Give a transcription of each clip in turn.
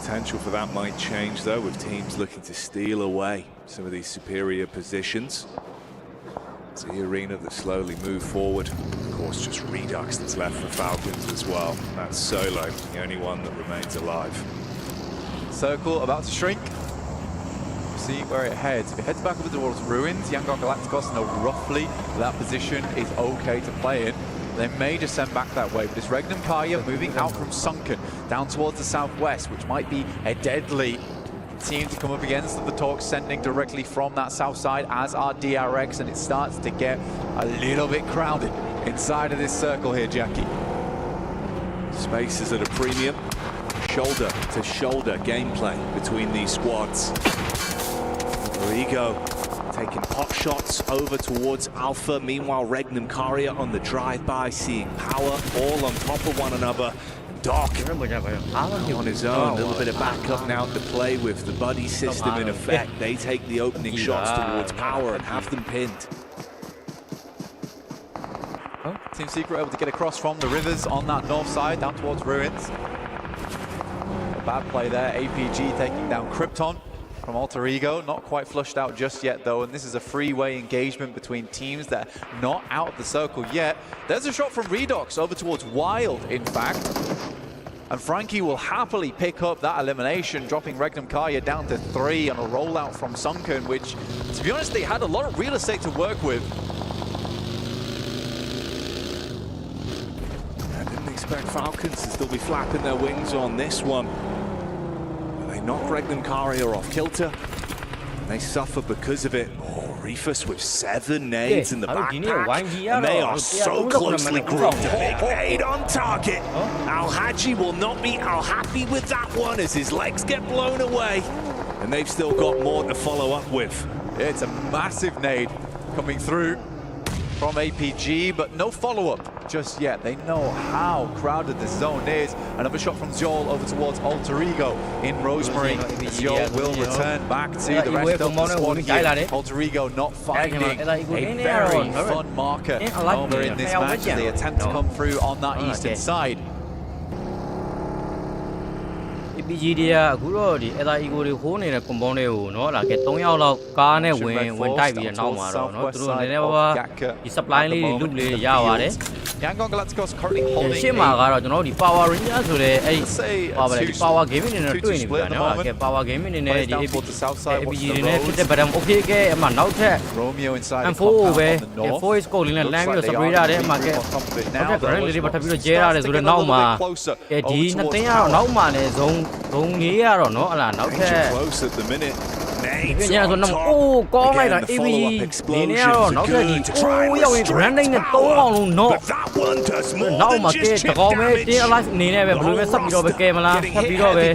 potential for that might change though, with teams looking to steal away some of these superior positions. It's the arena that slowly move forward. Of course, just Redux that's left for Falcons as well. That's Solo, the only one that remains alive. Circle about to shrink. See where it heads. If it heads back over towards Ruins, Yangon Galacticos know roughly that position is okay to play in. They may just send back that way, but it's Regnum Karya moving out from Sunken down towards the southwest, which might be a deadly team to come up against. The Talks sending directly from that south side, as are DRX, and it starts to get a little bit crowded inside of this circle here, Jackie. Space is at a premium. Shoulder to shoulder gameplay between these squads. Rodrigo taking pot shots over towards Alpha. Meanwhile, Regnum Karya on the drive-by, seeing power all on top of one another. Doc on his own, a little bit of backup now to play with. The buddy system in effect. They take the opening shots towards power and have them pinned. Oh, Team Secret able to get across from the rivers on that north side down towards Ruins. A bad play there. APG taking down Krypton from Alter Ego. Not quite flushed out just yet though, and this is a freeway engagement between teams that are not out of the circle yet. There's a shot from Redox over towards Wild, in fact. And Frankie will happily pick up that elimination, dropping Regnum Karya down to 3 on a rollout from Sunken, which, to be honest, they had a lot of real estate to work with. I didn't expect Falcons to still be flapping their wings on this one. They knock Regnum Karya off kilter. They suffer because of it. Oh, Reefus with 7 nades in the backpack. And they are so closely grouped. A big nade on target. Al-Haji will not be happy with that one as his legs get blown away. And they've still got more to follow up with. It's a massive nade coming through from APG, but no follow-up just yet. They know how crowded the zone is. Another shot from Zol over towards Alter Ego in Rosemary. Zol will return back to the rest of the squad here. Alter Ego not finding a very fun marker over in this match. They attempt to come through on that eastern side. APG တွေကအခုတော့ဒီ SIEGO တွေခိုးနေတဲ့ compound တွေကိုเนาะလာကဲ3ယောက်လောက်ကားနဲ့ဝင်တိုက်ပြီးနောက်မှာတော့เนาะသူတို့နည်းနည်းပါးဒီ supply လေးတွေ loop လေးရပါတယ် Yangon Galacticos currently holding ရှေ့မှာကတော့ကျွန်တော်တို့ဒီ Power Ranger ဆိုတဲ့အဲ့ဒီပါပါတယ်ဒီ Power Gaming တွေနဲ့တွေ့နေပြီเนาะကဲ Power Gaming တွေနဲ့ဒီ APG တွေနဲ့ဖြစ်တဲ့ bottom okay ကဲအမှနောက်ထပ် Romeo inside M4 ပဲ M4 score လေးနဲ့လမ်းပြီးတော့ spray ရတယ်အမှကဲနောက်ထပ် brand လေးတွေပတ်ထပ်ပြီးတော့ကျဲရတယ်ဆိုတော့နောက်မှာကဲဒီနှစ်သိန်းကတော့နောက်မှာလည်းဇုံလေးရတော့เนาะဟလာနောက်ထပ်ညဆိုတော့အိုးကောင်းလိုက်တာ APG ဒီနေ့ကတော့နောက်ထပ်ဒီအိုးရောက်ရင် branding နဲ့3အောင်လုံးเนาะနောက်မှာကဲတကောင်းပဲတင်း alive အနေနဲ့ပဲဘယ်လိုပဲဆက်ပြီးတော့ပဲကဲမလားဆက်ပြီးတော့ပဲ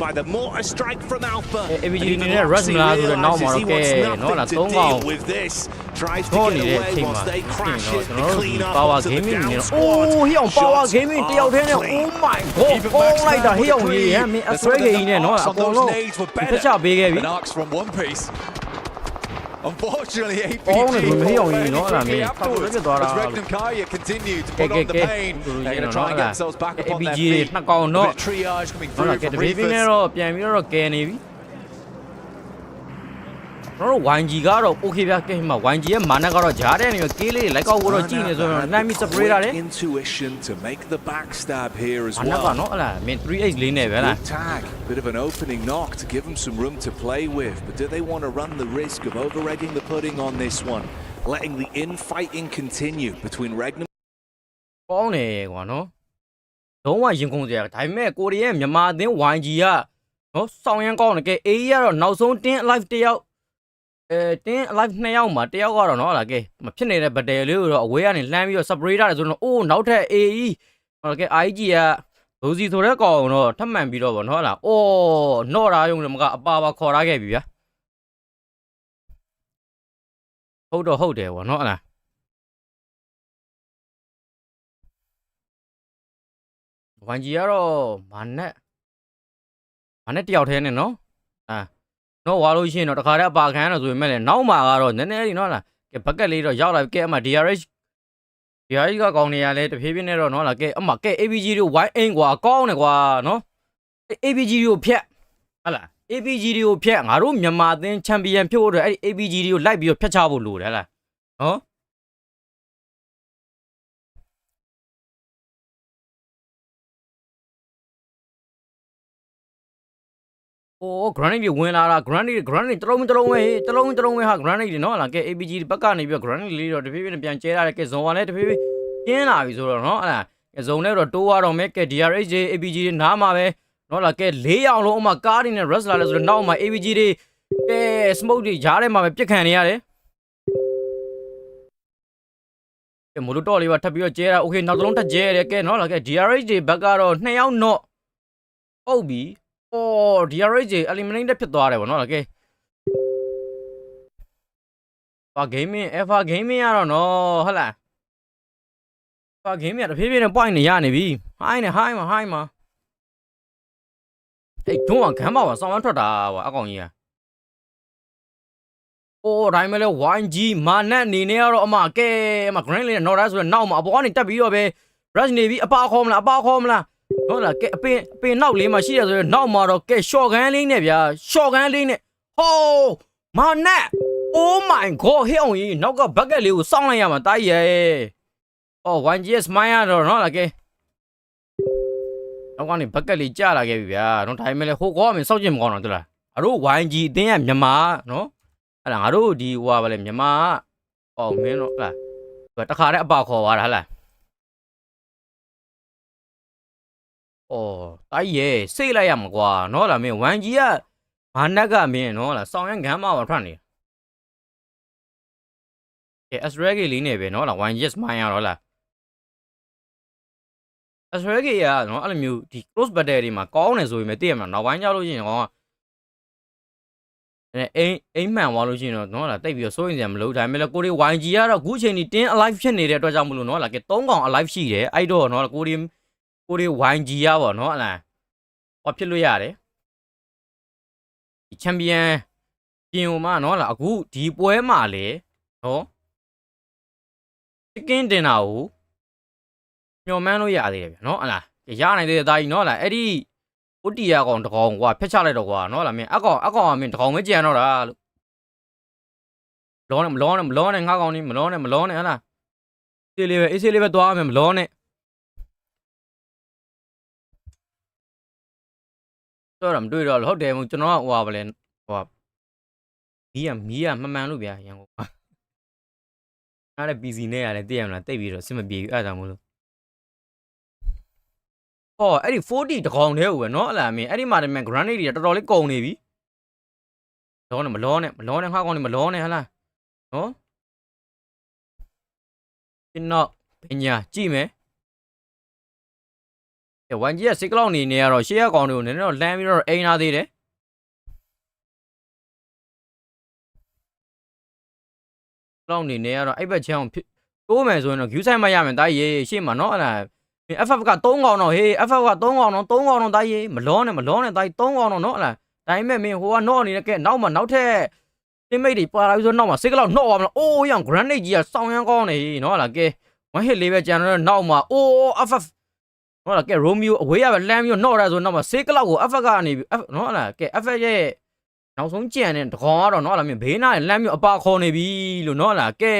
APG အနေနဲ့ rush မလားဆိုတော့နောက်မှာတော့ကဲเนาะလား3ကောင်တော့နေတဲ့အချိန်မှာကျွန်တော်တို့ Power Gaming နေတော့အိုးဟိအောင် Power Gaming တယောက်တည်းနဲ့ Oh my god ကောင်းလိုက်တာဟိအောင်ကြီးဟဲ့မင်း Astray ကြီးနဲ့เนาะအကုန်လုံးတစ်ချပေးခဲ့ပြီ Unfortunately, APG afterwards, as Regnum Karya continue to put on the pain. They're going to try and get themselves back up on their feet. A bit of triage coming through from Reefus. တော့ YG ကတော့ okay ဗျာကဲမှာ YG ရဲ့မာနကတော့ဂျားတဲ့နေကေးလေးလိုက်ကောက်ကိုတော့ကြည့်နေဆိုတော့လမ်းပြီး spray ရတယ် intuition to make the backstab here as well အနော်အလားမင်း 3H လေးနဲ့ပဲလား tag bit of an opening knock to give them some room to play with, but do they want to run the risk of over-egging the pudding on this one, letting the infighting continue between Regnum ကောင်းနေကွာနော်လုံးဝရင်ကုန်စရာဒါပေမဲ့ကိုရီးယားမြန်မာအသင်း YG ကနော်စောင်းရန်ကောင်းတယ်ကဲ AE ကတော့နောက်ဆုံးတင်း live တယောက်တင်း live 2ယောက်မှာတယောက်ကတော့เนาะလာကဲမဖြစ်နေတဲ့ battle လေးကိုတော့အဝေးကနေလှမ်းပြီးတော့ spray ရတယ်ဆိုတော့အိုးနောက်ထပ် AE ဟောကဲ IG ကဒိုစီဆိုတဲ့ကောင်တော့ထပ်မှန်ပြီးတော့ဗောနော်လားအိုးနော့ရာယုံလည်းမကအပါပါခေါ်ထားခဲ့ပြီဗျာဟုတ်တော့ဟုတ်တယ်ဗောနော်လားဝန်ကြီးကတော့မာနဲ့တယောက်ထဲနဲ့နော်နော်ဝါလို့ရှိရင်တော့တခါတည်းအပါခံရတော့ဆိုပေမဲ့လည်းနောက်မှာကတော့နည်းနည်းလေးနော်လားကဲဘက်ကက်လေးတော့ရောက်လာပြီကဲအမှ DRH ကကောင်းနေရလဲတဖြည်းဖြည်းနဲ့တော့နော်လားကဲအမှကဲ APG တို့ wide aim ကွာကောင်းတယ်ကွာနော် APG တို့ဖြတ် ဟုတ်လား APG တွေကိုဖျက်ငါတို့မြန်မာအသင်းချန်ပီယံဖြစ်ဖို့အတွက်အဲ့ဒီ APG တွေကိုလိုက်ပြီးတော့ဖျက်ချဖို့လိုတယ်ဟလားနော်โอ้ granite တွေဝင်လာတာ granite တလုံးပဲဟာ granite တွေနော်ဟလားကဲ APG ဘက်ကနေပြီးတော့ granite လေးတော့တဖြည်းဖြည်းပြန်ကျဲလာတယ်ကဲဇုံကလည်းတဖြည်းဖြည်းကျင်းလာပြီဆိုတော့နော်ဟလားဇုံနဲ့တော့တိုးရတော့မယ်ကဲ DRH တွေ APG တွေနားမှာပဲနော်လားကဲ၄ရောင်လုံးအမှကားတွေနဲ့ rush လာလဲဆိုတော့နောက်မှာ APG တွေကဲ smoke တွေဂျားထဲမှာပဲပြစ်ခံနေရတယ်ကဲမိုလိုတော့လေးပါထပ်ပြီးတော့ကျဲတာ okay နောက်တစ်လုံးထပ်ကျဲရတယ်ကဲနော်လားကဲ DRH တွေဘက်ကတော့2ယောက်တော့ဟုတ်ပြီအော် DRH တွေ eliminated ဖြစ်သွားတယ်ဗောနော်ကဲAlpha gaming ရတော့နော်ဟုတ်လား Alpha gaming တဖြည်းဖြည်းနဲ့ point နေရနေပြီ high မှာအဲ့ဒုံးကခမ်းပါပါဆောင်းဝမ်းထွက်တာကွာအကောင်ကြီးอ่ะโอ้ဒါမှမဟုတ် YG မာနက်အနေနဲ့ကတော့အမကဲအမ green လေးနဲ့ နော်ဒါဆိုတော့နောက်မှာအပေါ်ကနေတက်ပြီးတော့ပဲ rush နေပြီအပါခေါ်မလားဟုတ်လားကဲအပင်နောက်လေးမှာရှိရဆိုတော့နောက်မှာတော့ကဲ short gun လေးနဲ့ဗျာ short gun လေးနဲ့ဟိုးမာနက် oh my god ဟဲ့အောင်ကြီးနောက်ကဘက်ကက်လေးကိုစောင့်လိုက်ရမှာတားရဲအော် 1GS မိုင်းရတော့နော်လားကဲနောက်ကနေဘက်ကက်လေးကြာလာခဲ့ပြီဗျာနော်ဒါပေမဲ့လည်းဟိုကောမင်းစောက်ကျင်မကောင်းတော့တူလားငါတို့ YG အတင်းရမြန်မာနော်အဲ့ဒါငါတို့ဒီဟိုပါလေမြန်မာအော်မင်းတော့လားတခါတည်းအပါခေါ်သွားတာဟလားအော်တားရဲစိတ်လိုက်ရမှာကွာနော်လားမင်း 1G ကမာနက်ကမင်းနော်လားစောင်းရန်ဂမ်းမပါထွက်နေကဲ Asreg လေးနေပဲနော်လား 1GS မိုင်းရတော့လား Asreg ရနော်အဲ့လိုမျိုးဒီ close battle တွေမှာကောင်းတယ်ဆိုပေမဲ့သိရမှာနောက်ပိုင်းကျလို့ရှိရင်ကောင်းအိမ်မှန်သွားလို့ရှိရင်တော့နော်လားတိတ်ပြီးတော့စိုးရင်စရာမလိုဒါပေမဲ့ကိုရီ YG ကတော့အခုချိန်ဒီတင်း alive ဖြစ်နေတဲ့အတွက်ကြောင့်မလို့နော်လားကဲ3កောင် alive ရှိတယ်အဲ့တော့နော်ကိုရီ YG ရပါနော်ဟလားဟောဖြစ်လို့ရတယ်ဒီချန်ပီယံပြင်ဦးမနော်လားအခုဒီပွဲမှာလေနော်chicken dinner ကိုညှော်မှန်းလို့ရသေးတယ်ဗျာနော်ဟလားရနိုင်သေးတယ်ဒါကြီးနော်လားအဲ့ဒီဥတီယာကောင်တကောင်ကွာဖျက်ချလိုက်တော့ကွာနော်လားမင်းအကောင်ကမင်းတကောင်ပဲကြံတော့တာလို့မလောနဲ့ငါကောင်นี่မလောနဲ့ဟလားအေးလေးပဲသွားမယ်မလောနဲ့တော့မတွေ့တော့ဟုတ်တယ်ကျွန်တော်ကဟိုပါလဲဟိုမီးမမှန်လို့ဗျာရန်ကုန်အဲ့ဒါ PC နဲ့ရတယ်သိရမလားတိတ်ပြီးတော့စစ်မပြေဘူးအဲ့ဒါမို့လို့ဟောအဲ့ဒီ40တကောင်တည်းဟိုပဲเนาะအဲ့လားမင်းအဲ့ဒီမှာတည်း granite တွေတော်တော်လေးကုန်နေပြီမလောနဲ့ငါကောင်နေမလောနဲ့ဟလားနော်ကျွန်တော်ပညာကြည့်မယ်1G ကစိတ်ကလောက်နေရတော့ရှေ့ရကောင်တွေကိုနည်းနည်းတော့လမ်းပြီးတော့အိမ်လာသေးတယ်လောက်နေရတော့အဲ့ဘက်ချမ်းတိုးမယ်ဆိုရင်တော့ view site မရမယ်တာရေးရှေ့မှာเนาะအဲ့လားFF က3កောင်တော့ဟေး FF က3កောင်တော့တာရေးမလောနဲ့တာ3កောင်တော့เนาะအဲ့လားဒါပေမဲ့မင်းဟိုကနော့နေတဲ့ကဲနောက်မှာနောက်ထပ် teammate တွေပါလာပြီးဆိုနောက်မှာစိတ်ကလောက်နှော့သွားမလားအိုးရောင် granite ကြီးကစောင်းရမ်းကောင်းနေเนาะလားကဲ1 hit လေးပဲကြံတော့နောက်မှာအိုး FF เนาะလားကဲ Romeo အဝေးရပဲလမ်းပြီးနှော့တာဆိုနောက်မှာစိတ်ကလောက်ကို FF ကနေเนาะလားကဲ FF ရဲ့နောက်ဆုံးကြံတဲ့တကောင်ကတော့เนาะလားမင်းဘေးနားလမ်းမျိုးအပါခေါ်နေပြီလို့เนาะလားကဲ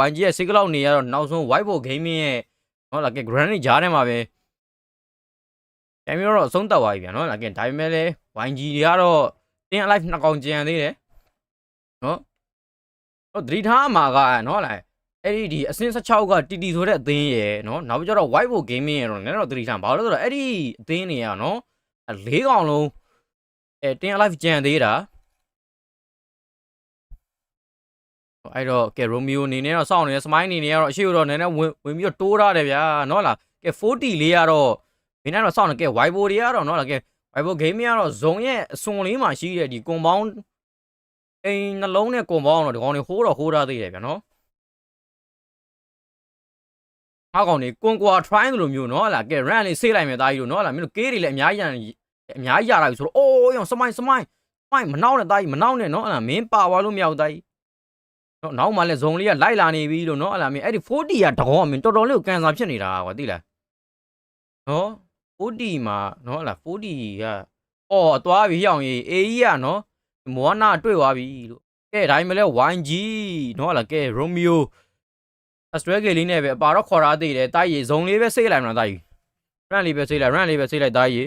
YG ရဲ့စိတ်ကလောက်နေရတော့နောက်ဆုံး whiteboard gaming ရဲ့เนาะလားကဲ granite ကြားထဲမှာပဲကဲမျိုးတော့အဆုံးတက်သွားပြီဗျာเนาะလားကဲဒါပေမဲ့လည်း YG တွေကတော့တင်း alive 2កောင်ကြံသေးတယ်เนาะသတိထားမှာကနော်လားအဲ့ဒီအစင်း16ကတီတီဆိုတဲ့အသင်းရယ်နော်နောက်ပြီးတော့ whiteboard gaming ရယ်တော့နည်းတော့သတိထားဘာလို့လဲဆိုတော့အဲ့ဒီအသင်းတွေကနော်၄កောင်လုံးတင်း alive ကြံသေးတာအဲ့တော့ကဲ Romeo အနေနဲ့တော့စောင့်နေတယ် Smile အနေနဲ့ကတော့အရှိတော့နည်းနည်းဝင်ပြီးတော့တိုးထားတယ်ဗျာနော်လားကဲ40လေးကတော့မင်းကတော့စောင့်နေကဲ whiteboard တွေကတော့နော်လားကဲ whiteboard gaming ကတော့ဇုံရဲ့အစွန်လေးမှာရှိတဲ့ဒီ compound အိမ်နှလုံးနဲ့ကွန်ပေါင်းတော့ဒီကောင်တွေဟိုးထားသေးတယ်ဗျာနော်ငါကောင်တွေကွန်ကွာ try လို့မျိုးနော်လားကဲ run လေးဆေးလိုက်မယ်သားကြီးတို့နော်လားမင်းတို့ကေးတွေလည်းအများကြီးရလာပြီဆိုတော့အိုးရောစမိုင်းမနှောင်းနဲ့သားကြီးမနှောင်းနဲ့နော်လားမင်းပါသွားလို့မရဘူးသားကြီးနော်နောက်မှလည်းဇုံလေးကလိုက်လာနေပြီလို့နော်လားမင်းအဲ့ဒီ40ကတကောင်မင်းတော်တော်လေးကိုကန်ဆာဖြစ်နေတာကွာသိလားနော်40မှာနော်လား40က အော်သွားပြီဟိအောင်ကြီးအေးကြီးอ่ะနော်မောနာတွေ့သွားပြီလို့ကဲဒါမှမလဲ YG နော်လားကဲ Romeo အစထရဂေလေးနဲ့ပဲအပါတော့ခေါ်ထားသေးတယ်တားရီဇုံလေးပဲစိတ်လိုက်မလားတားရီ run လေးပဲစိတ်လိုက် run လေးပဲစိတ်လိုက်တားရီ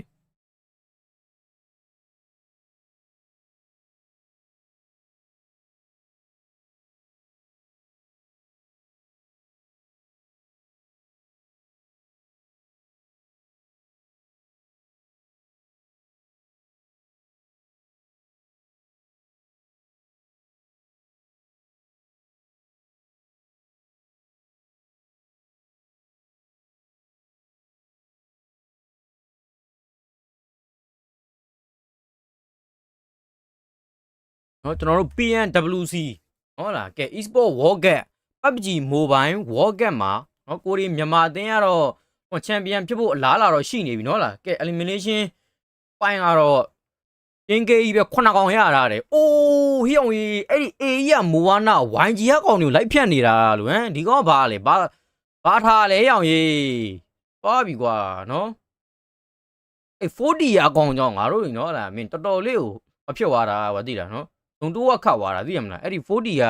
နော်ကျွန်တော်တို့ Pmwc ဟုတ်လားကဲ e-sport world cup PUBG mobile world cup မှာနော်ကိုရီမြန်မာအသင်းကတော့ချန်ပီယံဖြစ်ဖို့အလားလာတော့ရှိနေပြီနော်လားကဲ elimination ပိုင်းကတော့တင်းကေးကြီးပဲ9កောင်ရတာတယ်အိုးဟိအောင်ကြီးအဲ့ဒီ A ကြီးကမိုဝါနာ YG ကကောင်တွေကိုလိုက်ဖြတ်နေတာလို့ဟမ်ဒီကောင်ကဘာလဲဘာထားလဲဟိအောင်ကြီးသွားပြီကွာနော်အဲ့40ရာကောင်ကြောင့်ငါတို့နော်လားမင်းတော်တော်လေးကိုမဖြစ်သွားတာကွာသိလားနော်ဒုံတိုးကခတ်သွားတာသိရမလားအဲ့ဒီ40ရာ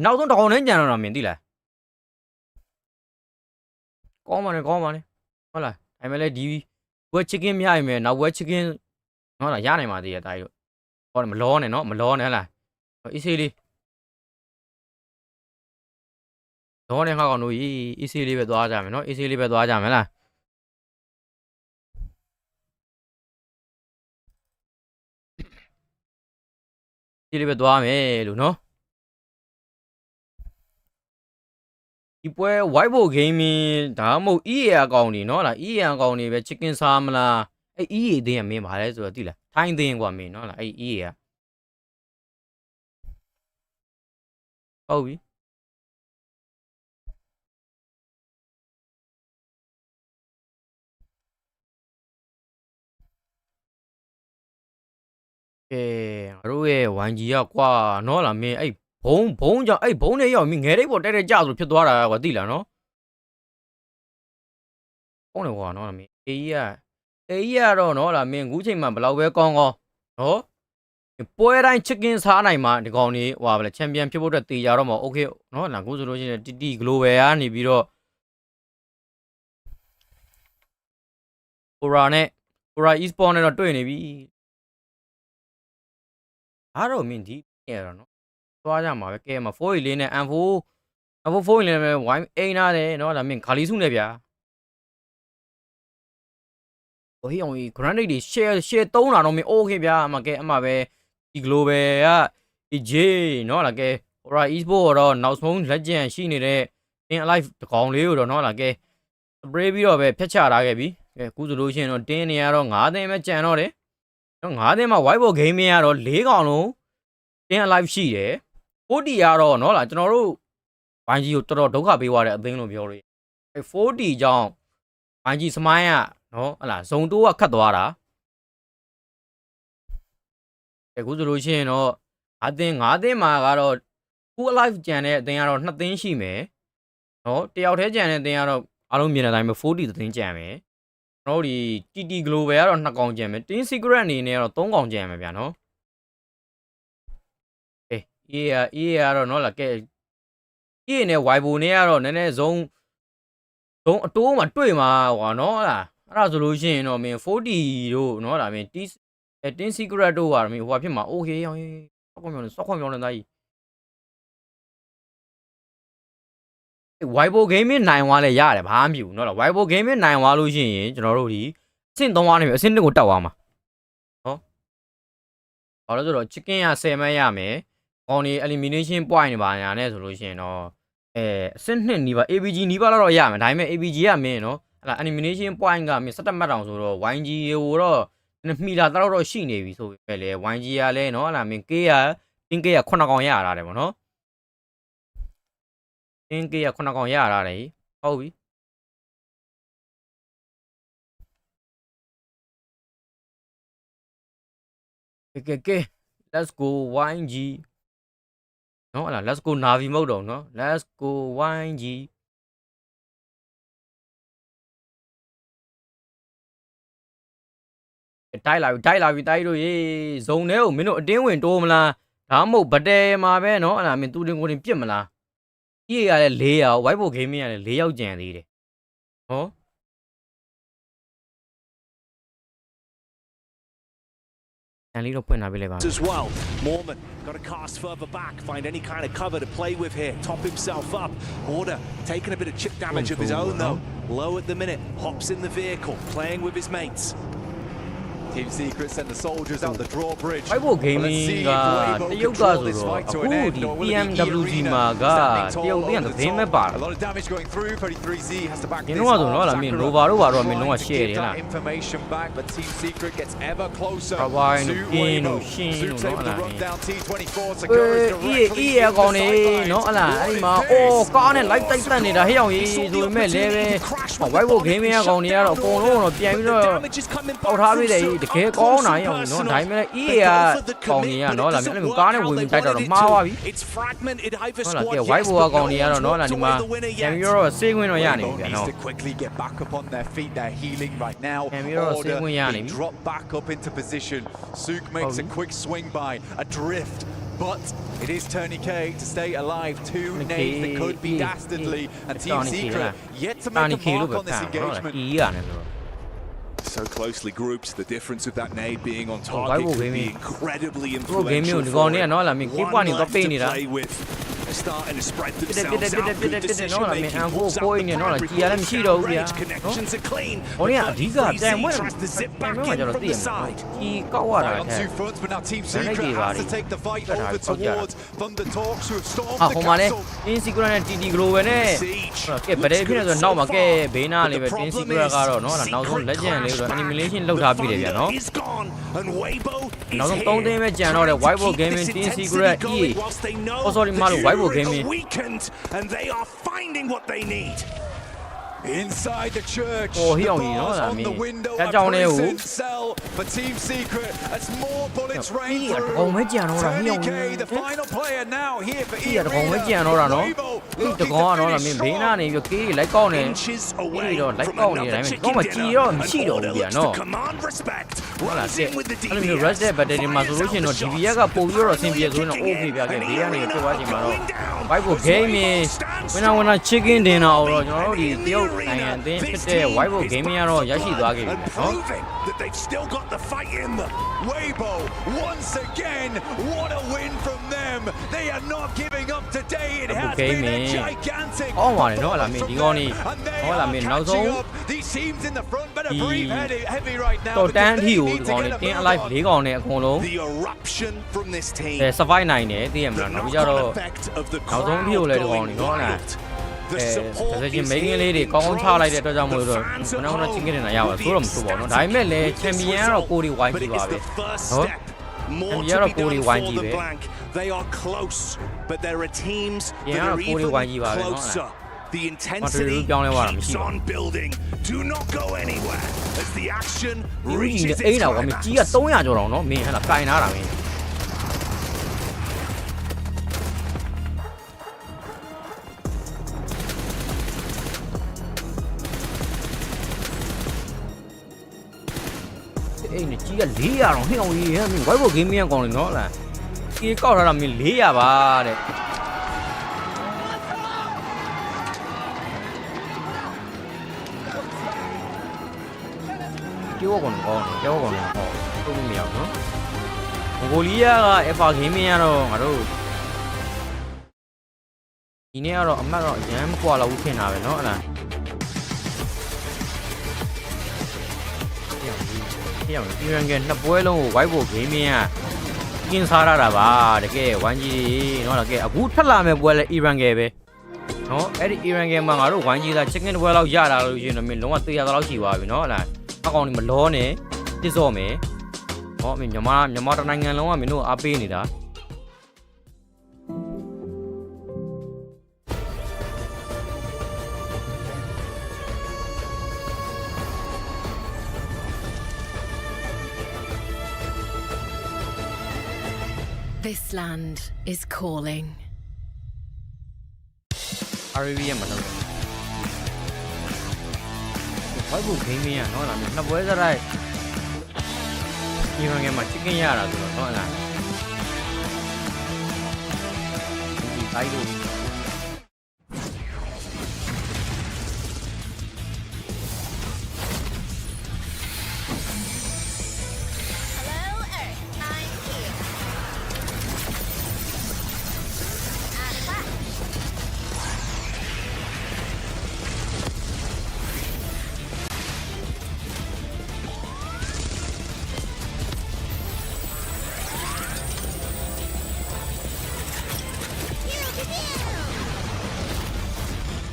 နောက်ဆုံးတစ်ကောင်နဲ့ကြံတော့တာမင်းသိလားကောင်းပါနဲ့ဟုတ်လားဒါမှလည်းဒီဝက်ချစ်ကင်းမရရင်မယ်နောက်ဝက်ချစ်ကင်းဟုတ်လားရနိုင်ပါသေးရဲ့တာကြီးတို့ဟောမလောနဲ့နော်မလောနဲ့ဟလားအေးဆေးလေးလောနဲ့ခါကောင်တို့အေးဆေးလေးပဲသွားကြမယ်နော်အေးဆေးလေးပဲသွားကြမယ်လားဒီလေးပဲသွားမယ်လို့နော်ဒီပွဲ whiteboard gaming ဒါမှမဟုတ် EA အကောင့်နေနော်လား EA အကောင့်နေပဲ chicken စားမလားအဲ့ EA အသင်းကမင်းပါလဲဆိုတော့သိလားထိုင်းအသင်းကွာမင်းနော်လားအဲ့ EA ကဟုတ်ပြီကဲငါတို့ရဲ့ YG ကကွာနော်လားမင်းအဲ့ဘုံကြောင့်အဲ့ဘုံနဲ့ရောက်မင်းငယ်လေးပေါ်တက်ကြဆိုဖြစ်သွားတာကွာသိလားနော်ဟုတ်တယ်ကွာနော်လားမင်းအေးကြီးကတော့နော်လားမင်းအခုချိန်မှာဘယ်လောက်ပဲကောင်းနော်ပွဲတိုင်း chicken စားနိုင်မှာဒီကောင်นี้ဟွာဗလဲချန်ပီယံဖြစ်ဖို့အတွက်တေးကြတော့မှာ okay နော်လားကိုဆိုလို့ရှိရင် TT Global ကနေပြီးတော့ Aura e-sport နဲ့တော့တွေ့နေပြီအားတော့မင်းဒီရတော့နော်သွားကြမှာပဲကဲမှာ4 လေးနဲ့ M4 4လေးနဲ့ဝိုင်းအိမ်နာတယ်နော်လားမင်းခါလီစုနဲ့ဗျာဟိုဟိအောင်ကြီး granite တွေ share 3တာတော့မင်း okay ဗျာအမကဲအမပဲဒီ global က EJ နော်လားကဲ Aura e-sport တော့နောက်ဆုံးလက်ကျန်ရှိနေတဲ့ in alive တကောင်လေးကိုတော့နော်လားကဲ spray ပြီးတော့ပဲဖျက်ချထားခဲ့ပြီကဲအခုဆိုလို့ရှိရင်တော့တင်းနေရတော့9သင်းပဲကြံတော့တယ်နော်9သင်းမှာ whiteboard gaming ကတော့4ကောင်လုံး in alive ရှိတယ်40ကတော့နော်လားကျွန်တော်တို့ YG ကိုတော်တော်ဒုက္ခပေးသွားတဲ့အသင်းလို့ပြောလို့အဲ40ကြောင့် YG စမိုင်းကနော်ဟလာဇုံတိုးကခတ်သွားတာအခုဆိုလို့ရှိရင်တော့5သင်းမှာကတော့ full alive ကြံတဲ့အသင်းကတော့2သင်းရှိမယ်နော်တယောက်တည်းကြံတဲ့အသင်းကတော့အားလုံးမြင်တဲ့အတိုင်းပဲ40သင်းကြံမယ်ကျွန်တော်တို့ဒီ TT Global ကတော့2ကောင်ကြံမယ် Team Secret အနေနဲ့ကတော့3ကောင်ကြံမယ်ဗျာနော်EA ကတော့နော်လားကဲ EA နဲ့ Weibo နဲ့ကတော့နည်းနည်းဇုံအတိုးမှာတွေ့မှာကွာနော်လားအဲ့ဒါဆိုလို့ရှိရင်တော့မင်း40တို့နော်လားမင်းTeam Secret တို့ဟာမင်းဟိုဖြစ်မှာ okay အောင်စောက်ခွန်ပြောနေသားကြီးWeibo Gaming နိုင်သွားလဲရတယ်ဘာမှမဖြစ်ဘူးနော်လား Weibo Gaming နိုင်သွားလို့ရှိရင်ကျွန်တော်တို့ဒီအဆင့်3သွားနေပြီအဆင့်1ကိုတက်သွားမှာနော်ဘာလို့ဆိုတော့ chicken က10မှတ်ရမယ်ကောင်းနေ elimination point နေပါညာနဲ့ဆိုလို့ရှိရင်တော့အဆင့်2နီးပါ ABG နီးပါတော့ရမယ်ဒါပေမဲ့ ABG ကမင်းနော်ဟလာ elimination point ကမင်း17မှတ်တောင်ဆိုတော့ YG ကိုတော့မှီလာတော့ရှိနေပြီဆိုပေမဲ့လေ YG ကလည်းနော်ဟလာမင်း K က9ကောင်ရတာတယ်ဗောနော်တင်းကေးက9ကောင်ရတာတယ်ဟုတ်ပြီကဲ let's go YG နော်ဟလာ let's go Navi မဟုတ်တော့နော် let's go YG တိုက်လာပြီတိုက်လို့ရေဇုံထဲကိုမင်းတို့အတင်းဝင်တိုးမလားဒါမှမဟုတ်ဗတဲမှာပဲเนาะအဲ့ဒါမင်းသူတင်ကိုတင်ပြစ်မလားကြီးရလဲ4ယောက် white board gaming ရလဲ4ယောက်ကြံသေးတယ်ဟောAnd little point as well. Mormon got to cast further back, find any kind of cover to play with here, top himself up. Order taking a bit of chip damage of his own though. Low at the minute, hops in the vehicle, playing with his mates. Team Secret sent the soldiers out the drawbridge. White board gaming ကတရုတ်ကဆိုတော့အခုဒီ Pmwc မှာကတရုတ်ပြန်သတင်းမဲ့ပါ A lot of damage going through. 33Z has to back this. ဒီတော့ဆိုတော့လာမင်း Nova တို့ဘာတော့မင်းလုံးဝ share တယ်လား information back, but Team Secret gets ever closer. ဘာင်းတို့ပြင်းတို့ရှင်းတို့နော်လား T24 secures directly. အေးအကောင်နေနော်အလားအဲ့မှာအော်ကားနဲ့ live တိုက်တက်နေတာဟဲ့အောင်ကြီးဆိုပေမဲ့လည်းပဲ White board gaming အကောင်တွေကတော့အကုန်လုံးတော့ပြန်ပြီးတော့ပေါက်ထားပြီးတယ်တကယ်ကောင်းနိုင်အောင်နော်ဒါပေမဲ့အေးကကောင်းနေရနော်လာမင်းအဲ့လိုကားနဲ့ဝင်ပြီးတိုက်တော့မှားသွားပြီဟုတ်လားကဲ white board ကောင်တွေကတော့နော်လာဒီမှာပြန်ပြီးတော့စေးခွင်းတော့ရနေပြီဗျာနော် quickly get back up on their feet. They're healing right now. Order drop back up into position. Sook makes a quick swing by, adrift. But it is Tourniquet to stay alive. Two nades that could be dastardly. And Team Secret yet to make a mark on this engagement. So closely grouped, the difference of that nade being on target could be incredibly influential for to play with. They're starting to spread themselves out. Good decision making. Connections are clean. Tries to zip back in from the side. On two fronts, but now Team Secret has to take the fight over towards Thunder Talks, who have stormed the castle. Insecure နဲ့ TT Global နဲ့ကဲဗဒဲဖြစ်နေဆိုနောက်မှာကဲဘေးနာလေးပဲ Insecure ကတော့နော်နောက်ဆုံးလက်ကျန်လေးဆို animation လောက်ထားပြီးတယ်ဗျာနော်နောက်ဆုံး3သိန်းပဲကြံတော့တယ် White board gaming Insecure E sorry မလို့ White board gaming and they are finding what they need. Inside the church, the bars on the window, a prison cell for Team Secret as more bullets rain through. Tourniquet, the final player now here for Iran. Inches away from another chicken dinner, and Order looks to command respect. Runs in with the DPS. White board gaming when I chicken dinner orနိုင်ငံအသင်းဖြစ်တဲ့ White board gaming ကတော့ရရှိသွားခဲ့ပြီနော် that they've still got the fight in them. Weibo once again, what a win from them. They are not giving up today. It has been a gigantic. ဟောပါတယ်နော်လာမင်းဒီကောင်းနေဟောလာမင်းနောက်ဆုံး These teams in the front better breathe heavy right now. တော်တန်းထီကိုဒီကောင်းနေတင်း alive ၄ကောင်နဲ့အကုန်လုံး The eruption from this team. survive နိုင်တယ်သိရမလားနောက်ပြီးတော့နောက်ဆုံးထီကိုလည်းဒီကောင်းနေနော်လားဒါဆိုရင် main လေးတွေကောင်းကောင်းချလိုက်တဲ့အတွက်ကြောင့်မို့လို့နောက်ချင်းကနေရပါဆိုတော့မဆိုပါဘူးเนาะဒါပေမဲ့လည်း champion ကတော့ကိုဒီဝိုင်းကြည့်ပါပဲနော် champion ကတော့ကိုဒီဝိုင်းကြည့်ပဲ They are close but there are teams that are even closer. The intensity keeps on building. Do not go anywhere as the action reaches its climax. ကြီးက300ကျော်တော့เนาะမင်းဟဲ့လားကင်နာတာမင်းအဲ့နဲ့ကြီးက400တော့ဟဲ့အောင်ကြီးဟဲ့မင်း White board gaming ကောင်းနေနော်လားကြီးကောက်ထားတာမင်း400ပါတဲ့ကျော်ကောင်းကောင်းကျော်ကောင်းကောင်းတော့မရဘူးနော်မဂိုလီးယားက Alpha gaming ကတော့ငါတို့ဒီနေ့ကတော့အမှတ်တော့အရန်ကွာလောက်ထင်တာပဲเนาะဟလားပြောင်းဒီရန်ကနှစ်ပွဲလုံးကို White board gaming ကကင်းစားရတာပါတကယ်ဝမ်းကြီးเนาะတကယ်အခုထက်လာမဲ့ပွဲလဲ Iran ကပဲเนาะအဲ့ဒီ Iran ကမှာငါတို့ဝမ်းကြီးသား chicken ပွဲလောက်ရတာလို့ရှင်တော့မင်းလုံးဝ300လောက်ရှိသွားပြီเนาะဟလားအကောင်ဒီမလောနဲ့ပြစ်စော့မယ်ဟောမင်းမြန်မာတနိုင်ငံလုံးကမင်းတို့အားပေးနေတာ This land is calling. RVM မလုပ်White board gaming อ่ะเนาะလားနှစ်ပွဲစရိုက် ဒီမှာငယ်မှာ chicken ရတာဆိုတော့ဟုတ်လားဒီဘိုက်လို့ Hello, Earth. I'm here. Attack.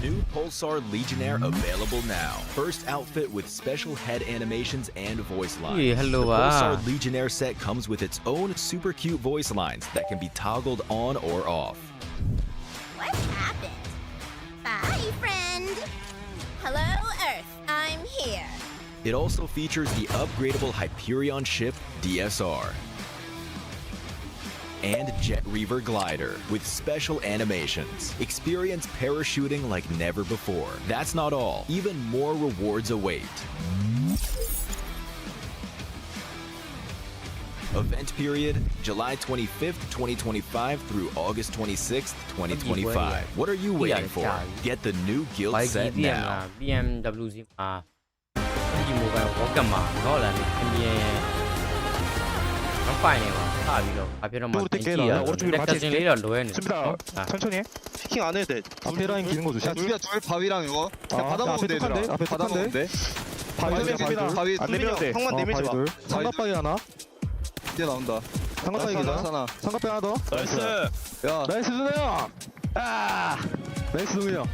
New Pulsar Legionnaire available now. First outfit with special head animations and voice lines. Hey, hello, the Pulsar Legionnaire set comes with its own super cute voice lines that can be toggled on or off. What happened? Bye, friend. Hello, Earth. I'm here. It also features the upgradable Hyperion ship DSR and Jet Reaver glider with special animations. Experience parachuting like never before. That's not all. Even more rewards await. Event period, July 25th, 2025 through August 26th, 2025. What are you waiting for? Get the new guild ဘိုက် set ကြီး now. PMWC မှာဒီ mobile walk မှာတော့လာနေမပိုင်နေပါစပြီးတော့ဘာဖြစ်တော့မှတင်ကြည့်ရတက်စင်လေးတော့လွဲနေ 씁니다. 천천히 해. 피킹 안 해도 돼. 앞에 라인 기는 거 조심. 야, 둘이야, 둘 바위랑 이거. 그냥 아, 받아먹으면 앞에 돼, 뚝한데? 얘들아. 앞에 받아먹으면 돼. 바위 바위, 둘, 바위 둘. 바위, 안 내밀어도 돼. 형만 내밀지 마. 바위 둘. 삼각바위 하나. 이제 나온다. 삼각바위 나이스, 기다. 하나. 삼각바위 하나 더. 나이스. 야, 나이스 준호 형. 아. 나이스 동이 형.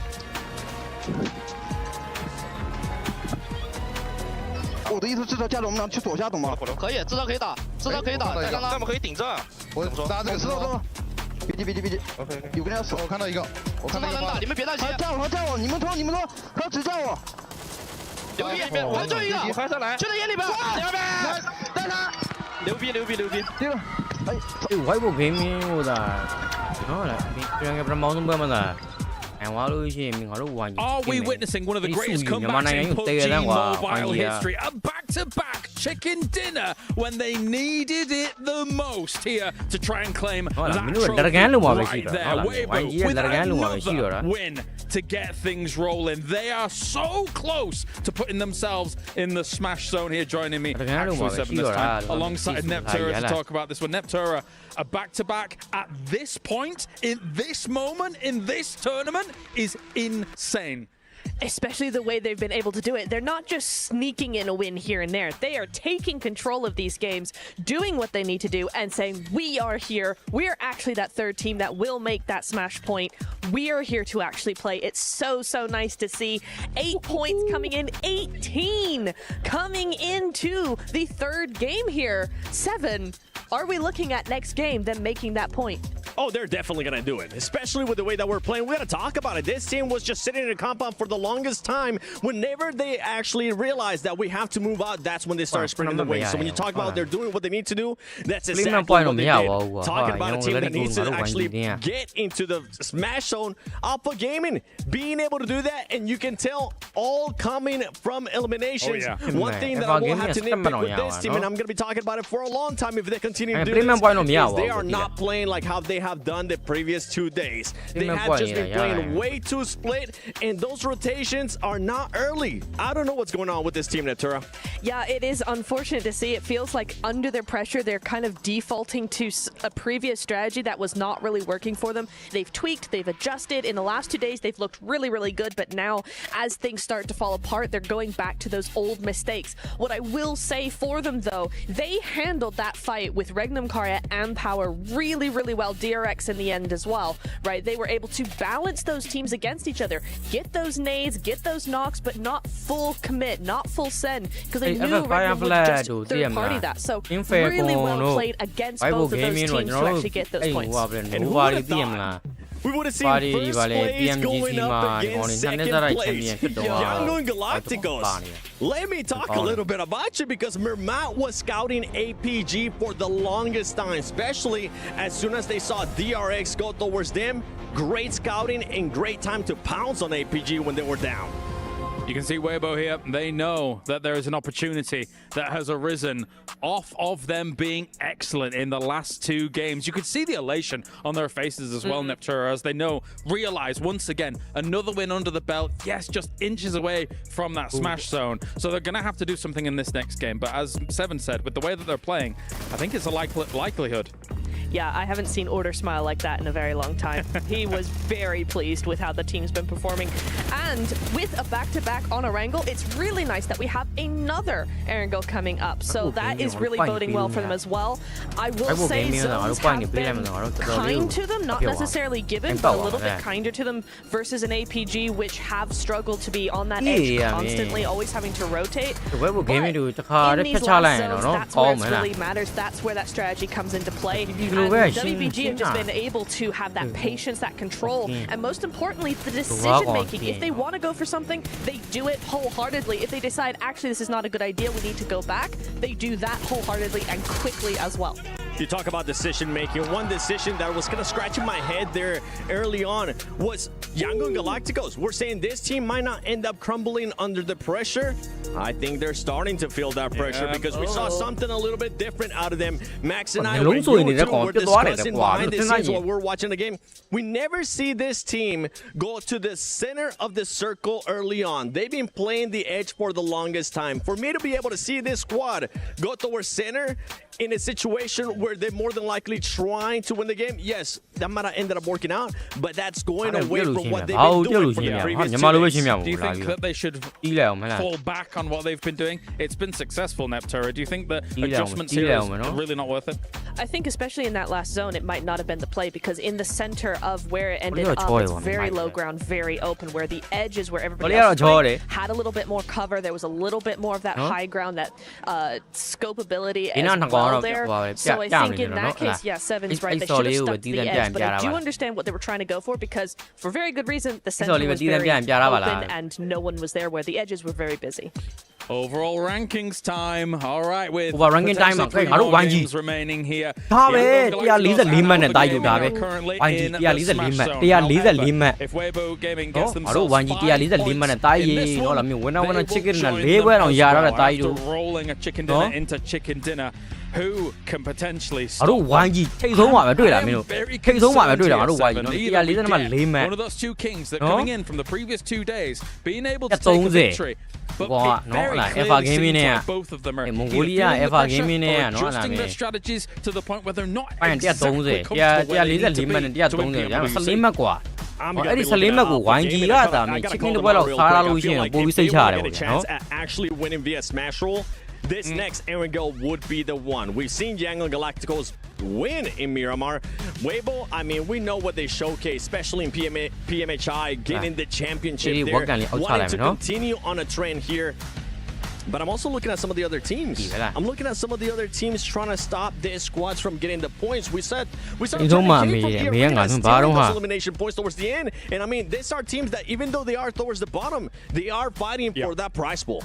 我的意思是说，加入我们俩去左下，懂吗？可以，知道可以打，知道可以打，再让他们可以顶着。我拿这个知道知道。别急别急，有个人要死。我看到一个，我看到一个。打，你们别担心。他叫我，他叫我，你们说，他只叫我。牛逼，还最后一个，快上来，就在眼里边，两边，带他。牛逼牛逼牛逼！对了，哎， white book gaming ဟိုဒါနော်လားပြန်ကပထမဆုံးပွဲမှာလားအန်ဝါလို့ရှိရင်ငါတို့ဝိုင်း Are we witnessing one of the greatest comebacks in PUBG Mobile history? A back-to-back chicken dinner when they needed it the most here to try and claim that trophy right there. Weibo with another win to get things rolling. They are so close to putting themselves in the smash zone here. Joining me, actually 7 this time, alongside Neptura to talk about this one. Neptura, a back-to-back at this point, in this moment, in this tournament, is insane. Especially the way they've been able to do it. They're not just sneaking in a win here and there. They are taking control of these games, doing what they need to do, and saying, we are here. We are actually that third team that will make that smash point. We are here to actually play. It's so nice to see. 8 points coming in, 18 coming into the third game here. 7. Are we looking at next game, them making that point? Oh, they're definitely going to do it, especially with the way that we're playing. We got to talk about it. This team was just sitting in a compound for the longest time. Whenever they actually realized that we have to move out, that's when they started sprinting the wings. So when you talk about they're doing what they need to do, that's exactly what they did. Talking about a team that needs to actually get into the smash zone. Alpha Gaming being able to do that, and you can tell all coming from eliminations. One thing that I will have to nitpick with this team, and I'm going to be talking about it for a long time if they continue to do this, is they are not playing like how they have done the previous 2 days. They have just been playing way too split, and those rotations are not early. I don't know what's going on with this team, Natura. Yeah, it is unfortunate to see. It feels like under their pressure, they're kind of defaulting to a previous strategy that was not really working for them. They've tweaked, they've adjusted. In the last 2 days, they've looked really good, but now as things start to fall apart, they're going back to those old mistakes. What I will say for them, though, they handled that fight with Regnum Karya and Power really well. DRX in the end as well, right? They were able to balance those teams against each other, get those nades, get those knocks, but not full commit, not full send, because they knew Regnum would just third party that. So really well played against both of those teams to actually get those points. And who would have thought? We would have seen first place going up against second place. Young and Galacticos. Let me talk a little bit about you, because Mermat was scouting APG for the longest time, especially as soon as they saw DRX go towards them. Great scouting and great time to pounce on APG when they were down. You can see Weibo here. They know that there is an opportunity that has arisen off of them being excellent in the last 2 games. You could see the elation on their faces as well, Neptura, as they realize once again, another win under the belt. Yes, just inches away from that smash zone. So they're going to have to do something in this next game. But as Seven said, with the way that they're playing, I think it's a likelihood. Yeah, I haven't seen Order smile like that in a very long time. He was very pleased with how the team's been performing. And with a back-to-back on Erangel, it's really nice that we have another Erangel coming up. So that is really boding well for them as well. I will say zones have been kind to them, not necessarily given, but a little bit kinder to them versus an APG, which have struggled to be on that edge constantly, always having to rotate. But in these last zones, that's where it really matters. That's where that strategy comes into play. And WBG have just been able to have that patience, that control, and most importantly, the decision making. If they want to go for something, they do it wholeheartedly. If they decide, actually, this is not a good idea, we need to go back, they do that wholeheartedly and quickly as well. You talk about decision making. One decision that was kind of scratching my head there early on was Yangon Galacticos. We're saying this team might not end up crumbling under the pressure. I think they're starting to feel that pressure because we saw something a little bit different out of them. Max and I were discussing behind the scenes while we're watching the game. We never see this team go to the center of the circle early on. They've been playing the edge for the longest time. For me to be able to see this squad go towards center in a situation where they're more than likely trying to win the game, yes, that might have ended up working out, but that's going away from what they've been doing for the previous 2 days. Do you think that they should fall back on what they've been doing? It's been successful, Neptura. Do you think that adjustments here is really not worth it? I think especially in that last zone, it might not have been the play because in the center of where it ended up, it's very low ground, very open, where the edges where everybody else had a little bit more cover. There was a little bit more of that high ground, that scope ability as well there. So I think in that case, yeah, Seven's right. They should have stuck to the edge, but I do understand what they were trying to go for because for very good reason, the center was very open and no one was there where the edges were very busy. Overall rankings time. All right, with ranking time games remaining here. If Weibo Gaming gets themselves 5 points after rolling a chicken dinner into chicken dinner, who can potentially stop them? One of those 2 kings that coming in from the previous 2 days, being able to take a victory. But very clearly seems like both of them are adjusting their strategies to the point where they're not exactly comfortable where they need to be to win Pmwc. I'm going to be looking out for gaming. I gotta call them out real quick. I feel like if they were to get a chance at actually winning via Smash Roll, this next Erangel would be the one. We've seen Yangon Galacticos win in Miramar. Weibo, I mean, we know what they showcase, especially in PMHI, getting the championship there, wanting to continue on a trend here. But I'm also looking at some of the other teams. I'm looking at some of the other teams trying to stop their squads from getting the points. We saw elimination points towards the end. And I mean, these are teams that even though they are towards the bottom, they are fighting for that prize pool.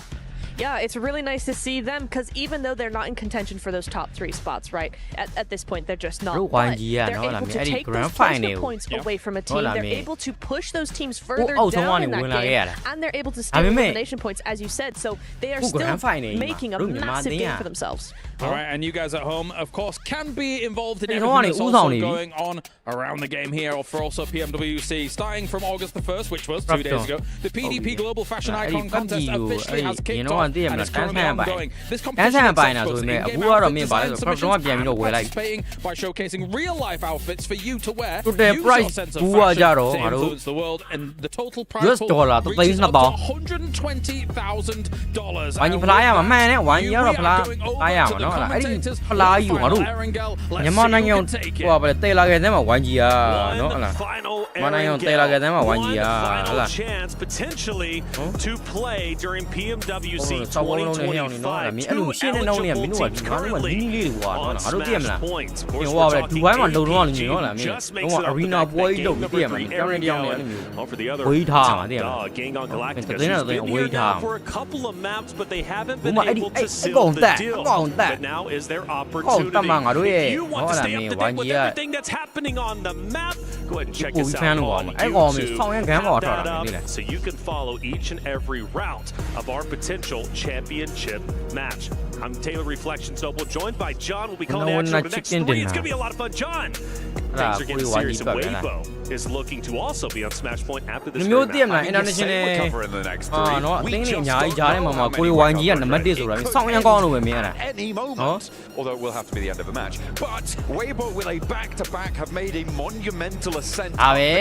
Yeah, it's really nice to see them because even though they're not in contention for those top 3 spots, right? At this point, they're just not. But they're able to take those placement points away from a team. They're able to push those teams further down in that game, and they're able to steal elimination points, as you said. So they are still making a massive game for themselves. All right, and you guys at home, of course, can be involved in everything that's also going on around the game here, or for also Pmwc. Starting from August the 1st, which was 2 days ago, the PDP Global Fashion Icon Contest officially has kicked off. And it's currently ongoing. This competition itself was in-game outfit design submission and participating by showcasing real-life outfits for you to wear. Use your sense of fashion to influence the world, and the total prize pool reaches up to $120,000. And we are going over to the commentators for Erangel. Let's see who can take it. One final chance potentially to play during PMWC 2025. 2 eligible teams currently on Smash Points. Of course, we're talking APG, just makes it up for that game number 3 Erangel, and for the other top dog, Yangon Galacticos, who's been here now for a couple of maps, but they haven't been able to seal the deal. But now is their opportunity. If you want to stay up to date with everything that's happening on the map, Go ahead and check ပို့ us ပြီးဖမ်း out လို့ပါ on မယ်အဲ့ကောင်မျိုး YouTube. ဆောင်းရမ်းခံပေါ် Tap ထား that တာ up လေ so you can follow each and every route of our potential championship match. I'm Taylor Reflection Noble, joined by John. We'll be calling action over the next 3. It's going to be a lot of fun. John, things are getting serious. Weibo is looking to also be on Smash Point after this. မျိုးတည့်မလား international နော်အသင်းတွေအများကြီးကြားထဲမှာကိုရီဝိုင်းကြီးကနံပါတ်1ဆိုတာဆောင်းရမ်းကောင်းလို့ပဲမြင်ရတာ Any moment, although it will have to be the end of the match. But Weibo with a back-to-back have made a monumental ascent. ဒါပဲ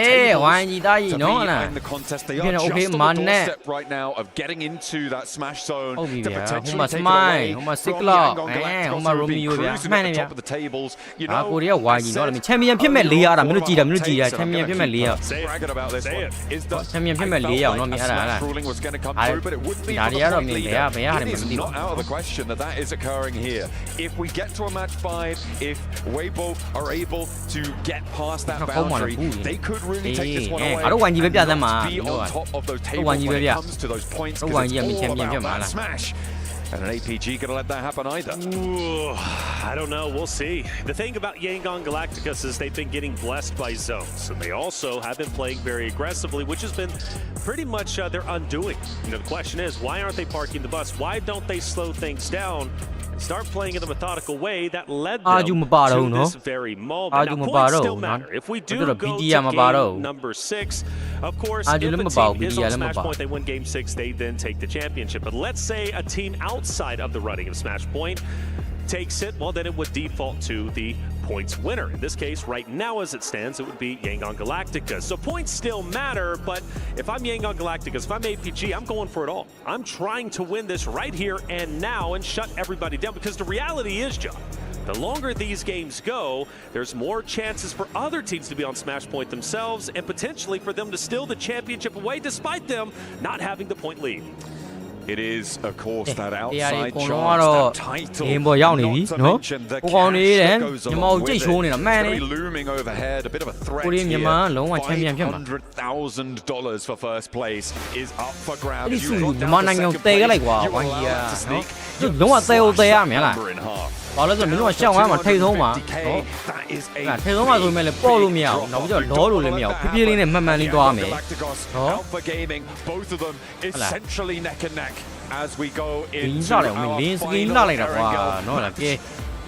ဝိုင်းကြီးသားကြီးနော်လား In the contest, they are just on the doorstep right now of getting into that Smash zone to potentially take it away. ဟိုမှာစစ်ကလော့ဟိုမှာရိုမီယိုဗျာမှန်နေဗျာ top of the tables. You အာ know, ကိုရီးယားဝိုင်းကြီးနော်ချန်ပီယံဖြစ်မဲ့4ရောက်တာမင်းတို့ကြည်တာမင်းတို့ကြည်တာချန်ပီယံဖြစ်မဲ့4ရောက် bragging about this one is that ချန်ပီယံဖြစ်မဲ့4ရောက်နော်မြင်ရတာလား ruling was going to come through, but it wouldn't be ဒါ for တွေ the ကတော့ point မြင် leader. ဘယ်ဟာတွေ It မ is သိဘူး not out of the question that is occurring here. If we get to a match 5, if Weibo are able to get past that boundary, they could really take this one away. ငါတို့ဝိုင်းကြီးပဲပြသမ်းမှာ Be on top of those tables ဝိုင်းကြီးပဲ when ပြ it comes to those points, ဝို because င်းကြီးက it's မြင်ချန် all ပီယံဖြစ် about မှာ that လား smash. And an APG going to let that happen either. Ooh, I don't know. We'll see. The thing about Yangon Galacticus is they've been getting blessed by zones, and they also have been playing very aggressively, which has been pretty much their undoing. You know, the question is, why aren't they parking the bus? Why don't they slow things down? Start playing in a methodical way that led them to this very moment. Now, points still matter. If we do go to game number 6, of course, if a team is on Smash Point, they win game 6, they then take the championship. But let's say a team outside of the running of Smash Point takes it, well, then it would default to the points winner. In this case, right now as it stands, it would be Yangon Galacticus. So points still matter, but if I'm Yangon Galacticus, if I'm APG, I'm going for it all. I'm trying to win this right here and now and shut everybody down, because the reality is, John, the longer these games go, there's more chances for other teams to be on Smash Point themselves and potentially for them to steal the championship away despite them not having the point lead. It is, of course, that outside ကို chance, တော့ that title. ဂိမ်းပေါ်ရောက်နေပြီ Not to နော် mention the ကိုကောင်နေတယ် cash that goes ညီမ along ကိုကြိတ် with ရှိုးနေတာ it. မှန် It's တယ် gonna be looming overhead, a bit of a threat ကိုရီးယားမြန်မာလုံးဝချန်ပီယံဖြစ်မှာ $500,000 for first place is up for အဲ့ grabs. ဒီ You စု got မြန်မာ down to နိုင်ငံကို second တည်ခဲ့လိုက် place. ကွာ You ဝိုင်းကြီး allow က it to နော် sneak. လုံးဝတည်ရမလား Number in half. ဘာလို့လဲဆိုတော့မင်းတို့ကရှောက်ဝိုင်းမှာထိတ်ဆုံးမှာနော် That is a ထိတ်ဆုံးမှာဆိုရင်လည်းပေါ့လို့မရဘူးနောက်ပြီးတော့လောလို့လည်းမရဘူးဖြည်းဖြည်းလေးနဲ့မှန်မှန်လေးသွားမယ် နော် Alpha Gaming, both of them essentially neck and neck as we go ဂိမ်း into စတယ်မင်း our လင်းစကင်း final လာလိုက်တာကွာ Erangel နော်လားကဲ match.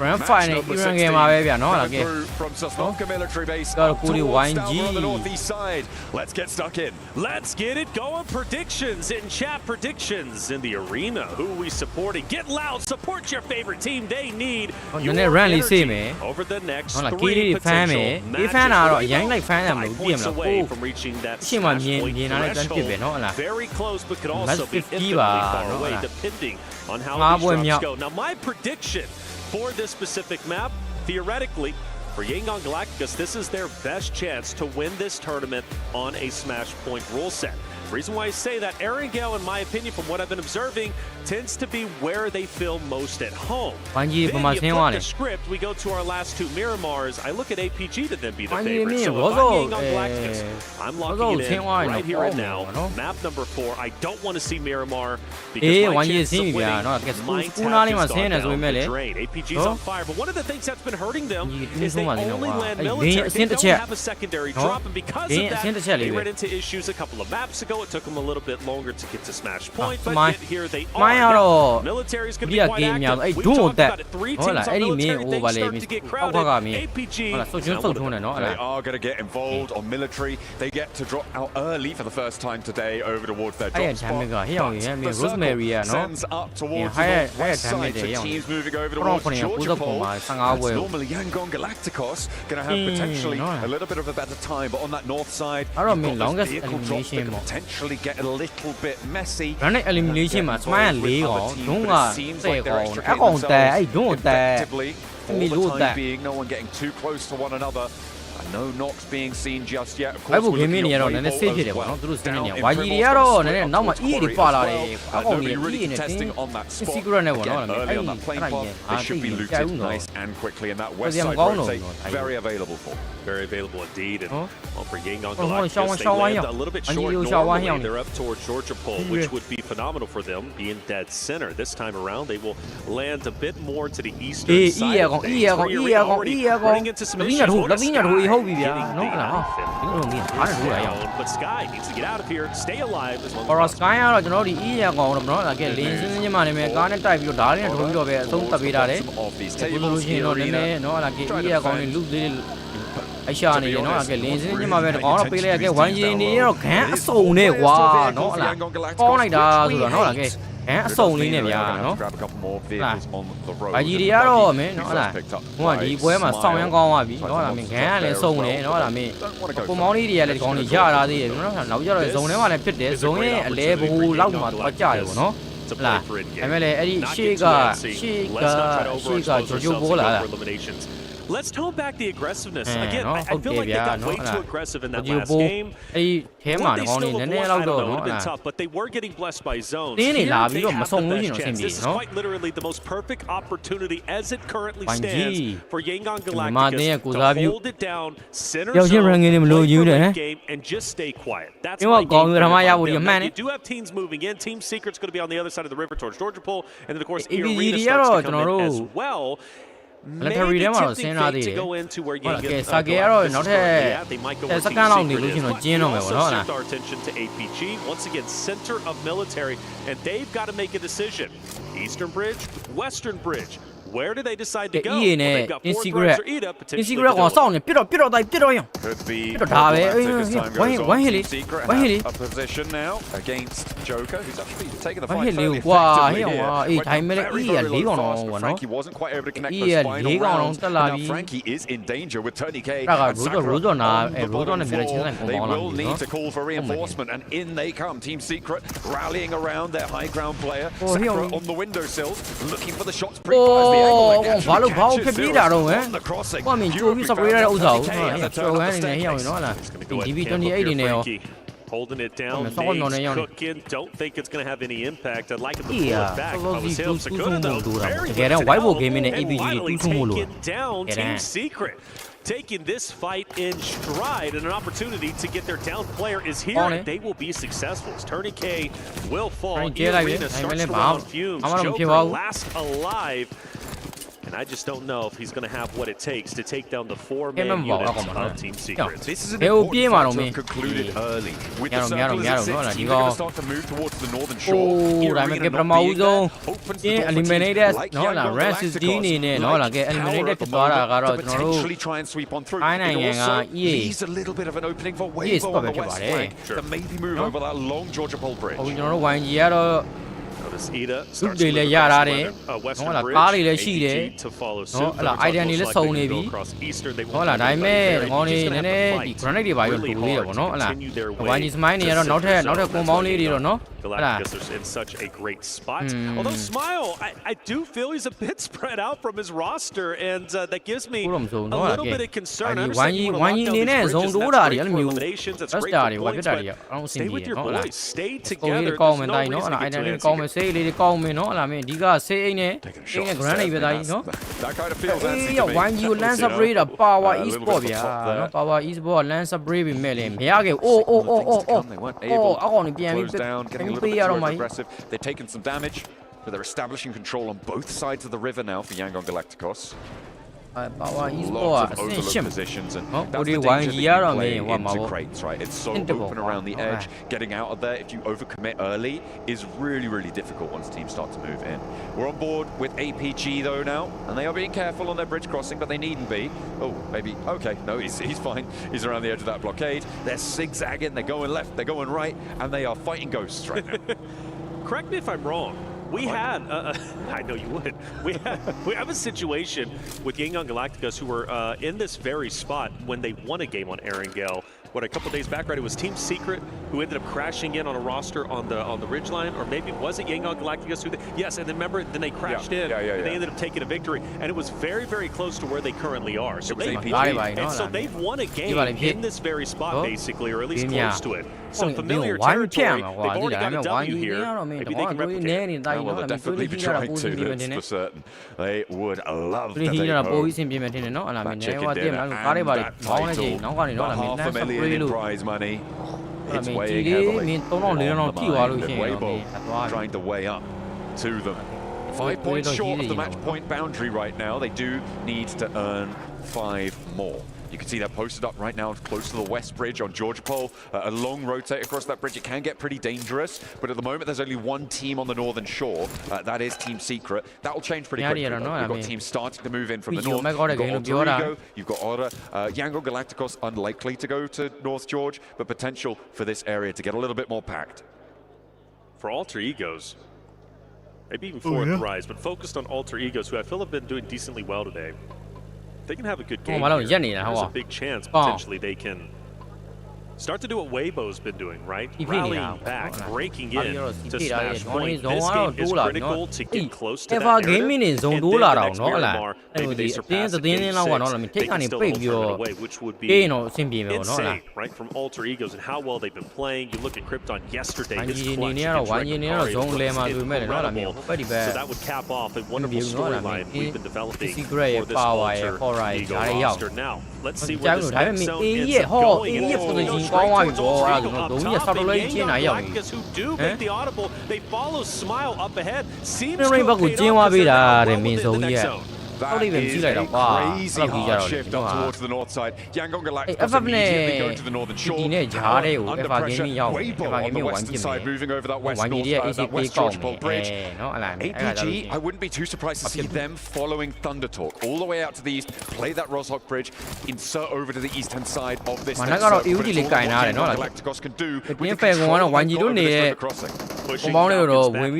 Grand Final Match number အီရန်ဂိမ်းမှာပဲဗျာနော်လားကဲ through from Sosnovka military base Got a up Kuri towards YG. down on the northeast side. Let's get stuck in. Let's get it going. Predictions in chat, predictions in the arena. Who we supporting? Get loud. Support your favorite team. They need နည်းနည်း run လေးစေးမယ် over the next ဟုတ်လား 3 ကီးလေးဖမ်းမယ် potential ကီးဖမ်းတာတော့ matches. အရင်လိုက်ဖမ်းတယ်မလို့ပြည့်မလား away ကို from reaching that အချိန်မှာ smash မြင် point မြင်လာတဲ့တန်းပြစ်ပဲ threshold. နော်ဟုတ်လား Very close, but could Match also be 50 infinitely ပါ far နော် away, ဟုတ်လား depending on how ငါး these ပွဲ drops မြောက် go. Now, my prediction for this specific map, theoretically, for Yangon Galacticus, this is their best chance to win this tournament on a Smash Point rule set. The reason why I say that, Erangel, in my opinion, from what I've been observing, tends to be where they feel most at home. Then you flip the script, we go to our last 2 Miramars. I look at APG to then be the favorite. So if I'm Yangon Galacticus, I'm locking it in right here and now. Map number 4, I don't want to see Miramar because my chances of winning might have just gone down the drain. APG's on fire, but one of the things that's been hurting them is they only land military. They don't have a secondary drop, and because of that, they ran into issues a couple of maps ago. It took them a little bit longer to get to Smash Point, but yet here they are. Military is going to be quite active. We've talked about it 3 teams on military. Things start to get crowded. APG, they are going to get involved on military. They get to drop out early for the first time today over towards their drop spot. But the circle sends up towards the northwest side for teams moving over towards Georgia Pole. That's normally Yangon Galacticos going to have potentially a little bit of a better time, but on that north side, you've got those vehicle drops that could potentially get a little bit messy. Running elimination မှာ smile 4កောင်းလုံးဝတဲ့កောင်းအကောင်တဲအဲ့ဒုံးတဲ For the time being, no one getting too close to one another. And no knocks being seen just yet. Of course, အဲ့ဘုဂိမ်းမင်းတွေကတော့နည်းနည်းဆေးဖြစ်တယ်ပေါ့နော်သူတို့စင်းနေဝါကြီးတွေကတော့နည်းနည်းနောက်မှာ E တွေပါလာတယ်အကောင်တွေ E နဲ့တင်း secret နဲ့ပေါ့နော်အဲ့အဲ့ they should be looted nice and quickly, and that west side road is very available for. Very available indeed. And for Yangon Galacticus, they land a little bit short normally. They're up towards Georgia Pole, which would be phenomenal for them, being dead center. This time around, they will land a bit more to the eastern side of things. Running into some issues. ဟုတ်ပြီဗျာနော်လားဒီလိုမျိုးအားရလို့ရအောင် But Sky needs to get out of here, stay alive as long as Or Sky ကတော့ကျွန်တော်တို့ဒီ E ရကောင်တော့နော်ကဲလင်းစင်းချင်းမှနေမယ်ကားနဲ့တိုက်ပြီးတော့ဓာတ်လေးနဲ့ထိုးပြီးတော့ပဲအဆုံးတက်ပေးတာလေဒီလိုလို့ရှိရင်တော့နည်းနည်းနော်ကဲ E ရကောင်လေးလူလေးအရှာနေတယ်နော်ကဲလင်းစင်းချင်းမှပဲကောင်တော့ပေးလိုက်ရကဲဝိုင်းကြီးနေတော့ခန်းအစုံနဲ့ကွာနော်လားကောင်းလိုက်တာဆိုတော့နော်ကဲအစုံလေးနဲ့ဗျာနော်အကြီးတွေကတော့မင်းနော်လားဟိုကဒီပွဲမှာစောင်းရမ်းကောင်းသွားပြီနော်လားမင်းခန်းကလည်းစုံတယ်နော်လားမင်းပုံမောင်းလေးတွေကလည်းဒီကောင်တွေရတာသေးတယ်နော်နောက်ကျတော့ဇုံထဲမှာလည်းဖြစ်တယ်ဇုံရဲ့အလဲဘူလောက်မှာတော့ကြတယ်ပေါ့နော်လားဒါပေမဲ့လည်းအဲ့ဒီရှေ့ကဂျိုဂျိုဘောလာ Let's tone back the aggressiveness. Again, I feel like they got way too aggressive in that last game. အဲ့ထဲမှာကောင်းနေနည်းနည်းလောက်တော့နော် but they were getting blessed by zones. တင်းနေလာပြီးတော့မဆုံးလို့ရှိရင်အဆင်ပြေနော် Quite literally the most perfect opportunity as it currently stands for Yangon မာတင်းရဲ့ကိုစားပြု hold it down, center ရောက်ချင်း ranking တွေမလို့ယူတယ် game and just stay quiet. That's why you do have teams moving in. Team Secret's going to be on the other side of the river towards Georgia Pole, and then of course Arena starts to come in as well. Military ထဲမှာတော့ဆင်းလာသေးတယ်ဟုတ်လားကဲစာကေကတော့နောက်ထပ်စကန်လောက်နေလို့ရှိရင်တော့ကျင်းတော့မယ်ပေါ့နော်ဟုတ်လား APG once again center of military and they've got to make a decision. Eastern Bridge, Western Bridge. Where do they decide to go? They've got 4 bridges or eat up potentially. Secret ကိုစောင့်နေပြတော့ရင် Could be ဒါပဲဝိုင်းဟီလီ a position now against Joker who's actually taking the ဝို fight င်းဟီလီ fairly ကွာ effectively ဟေးကွာအေးဒါပေမဲ့လည်း E ရ၄ကောင်တော့ပေါ့နော် Frankie wasn't quite able to connect E those ရ final ၄ကောင်တော့ rounds. တက်လာပြီ Now Frankie is in danger with Tony K. ဒါကရိုးတော့နာရိုးတော့နဲ့မျက်ချင်းဆိုင်ပုံ They ပေါင်းလာ will ပြီ need နော် to call for reinforcement and in they come. Team Secret rallying around their high ground player. Sakura on the windowsill looking for the shots pre-fires the angle like that. ဘာဖြစ်ပြီးတာတော့ဟမ်ဟောမင်းကြိုးပြီးစပရေးရတဲ့ဥစ္စာကိုကျော်ဝမ်းနေနေဟိအောင်နော်လား DB28 နေရော holding it down. Cooking. Don't think it's going to have any impact. I'd like him to pull it back. Again, white ball game in the APG. Taking down Team Secret. Taking this fight in stride and an opportunity to get their down player is here. They will be successful. Tony K will fall. Arena starts to run on fumes. Joker last alive. And I just don't know if he's going to have what it takes to take down the 4-man units of Team Secret. This is an important fight to have concluded early. With the circle as it sits, you're going to start to move towards the northern shore. Arena not being there, opens the eliminated. like No, la rest is D ne no la get eliminated ဖြစ်သွားတာကတော့ကျွန်တော်တို့ potentially try and sweep on through. It also leaves a little bit of an opening for Weibo on the west flank to maybe move over that long Georgia Pole bridge. ဟိုကျွန်တော်တို့ YG ကတော့ Ida တွေလည်းရတာတယ်ဟုတ်လားကားတွေလည်းရှိတယ်နော်အဲ့လား item တွေလည်းစုံနေပြီဟုတ်လားဒါပေမဲ့ငေါင်းနေနည်းနည်းဒီ granite တွေပါရောတူလေးတယ်ပေါ့နော်အဲ့လား YG Smile တွေကတော့နောက်ထပ်ကွန်ပေါင်းလေးတွေတော့နော် Galacticus are in such a great spot. Although Smile, I do feel he's a bit spread out from his roster, and that gives me a little bit of concern. I understand you want to lock down these bridges, and that's great for eliminations, that's great for points, but stay with your boys, stay together. There's no reason to get too antsy. ဆေးလေးတွေကောင်းမယ်နော်ဟလာမင်းဒီကဆေးအိမ်နဲ့အိမ်နဲ့ granite ပဲသားကြီးနော် That kind of feels antsy to me. YG ကို land spray တာ power e-sport ဗျာနော် power e-sport က land spray ပဲမဲ့လေမရခဲ့အိုးအကောင်နေပြန်ပြီး They're taking some damage, but they're establishing control on both sides of the river now for Yangon Galacticos. Power e-sport Lots of overlooked positions, and that's the danger that you play into crates, right? It's so open around the edge. Getting out of there, if you overcommit early, is really, really difficult once teams start to move in. We're on board with APG though now, and they are being careful on their bridge crossing, but they needn't be. Oh, maybe, okay, no, he's fine. He's around the edge of that blockade. They're zigzagging, they're going left, they're going right, and they are fighting ghosts right now. Correct me if I'm wrong. We had, I know you would, we have a situation with Yangon Galacticos who were in this very spot when they won a game on Erangel. What, a couple days back, right? It was Team Secret who ended up crashing in on a roster on the ridgeline, or maybe was it Yangon Galacticos who? Yes, and then remember, then they crashed in. And they ended up taking a victory, and it was very, very close to where they currently are. So they've won a game in this very spot, basically, or at least close to it. So familiar territory. They've already got a W here. Maybe they can replicate. Well, they're definitely be trying to. That's for certain. They would love to take home that chicken dinner and that title. But $500,000 in prize money. It's weighing heavily on the mind of Weibo trying to weigh up to them. 5 points short of the match point boundary right now. They do need to earn 5 more. You can see they're posted up right now close to the west bridge on Georgia Pole. A long rotate across that bridge. It can get pretty dangerous, but at the moment there's only one team on the northern shore. That is Team Secret. That will change pretty quickly. We've got teams starting to move in from the north. You've got Alter Ego, you've got Aura. Yangon Galacticos unlikely to go to North George, but potential for this area to get a little bit more packed. For Alter Egos, maybe even fourth rise, but focused on Alter Egos, who I feel have been doing decently well today. They can have a good game. There's a big chance potentially they can start to do what Weibo's been doing, right? Rallying back, breaking in to smash point. This game is critical to get close to that narrative. And then the next Miramar, maybe they surpass it in 6. They can still hold it away, which would be insane, right? From Alter Egos and how well they've been playing. You look at Krypton yesterday, his clutch against Red incredible. So that would cap off a wonderful storyline we've been developing for this Alter Ego roster. Now, let's see where this next zone ends up going. Galacticos who do make the audible, they follow Smile up ahead. Seems to have paid off because they're well within the next zone. That is a crazy hard shift up towards the north side. Yangon Galacticos immediately going to the northern shore. Under pressure, Weibo on the western side, moving over that west George Pole Bridge. APG, I wouldn't be too surprised to see them following Thunder Talk all the way out to the east, play that Roshok Bridge, insert over to the eastern side of this next circle. But it's all what Yangon Galacticos can do with the control they've got over this river crossing. Pushing Falcons back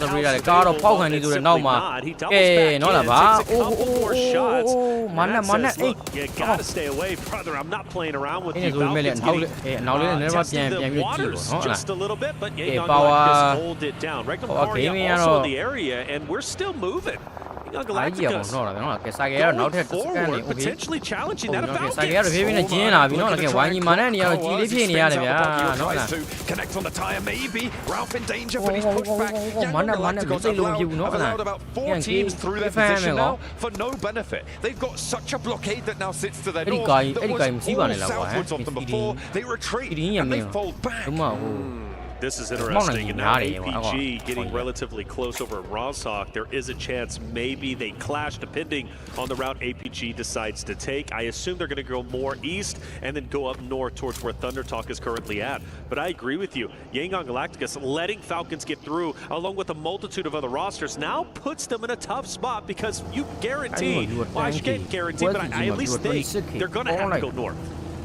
now. ကားတော့ဖောက်ခံနေသူတွေနောက်မှာကဲနော်လားဗျာအိုးမနက်အေး You got to stay away, brother. I'm not playing around with you. နောက်လေးနည်းနည်းပြန်ပြီးကြည့်ပေါ့နော် Just a little bit, but Yangon Galacticos hold it down. Regular also in the area, and we're still moving. Galacticos forward, potentially challenging that about connect on the tire, maybe. Ralph in danger, but he's pushed back. Galacticos allowed about 4 teams through their position now for no benefit. They've got such a blockade that now sits to their north that was all southwards of them before. They retreat and they fold back. This is interesting, and now APG getting relatively close over at Roshok. There is a chance maybe they clash depending on the route APG decides to take. I assume they're going to go more east and then go up north towards where Thunder Talk is currently at. But I agree with you. Yangon Galacticos letting Falcons get through along with a multitude of other rosters now puts them in a tough spot because you guarantee, well, I can't guarantee, but I at least think they're going to have to go north.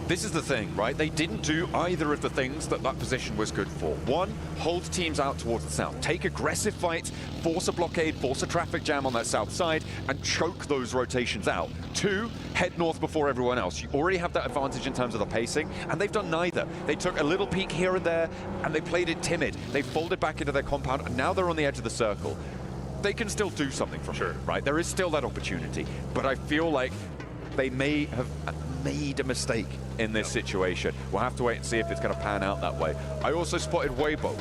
This is the thing, right? They didn't do either of the things that position was good for. One, hold teams out towards the south. Take aggressive fights, force a blockade, force a traffic jam on that south side, and choke those rotations out. Two, head north before everyone else. You already have that advantage in terms of the pacing, and they've done neither. They took a little peek here and there, and they played it timid. They folded back into their compound, and now they're on the edge of the circle. They can still do something from here, right? There is still that opportunity, but I feel like they may have made a mistake in this situation. We'll have to wait and see if it's going to pan out that way. I also spotted Weibo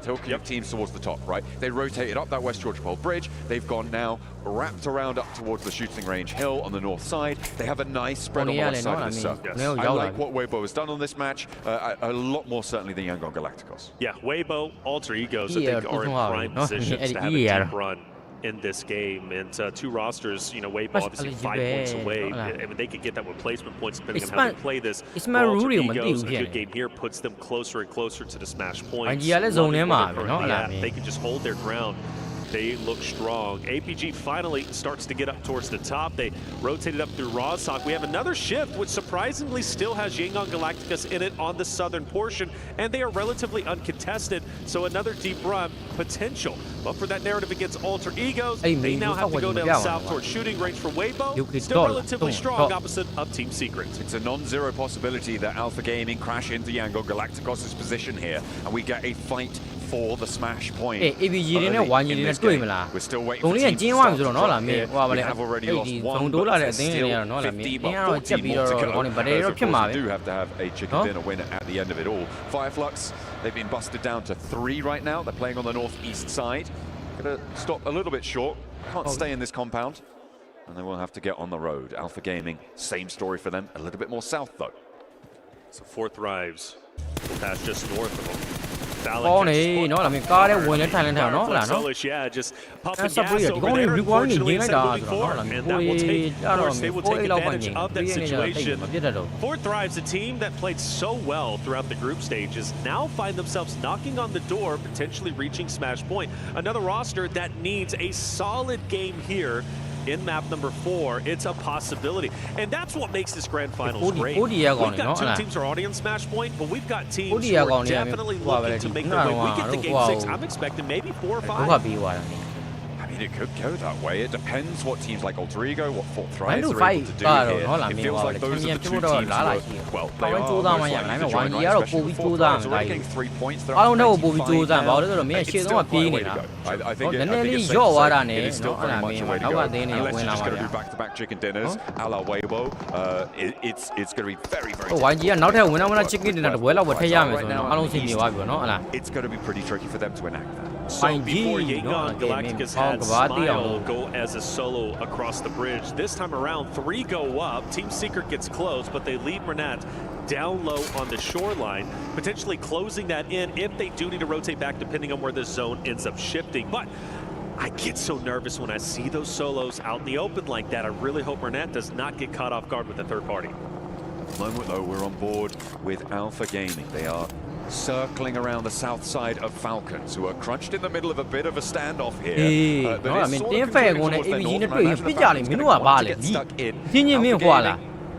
tilting teams towards the top, right? They rotated up that West George Pole Bridge. They've gone now wrapped around up towards the shooting range hill on the north side. They have a nice spread on the west side of the circle. I like what Weibo has done on this match, a lot more certainly than Yangon Galacticos. Yeah, Weibo, Alter Egos, I think are in prime positions to have a deep run in this game, and two rosters, you know, Weibo obviously 5 points away. I mean, they could get that with placement points depending on how they play this. Alter Egos, a good game here puts them closer and closer to the smash points. They can just hold their ground. They look strong. APG finally starts to get up towards the top. They rotated up through Roshok. We have another shift, which surprisingly still has Yangon Galacticos in it on the southern portion, and they are relatively uncontested, so another deep run potential. But for that narrative against Alter Egos, they now have to go down south towards shooting range for Weibo. Still relatively strong opposite of Team Secret. It's a non-zero possibility that Alpha Gaming crash into Yangon Galacticos' position here, and we get a fight for the smash point. We're still waiting for teams to start to drop here. We have already lost one, but there's still 50, but 40 more to go. Because of course we do have to have a chicken dinner winner at the end of it all. Fireflux, they've been busted down to 3 right now. They're playing on the northeast side. Gonna stop a little bit short. Can't stay in this compound. And they will have to get on the road. Alpha Gaming, same story for them. A little bit more south though. So fourth Rives will pass just north of them. Phallic. No, I mean, car it when it Thailand no, Solish, yeah, just pumping gas over there. Unfortunately, instead of moving forward, and that will take, of course, they will take advantage of that situation. Ford Thrives, a team that played so well throughout the group stages, now find themselves knocking on the door, potentially reaching Smash Point. Another roster that needs a solid game here in map number 4. It's a possibility, and that's what makes this grand finals great. We've got 2 teams already on Smash Point, but we've got teams who are definitely looking to make their way. We get to game 6. I'm expecting maybe 4 or 5. I mean, it could go that way. It depends what teams like Alter Ego, what Fort Thrives are able to do here. It feels like those are the 2 teams who are, well, they are most likely to join on, especially Fort Thrives already getting 3 points. They're absolutely fine now. It's still quite a way to go. I think it's safe to say it is still very much a way to go. Unless you're just going to do back-to-back chicken dinners, a la Weibo, it's going to be very, very difficult. It's going to be pretty tricky for them to enact that. So before Yangon Galacticus had Smile go as a solo across the bridge, this time around 3 go up. Team Secret gets close, but they leave Renat down low on the shoreline, potentially closing that in if they do need to rotate back depending on where the zone ends up shifting. But I get so nervous when I see those solos out in the open like that. I really hope Renat does not get caught off guard with a third party. At the moment, though, we're on board with Alpha Gaming. They are circling around the south side of Falcons, who are crunched in the middle of a bit of a standoff here. No, I mean, they're fair going to ABG to play. Pijali, Minu Abali, Tingy Minhuala.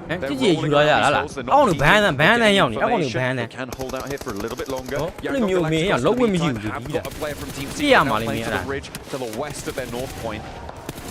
And Tiji, you are only ban them, young. I want to ban them. Can hold out here for a little bit longer. Me, a low with you. Have got a player from Team Secret playing to the ridge to the west of their north point.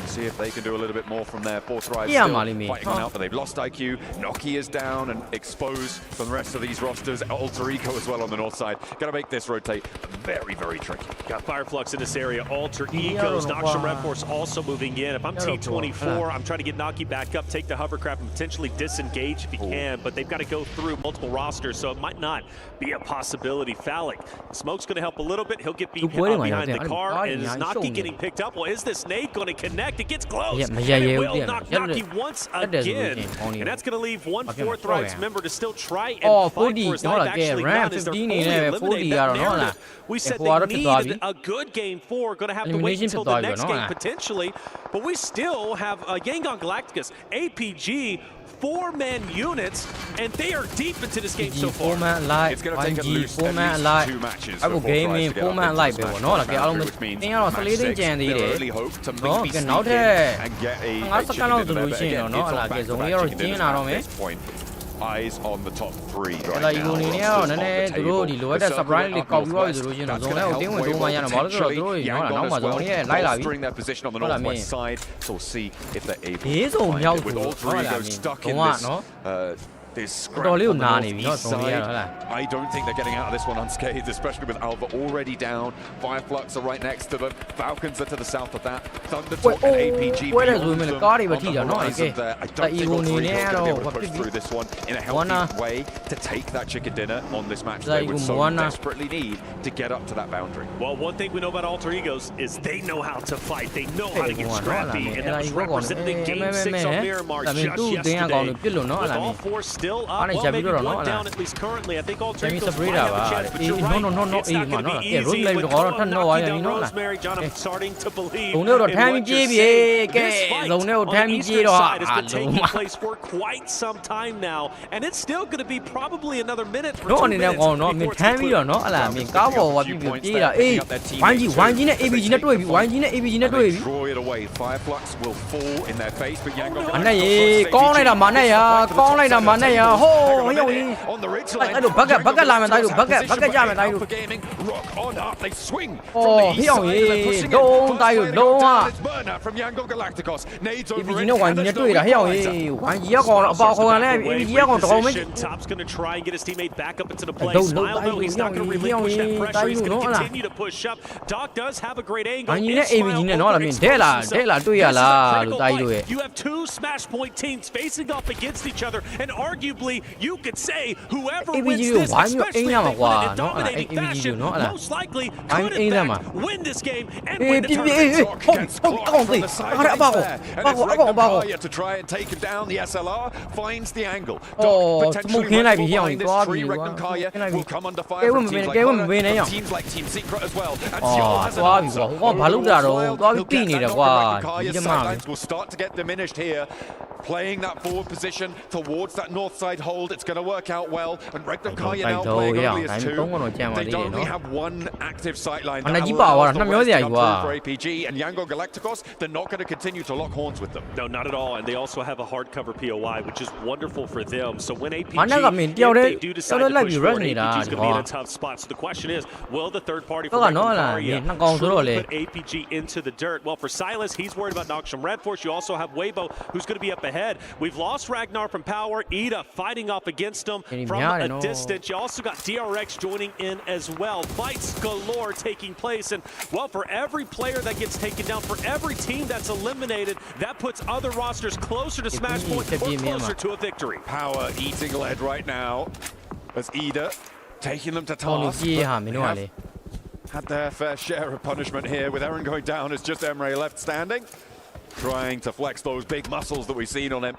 See if they can do a little bit more from there. Fort Thrives still fighting them out, but they've lost IQ. Noki is down and exposed from the rest of these rosters. Alter Ego as well on the north side. Got to make this rotate very, very tricky. Got Fireflux in this area. Alter Egos, Noxian Red Force also moving in. If I'm T24, I'm trying to get Noki back up, take the hovercraft, and potentially disengage if he can, but they've got to go through multiple rosters, so it might not be a possibility. Phallic, Smoke's going to help a little bit. He'll get behind the car, and is Noki getting picked up? Well, is this nade going to connect? It gets close, and it will knock Noki once again, and that's going to leave one Fort Thrives member to still try and fight for his life. Actually, not as they're fully eliminated. That narrative, we said they needed a good game 4, going to have to wait until the next game potentially, but we still have Yangon Galacticus, APG, 4-man units, and they are deep into this game so far. It's going to take at least 2 matches for game 4-man live, which means match 6, they really hope to maybe sneak in and get a chicken dinner. But again, it's on back-to-back chicken dinners at this point. Eyes on the top 3 right now. Bolstering their position on the northwest side, so we'll see if they're able to find it. With Alter Ego stuck in this scrap on the northeast side, I don't think they're getting out of this one unscathed, especially with Alva already down. Fireflux are right next to them. Falcons are to the south of that. Thundertalk and APG beyond them on the horizon there. I don't think Alter Ego is going to be able to push through this one in a healthy way to take that chicken dinner on this match they would so desperately need to get up to that boundary. Well, one thing we know about Alter Egos is they know how to fight. They know how to get scrappy, and that was represented in Game 6 on Miramar just yesterday. With all 4 still up, well, maybe 1 down at least currently. I think Alter Egos might have a chance, but you're right. It's not going to be easy with Noki down Rosemary. John, I'm starting to believe in what you're saying. This fight on the eastern side has been taking place for quite some time now, and it's still going to be probably another minute or 2 minutes before it's concluded. Draw it away. Fireflux will fall in their face, but Yangon on the ridge line. Alpha Gaming rock on up. They swing from the east side. Pushing it down. It's Burner from Yangon Galacticos. Nades over it. Top's going to try and get his teammate back up into the play. Smile, though, he's not going to relinquish that pressure. He's going to continue to push up. Doc does have a great angle. You have 2 Smash Point teams facing off against each other, and RG arguably, you could say whoever wins this, especially if they win it in dominating fashion, most likely could in fact win this game and win the tournament. Gets clocked from the side right there. And it's Regnum Karya to try and take him down. The SLR finds the angle. Potentially behind this tree. Regnum Karya will come under fire from teams like Honor, teams like Team Secret as well. And Seoul has another shot. He'll get that knock. Regnum Karya's sidelines will start to get diminished here. Playing that forward position towards that north side hold, it's going to work out well. And Regnum Karya now playing only as 2. They only have 1 active sightline that allows the rest to come through for APG. And Yangon Galacticos, they're not going to continue to lock horns with them. No, not at all. And they also have a hardcover POI, which is wonderful for them. So when APG, if they do decide to push forward, APG is going to be in a tough spot. So the question is, will the third party for Regnum Karya truly put APG into the dirt? Well, for Silas, he's worried about Noxium Red Force. You also have Weibo, who's going to be up ahead. We've lost Ragnar from Power, Ida fighting off against him from a distance. You also got DRX joining in as well. Fights galore taking place, and well, for every player that gets taken down, for every team that's eliminated, that puts other rosters closer to Smash Point or closer to a victory. Power eating lead right now as Ida taking them to task. Had their fair share of punishment here with Eren going down as just Emre left standing. Trying to flex those big muscles that we've seen on him.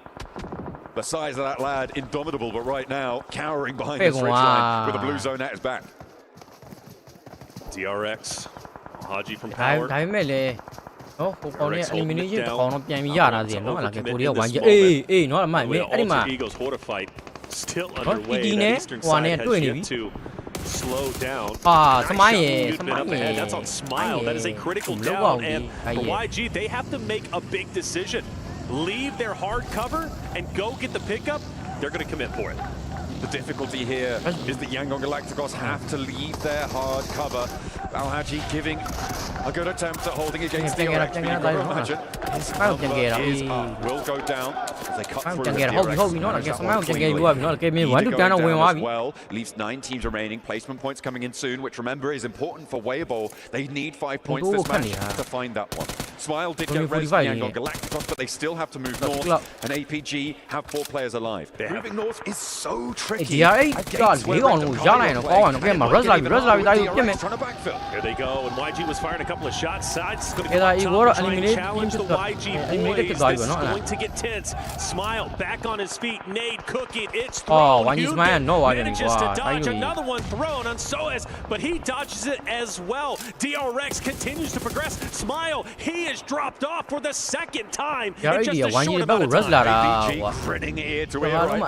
The size of that lad, indomitable, but right now, cowering behind this ridgeline with the blue zone at his back. DRX, Haji from Power. Eagles Horta fight still underway. That eastern side has yet to slow down. That's on Smile. That is a critical down. And for YG, they have to make a big decision. Leave their hard cover and go get the pickup. They're going to commit for it. The difficulty here is that Yangon Galacticos have to leave their hard cover. Al-Haji giving a good attempt at holding against DRX, but you've got to imagine his number is up, will go down as they cut through with DRX. Well, leaves 9 teams remaining, placement points coming in soon, which remember is important for Weibo. They need 5 points this match to find that one. Smile did get res from Yangon Galacticos, but they still have to move north, and APG have 4 players alive. Moving north is so tricky. Here they go, and YG was firing a couple of shots. Sides going to challenge the YG boys. This is going to get tense. Smile back on his feet. Nade cooking. It's thrown. Manages to dodge another one thrown on Soez, but he dodges it as well. DRX continues to progress. Smile, he is dropped off for the 2nd time in just a short amount of time. APG grinning ear to ear right now.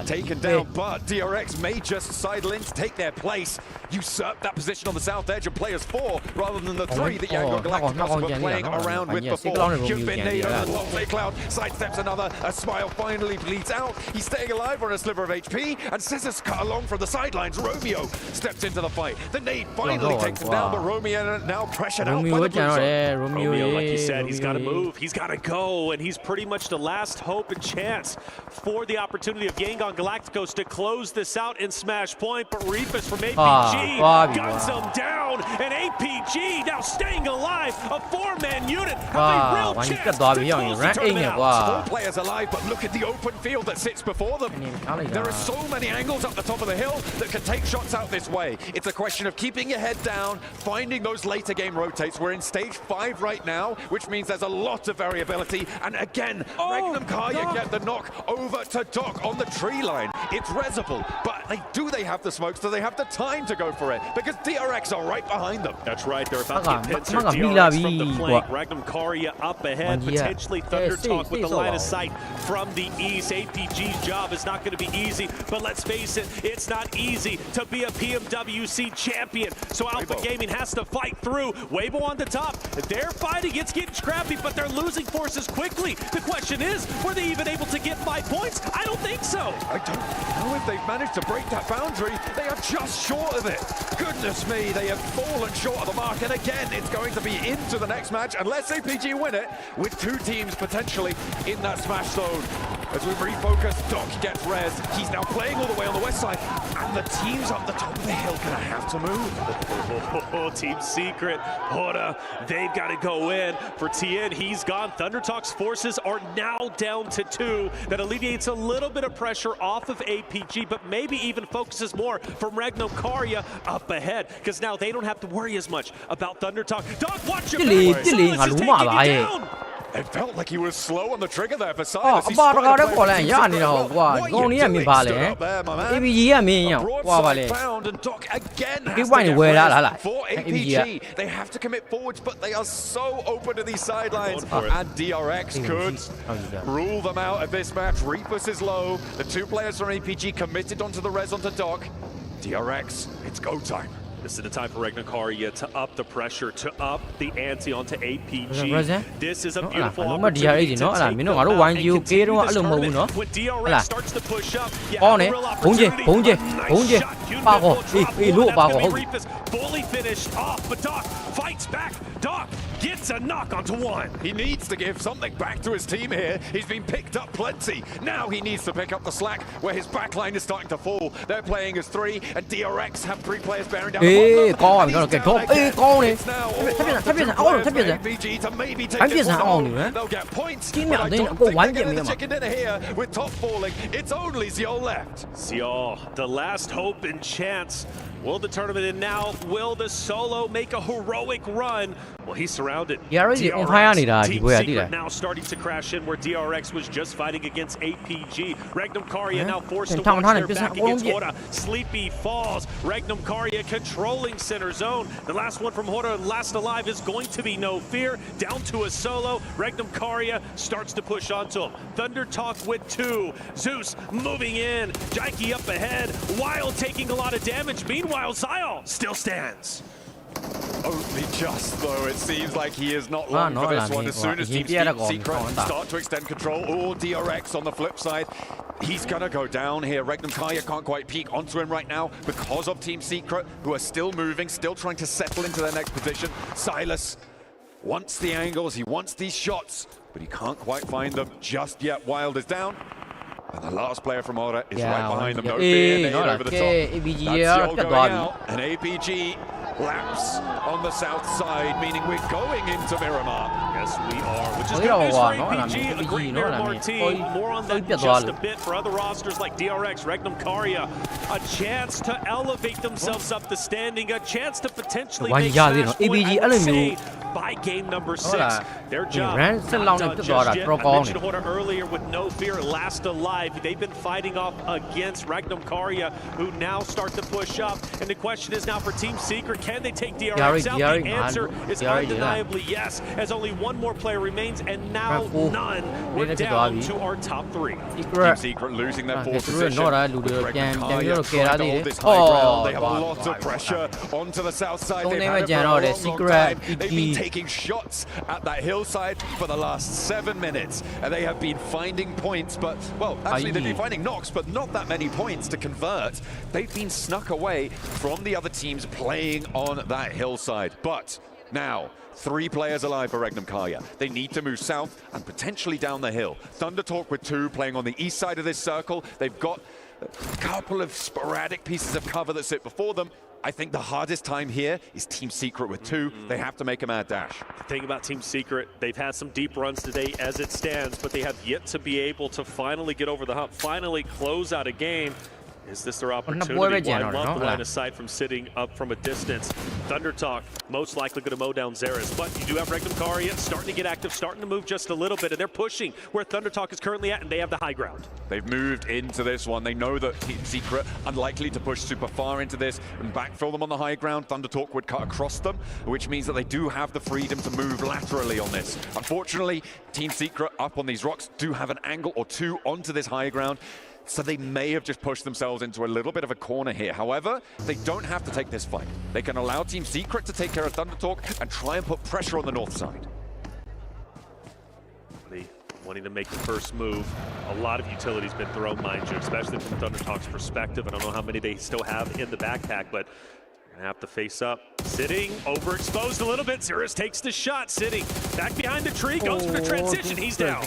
Taken down, but DRX may just sidle in to take their place. Usurp that position on the south edge and play as 4 rather than the 3 that Yangon Galacticos were playing around with before. You've been nade over the long play cloud, sidesteps another. A Smile finally bleeds out. He's staying alive on a sliver of HP, and Scissors cut along from the sidelines. Romeo steps into the fight. The nade finally takes him down, but Romeo now pressured out by the blue zone. Romeo, like you said, he's got to move. He's got to go, and he's pretty much the last hope and chance for the opportunity of Yangon Galacticos to close this out in Smash Point. But Reefus from APG guns him down, and APG now staying alive. A 4-man unit have a real chance to close the tournament out. 4 players alive, but look at the open field that sits before them. There are so many angles up the top of the hill that can take shots out this way. It's a question of keeping your head down, finding those later game rotates. We're in stage 5 right now, which means there's a lot of variability. And again, Regnum Karya get the knock over to Doc on the tree line. It's Reservoir, but they have the smokes? Do they have the time to go for it? Because DRX are right behind them. That's right. They're about to get pincer. DRX from the flank. Regnum Karya up ahead. Potentially Thunder Talk with the line of sight from the east. APG's job is not going to be easy, but let's face it, it's not easy to be a PMWC champion. So Alpha Gaming has to fight through. Weibo on the top. They're fighting. It's getting scrappy, but they're losing forces quickly. The question is, were they even able to get 5 points? I don't think so. I don't know if they've managed to break that boundary. They are just short of it. Goodness me, they have fallen short of the mark. And again, it's going to be into the next match, unless APG win it, with 2 teams potentially in that Smash zone. As we refocus, Doc gets res. He's now playing all the way on the west side. And the team's up the top of the hill gonna have to move. Team Secret, Hora, they've got to go in. For Tien, he's gone. ThunderTalk's forces are now down to 2. That alleviates a little bit of pressure off of APG, but maybe even focuses more from Ragnar Karya up ahead, because now they don't have to worry as much about ThunderTalk. Doc, watch your back. Silas is taking you down. It felt like he was slow on the trigger there for Oh, Silas. about to go there, yeah, you know, what? Go near me, Bale. APG, me, what, Bale? Found and Doc again Keep winding where that, for APG. They have to commit forwards, but they are so open to these sidelines. And DRX could rule them out of this match. Reapus is low. The 2 players from APG committed onto the res onto Doc. DRX, it's go time. This is the time for Ragnar Karya to up the pressure, to up the ante onto APG. This is a beautiful opportunity to take them out and continue this tournament. When DRX starts to push up, you have a real opportunity. Nice shot, Reapus fully finished off, but Doc fights back. Doc gets a knock onto 1. He needs to give something back to his team here. He's been picked up plenty. Now he needs to pick up the slack where his backline is starting to fall. They're playing as 3, and DRX have 3 players bearing down. Con nó cái top, con này, thấp biệt APG to maybe take thấp biệt this one on on. nữa. They'll get points. Cái mẹo đấy nó có quán chuyện gì mà. Chicken dinner here with top falling. It's only Xiao left. Xiao, the last hope and chance. Will the tournament end now? Will the solo make a heroic run? Well, he's surrounded. DRX, Team Secret now starting to crash in where DRX was just fighting against APG. Ragnar Karya now forced to watch their back against Hora. Sleepy falls. Ragnar Karya controlling center zone. The last one from Hora, last alive, is going to be No Fear. Down to a solo. Ragnar Karya starts to push onto him. ThunderTalk with 2. Zeus moving in. Jaiki up ahead. Wild taking a lot of damage. Meanwhile, Xiao still stands. Only just, though. It seems like he is not long for this one. As soon as Team Secret start to extend control, DRX on the flip side, he's going to go down here. Ragnar Karya can't quite peek onto him right now because of Team Secret, who are still moving, still trying to settle into their next position. Silas wants the angles, he wants these shots, but he can't quite find them just yet. Wild is down. And the last player from Hora is right behind them. No fear, over the top. That's Yol going out. And APG laps on the south side, meaning we're going into Miramar. Yes, we are. Which is good news for APG. A great Miramar team. More on that in just a bit for other rosters like DRX, Ragnar Karya. A chance to elevate themselves up the standing. A chance to potentially make smash point, by game number 6. Their job not done just yet. I mentioned Hora earlier with No Fear, last alive. They've been fighting off against Ragnar Karya, who now start to push up. And the question is now for Team Secret, can they take DRX out? The answer is undeniably yes, as only 1 more player remains, and now none. We're down to our top 3. Team Secret losing their 4th position. Ragnar Karya trying to hold this high ground. They have a lot of pressure onto the south side. They've had it for a long time. They've been taking shots at that hillside for the last 7 minutes, and they have been finding points, but, well, actually they've been finding knocks, but not that many points to convert. They've been snuck away from the other teams playing on that hillside. But now, 3 players alive for Ragnar Karya. They need to move south and potentially down the hill. ThunderTalk with 2 playing on the east side of this circle. They've got a couple of sporadic pieces of cover that sit before them. I think the hardest time here is Team Secret with 2. They have to make a mad dash. The thing about Team Secret, they've had some deep runs today as it stands, but they have yet to be able to finally get over the hump, finally close out a game. Is this their opportunity? Well, I love the line of sight from sitting up from a distance. ThunderTalk most likely going to mow down Xerath, but you do have Ragnar Karya starting to get active, starting to move just a little bit, and they're pushing where ThunderTalk is currently at, and they have the high ground. They've moved into this one. They know that Team Secret unlikely to push super far into this and backfill them on the high ground. ThunderTalk would cut across them, which means that they do have the freedom to move laterally on this. Unfortunately, Team Secret up on these rocks do have an angle or 2 onto this high ground. So they may have just pushed themselves into a little bit of a corner here. However, they don't have to take this fight. They can allow Team Secret to take care of ThunderTalk and try and put pressure on the north side. Wanting to make the first move. A lot of utility's been thrown, mind you, especially from ThunderTalk's perspective. I don't know how many they still have in the backpack, but they're gonna have to face up. Sitting, overexposed a little bit. Zerus takes the shot. Sitting back behind the tree, goes for the transition. He's down.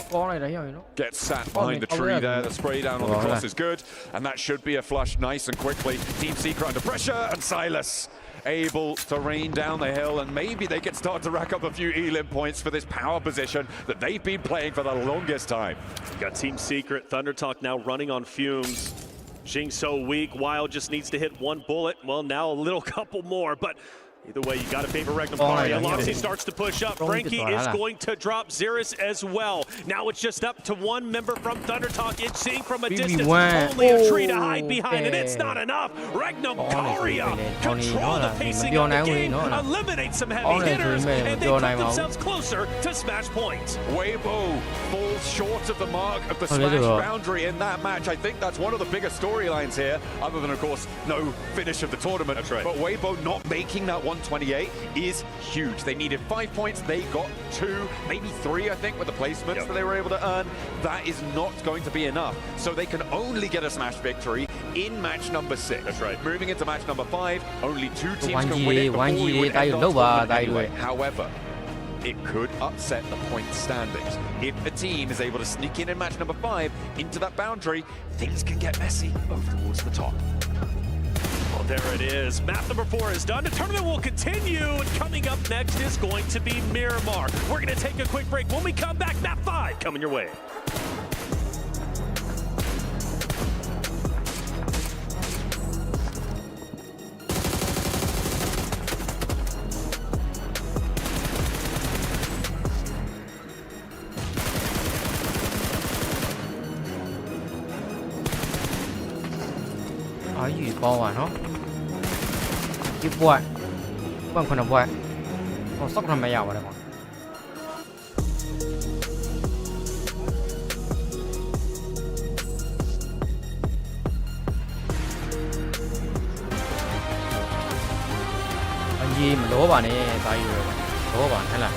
Gets sat behind the tree there. The spray down on the cross is good, and that should be a flush nice and quickly. Team Secret under pressure, and Silas able to rain down the hill, and maybe they can start to rack up a few elim points for this power position that they've been playing for the longest time. Got Team Secret, Thunder Talk now running on fumes. Jing so weak, Wild just needs to hit one bullet. Well, now a little couple more, but either way, you got to favor Regnum Kari. Loxy starts to push up. Frankie is going to drop Zerus as well. Now it's just up to one member from Thunder Talk. It's seeing from a distance. Only a tree to hide behind, and it's not enough. Regnum Kari control the pacing of the game, eliminate some heavy hitters, and they put themselves closer to smash point. Weibo falls short of the mark of the smash boundary in that match. I think that's one of the biggest storylines here, other than, of course, no finish of the tournament. That's right. But Weibo not making that 128 is huge. They needed 5 points. They got 2, maybe 3, I think, with the placements that they were able to earn. That is not going to be enough. So they can only get a smash victory in match number 6. That's right. Moving into match number 5, only 2 teams can win it before we would end our tournament anyway. However, it could upset the point standings. If a team is able to sneak in match number 5 into that boundary, things can get messy over towards the top. Well, there it is. Map number 4 is done. The tournament will continue. And coming up next is going to be Miramar. We're going to take a quick break. When we come back, map 5 coming your way. Gì con à nó Chiếc quay Con con quay Con sóc nó mày giàu rồi con Anh gì mà đố bà này tại vì đố bà hay là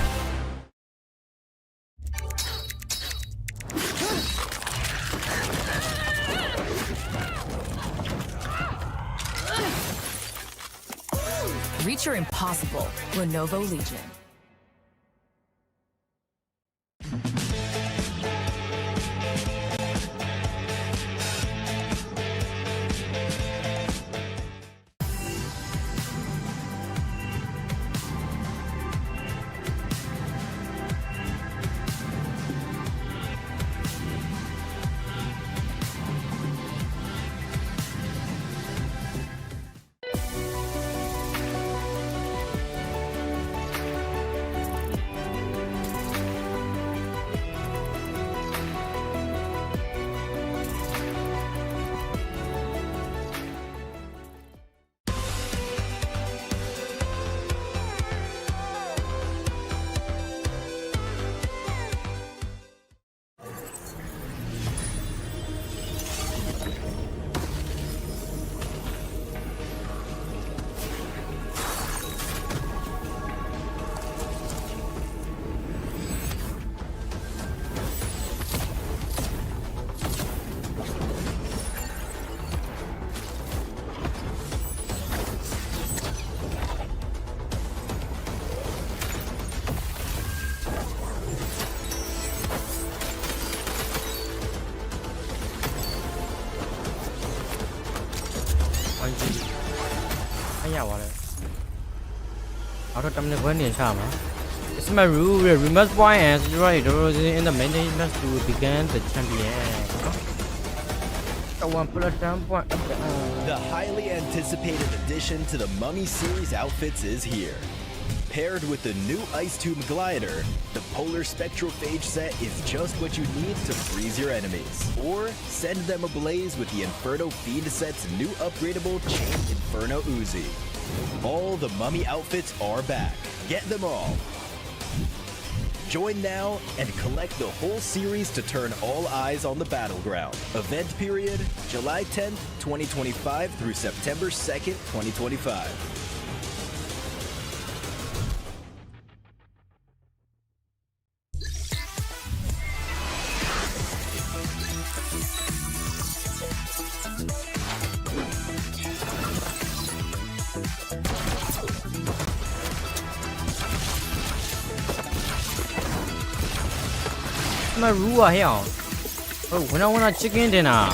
Reach your impossible. Lenovo Legion. It's my rule. We must buy and right in the maintenance to begin the champion. The highly anticipated addition to the Mummy series outfits is here. Paired with the new Ice Tomb Glider, the Polar Spectrophage set is just what you need to freeze your enemies. Or send them ablaze with the Inferno Fiend set's new upgradable Chain Inferno Uzi. All the Mummy outfits are back. Get them all. Join now and collect the whole series to turn all eyes on the battleground. Event period, July 10th, 2025 through September 2nd, 2025. my rule here. Oh, when I want a chicken dinner.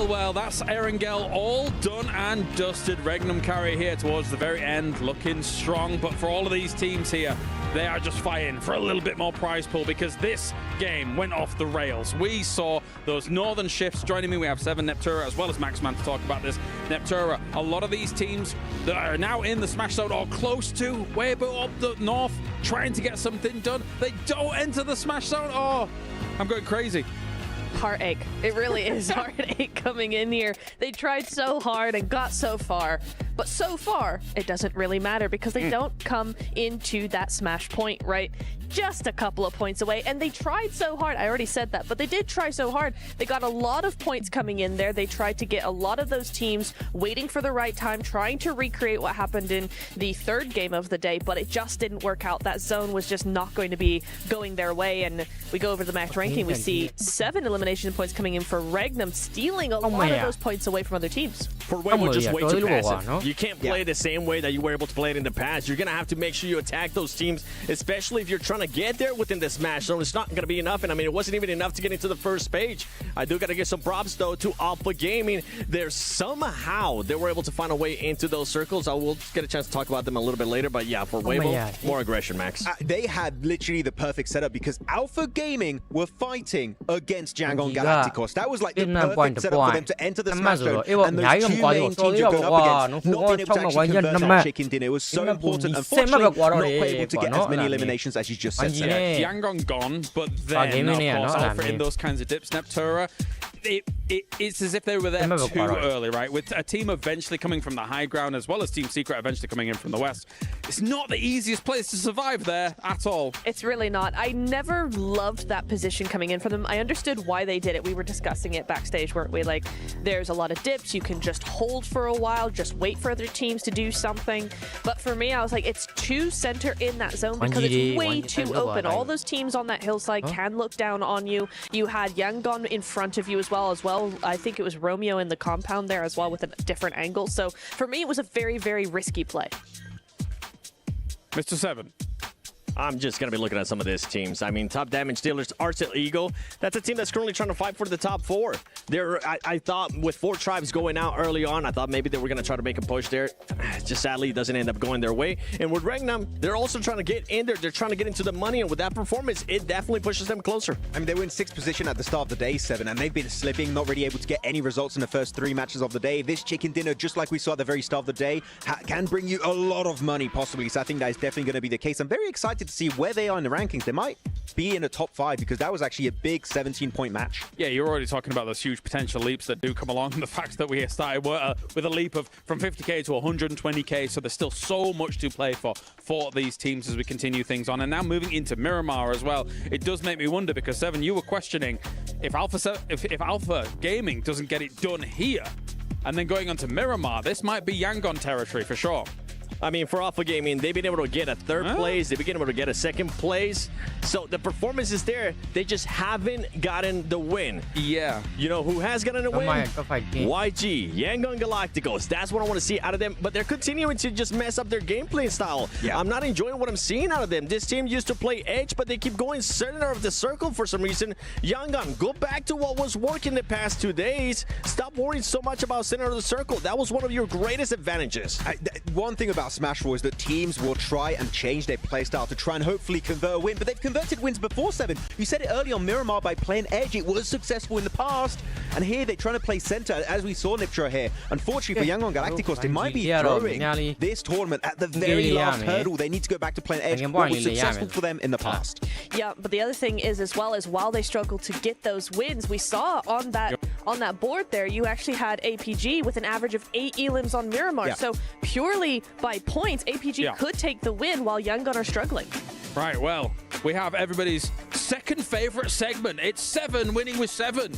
Well, that's Erangel all done and dusted. Regnum carry here towards the very end, looking strong. But for all of these teams here, they are just fighting for a little bit more prize pool because this game went off the rails. We saw those northern shifts. Joining me, we have Seven, Neptura, as well as Maxman to talk about this. Neptura, a lot of these teams that are now in the Smash Zone or close to, way up the north, trying to get something done. They don't enter the Smash Zone. Oh, I'm going crazy. Heartache. It really is heartache coming in here. They tried so hard and got so far, but so far it doesn't really matter because they don't come into that smash point, right? Just a couple of points away, and they tried so hard. I already said that, but they did try so hard. They got a lot of points coming in there. They tried to get a lot of those teams waiting for the right time, trying to recreate what happened in the third game of the day, but it just didn't work out. That zone was just not going to be going their way, and we go over to the max ranking. We see 7 elimination points coming in for Regnum, stealing a lot of those points away from other teams. For Regnum, just way too passive. You can't play the same way that you were able to play it in the past. You're going to have to make sure you attack those teams, especially if you're trying to get there within the Smash Zone. It's not going to be enough, and I mean, it wasn't even enough to get into the first page. I do got to give some props, though, to Alpha Gaming. Somehow they were able to find a way into those circles. I will get a chance to talk about them a little bit later, but yeah, for Weibo, more aggression, Max. They had literally the perfect setup because Alpha Gaming were fighting against Yangon Galacticos. That was like the perfect setup for them to enter the Smash Zone, and those two main teams you're going up against, not being able to actually convert that chicken dinner was so important. Unfortunately, not quite able to get as many eliminations as you just said. Yangon gone, but then, of course, Alpha in those kinds of dips. Neptura, it's as if they were there too early, right? With a team eventually coming from the high ground, as well as Team Secret eventually coming in from the west. It's not the easiest place to survive there at all. It's really not. I never loved that position coming in for them. I understood why they did it. We were discussing it backstage, weren't we? Like, there's a lot of dips. You can just hold for a while, just wait for other teams to do something. But for me, I was like, it's too center in that zone because it's way too open. All those teams on that hillside can look down on you. You had Yangon in front of you as well. I think it was Romeo in the compound there as well with a different angle. So for me, it was a very, very risky play. Mr. Seven. I'm just going to be looking at some of these teams. I mean, top damage dealers, Arctic Eagle. That's a team that's currently trying to fight for the top 4. I thought with 4 tribes going out early on, I thought maybe they were going to try to make a push there. Just sadly, it doesn't end up going their way. And with Regnum, they're also trying to get in there. They're trying to get into the money. And with that performance, it definitely pushes them closer. I mean, they were in 6th position at the start of the day, 7, and they've been slipping, not really able to get any results in the first 3 matches of the day. This chicken dinner, just like we saw at the very start of the day, can bring you a lot of money, possibly. So I think that is definitely going to be the case. I'm very excited to see where they are in the rankings. They might be in the top 5 because that was actually a big 17-point match. Yeah, you're already talking about those huge potential leaps that do come along. The fact that we started with a leap of from 50k to 120k, so there's still so much to play for these teams as we continue things on. And now moving into Miramar as well, it does make me wonder because Seven, you were questioning if Alpha Gaming doesn't get it done here, and then going on to Miramar, this might be Yangon territory for sure. I mean, for Alpha Gaming, they've been able to get a 3rd place. They've been able to get a 2nd place. So the performance is there. They just haven't gotten the win. Yeah. You know who has gotten a win? YG, Yangon Galacticos. That's what I want to see out of them. But they're continuing to just mess up their gameplay style. Yeah. I'm not enjoying what I'm seeing out of them. This team used to play edge, but they keep going center of the circle for some reason. Yangon, go back to what was working the past 2 days. Stop worrying so much about center of the circle. That was one of your greatest advantages. One thing about Smash 4 is that teams will try and change their playstyle to try and hopefully convert a win, but they've converted wins before, Seven. You said it early on Miramar by playing edge. It was successful in the past, and here they're trying to play center, as we saw Niptra here. Unfortunately for Yangon Galacticos, they might be throwing this tournament at the very last hurdle. They need to go back to playing edge, what was successful for them in the past. Yeah, but the other thing is, as well as while they struggle to get those wins, we saw on that board there, you actually had APG with an average of 8 elims on Miramar. So purely by by points, APG could take the win while Young Gun are struggling. Right, well, we have everybody's second favorite segment. It's 7 winning with 7.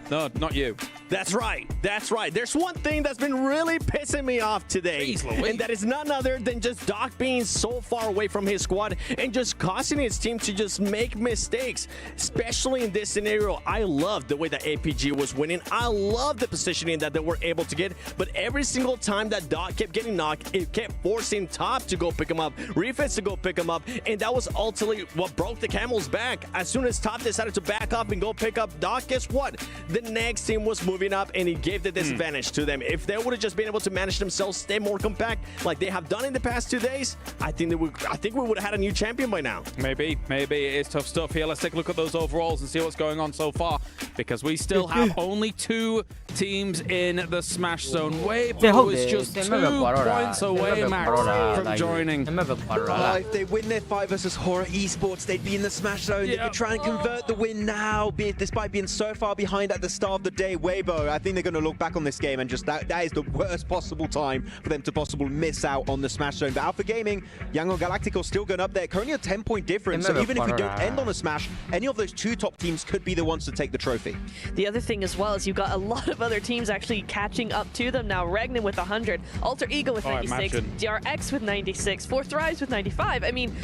No, not you. That's right. That's right. There's one thing that's been really pissing me off today, and that is none other than just Doc being so far away from his squad and just causing his team to just make mistakes, especially in this scenario. I love the way that APG was winning. I love the positioning that they were able to get, but every single time that Doc kept getting knocked, it kept forcing Top to go pick him up, Refits to go pick him up, and that was ultimately what broke the camel's back. As soon as Top decided to back up and go pick up Doc, guess what? The next team was moving up, and he gave the disadvantage to them. If they would have just been able to manage themselves, stay more compact like they have done in the past 2 days, I think we would have had a new champion by now. Maybe it is tough stuff here. Let's take a look at those overalls and see what's going on so far, because we still have only 2 teams in the Smash Zone. Weibo is just 2 points away, Max, from joining. If they win their 5 versus Horror Esports, they'd be in the Smash Zone. They could try and convert the win now, despite being so far behind at the start of the day. Weibo, I think they're going to look back on this game and just that is the worst possible time for them to possibly miss out on the Smash Zone. But Alpha Gaming, Young and Galactico still going up there, currently a 10-point difference. So even if we don't end on a Smash, any of those 2 top teams could be the ones to take the trophy. The other thing as well is you've got a lot of other teams actually catching up to them now. Regnan with 100, Alter Ego with 96, DRX with 96, Fourth Rise with 95. I mean,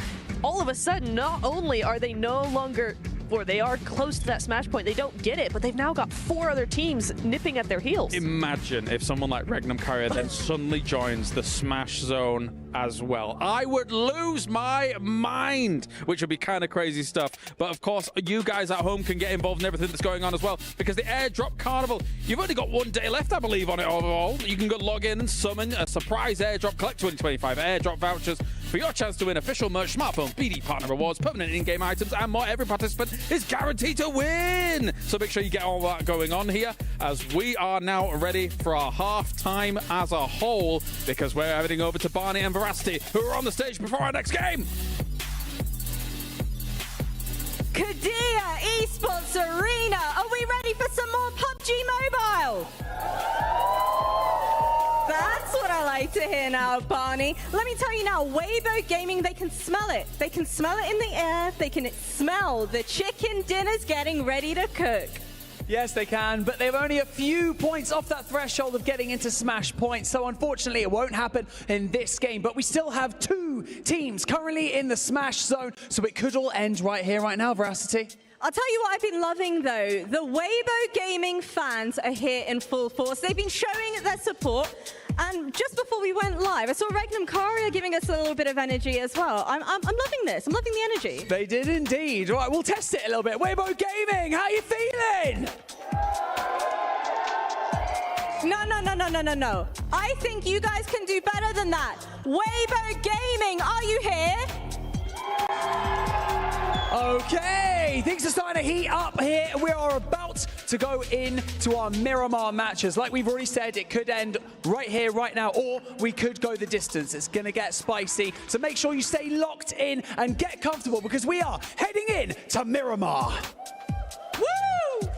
all of a sudden, not only are they no longer, or they are close to that Smash point, they don't get it, but they've now got 4 other teams nipping at their heels. Imagine if someone like Regnum Carrier then suddenly joins the Smash Zone as well. I would lose my mind, which would be kind of crazy stuff. But of course, you guys at home can get involved in everything that's going on as well, because the Airdrop Carnival, you've only got 1 day left, I believe, on it overall. You can go log in and summon a surprise airdrop, collect 2025 airdrop vouchers for your chance to win official merch, smartphones, BD partner rewards, permanent in-game items, and more. Every participant is guaranteed to win. So make sure you get all that going on here, as we are now ready for our half-time as a whole, because we're heading over to Barney and Veracity, who are on the stage before our next game. Kadia Esports Arena, are we ready for some more PUBG Mobile? That's what I like to hear now, Barney. Let me tell you now, Weibo Gaming, they can smell it. They can smell it in the air. They can smell the chicken dinner's getting ready to cook. Yes, they can, but they're only a few points off that threshold of getting into Smash points, so unfortunately it won't happen in this game. But we still have 2 teams currently in the Smash Zone, so it could all end right here, right now, Veracity. I'll tell you what I've been loving, though. The Weibo Gaming fans are here in full force. They've been showing their support. And just before we went live, I saw Regnum Carrier giving us a little bit of energy as well. I'm loving this. I'm loving the energy. They did indeed. Right, we'll test it a little bit. Weibo Gaming, how you feeling? No. I think you guys can do better than that. Weibo Gaming, are you here? Okay, things are starting to heat up here. We are about to go into our Miramar matches. Like we've already said, it could end right here, right now, or we could go the distance. It's going to get spicy. So make sure you stay locked in and get comfortable, because we are heading in to Miramar. Woo!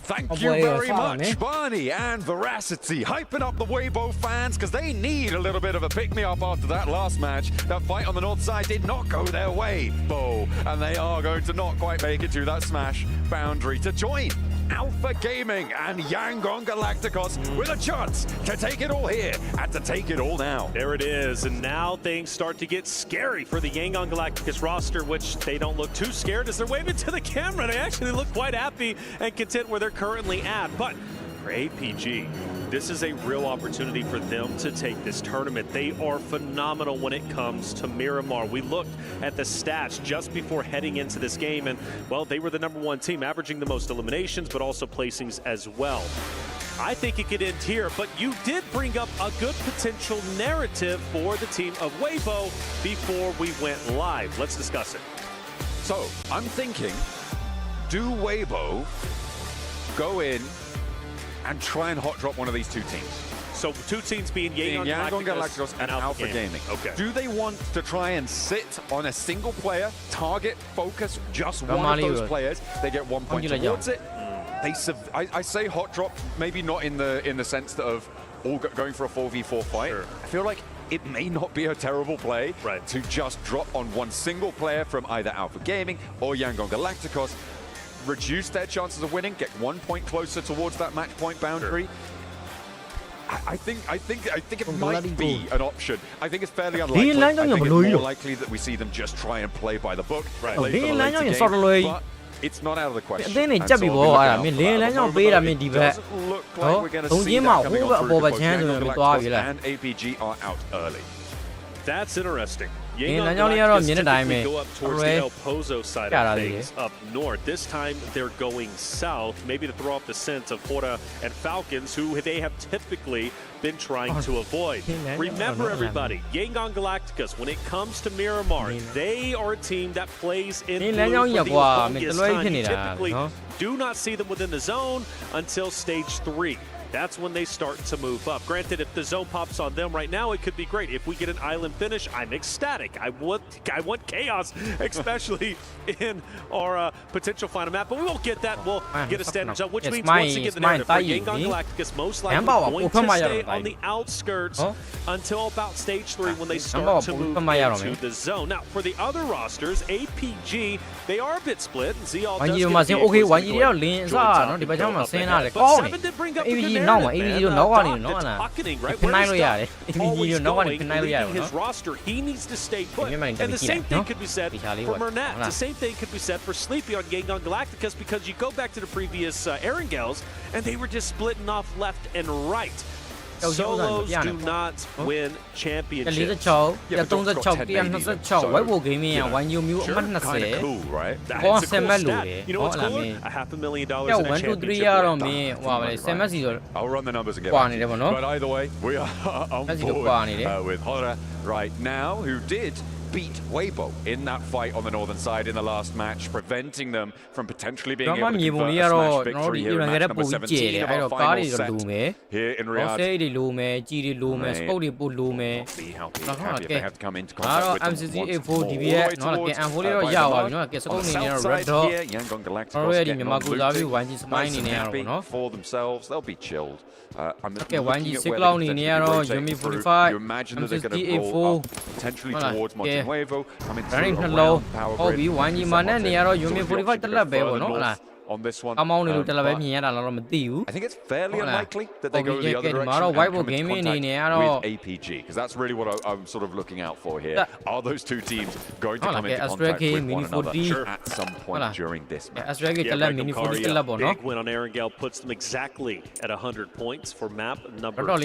Thank you very much, Barney and Veracity, hyping up the Weibo fans, because they need a little bit of a pick-me-up after that last match. That fight on the north side did not go their way, and they are going to not quite make it to that Smash boundary to join Alpha Gaming and Yangon Galacticos with a chance to take it all here and to take it all now. There it is, and now things start to get scary for the Yangon Galacticos roster, which they don't look too scared as they're waving to the camera. They actually look quite happy and content where they're currently at. But for APG, this is a real opportunity for them to take this tournament. They are phenomenal when it comes to Miramar. We looked at the stats just before heading into this game, and, well, they were the #1 team, averaging the most eliminations, but also placings as well. I think it could end here, but you did bring up a good potential narrative for the team of Weibo before we went live. Let's discuss it. So, I'm thinking, do Weibo go in and try and hot drop one of these 2 teams? So 2 teams being Yangon Galacticos and Alpha Gaming. Okay. Do they want to try and sit on a single player, target, focus just one of those players? They get 1 point towards it. I say hot drop, maybe not in the sense of all going for a 4v4 fight, I feel like it may not be a terrible play to just drop on one single player from either Alpha Gaming or Yangon Galacticos, reduce their chances of winning, get 1 point closer towards that match point boundary. I think it might be an option. I think it's fairly unlikely. I think it's more likely that we see them just try and play by the book, play for the later game, but it's not out of the question. And so it doesn't look like we're going to see that coming on through because Yangon Galacticos and APG are out early. That's interesting. Yangon Galacticos typically go up towards the El Pozo side of things up north. This time they're going south, maybe to throw off the scent of Hora and Falcons, who they have typically been trying to avoid. Remember, everybody, Yangon Galacticos, when it comes to Miramar, they are a team that plays in blue for the longest time. You typically do not see them within the zone until stage 3. That's when they start to move up. Granted, if the zone pops on them right now, it could be great. If we get an island finish, I'm ecstatic. I want chaos, especially in our potential final map. But we won't get that. We'll get a standard zone, which means once again the narrative for Yangon Galacticos most likely going to stay on the outskirts until about stage 3 when they start to move into the zone. Now, for the other rosters, APG, they are a bit split. Ziyal does get but 7 did bring up a good narrative, man. That's pocketing, right? Where is Doc always going, leading his roster? He needs to stay put. And the same thing could be said for Mernat. The same thing could be said for Sleepy on Yangon Galacticos, because you go back to the previous Erangels, and they were just splitting off left and right. Solos do not win championships. Yeah, but don't got 10 maybe, so kind of cool, right? That's a cool stat. You know what's cooler? $500,000 in a championship. I'll run the numbers again. But either way, we are on board with Hora right now, who did beat Weibo in that fight on the northern side in the last match, preventing them from potentially being able to convert a smash victory here in match number 17 of our final set here in Riyadh. Be happy if they have to come into contact with them once more. All the way towards on the south side here, Yangon Galacticos getting on looting, nice and happy for themselves. They'll be chilled. I'm looking at where they could rotate through. You imagine that they're going to roll up potentially towards Nuevo, coming through around Power Grid. On this one, I think it's fairly unlikely that they go the other direction and come into contact with APG, because that's really what I'm sort of looking out for here. Are those two teams going to come into contact with one another at some point during this match? Big win on Erangel puts them exactly at 100 points for map number 5.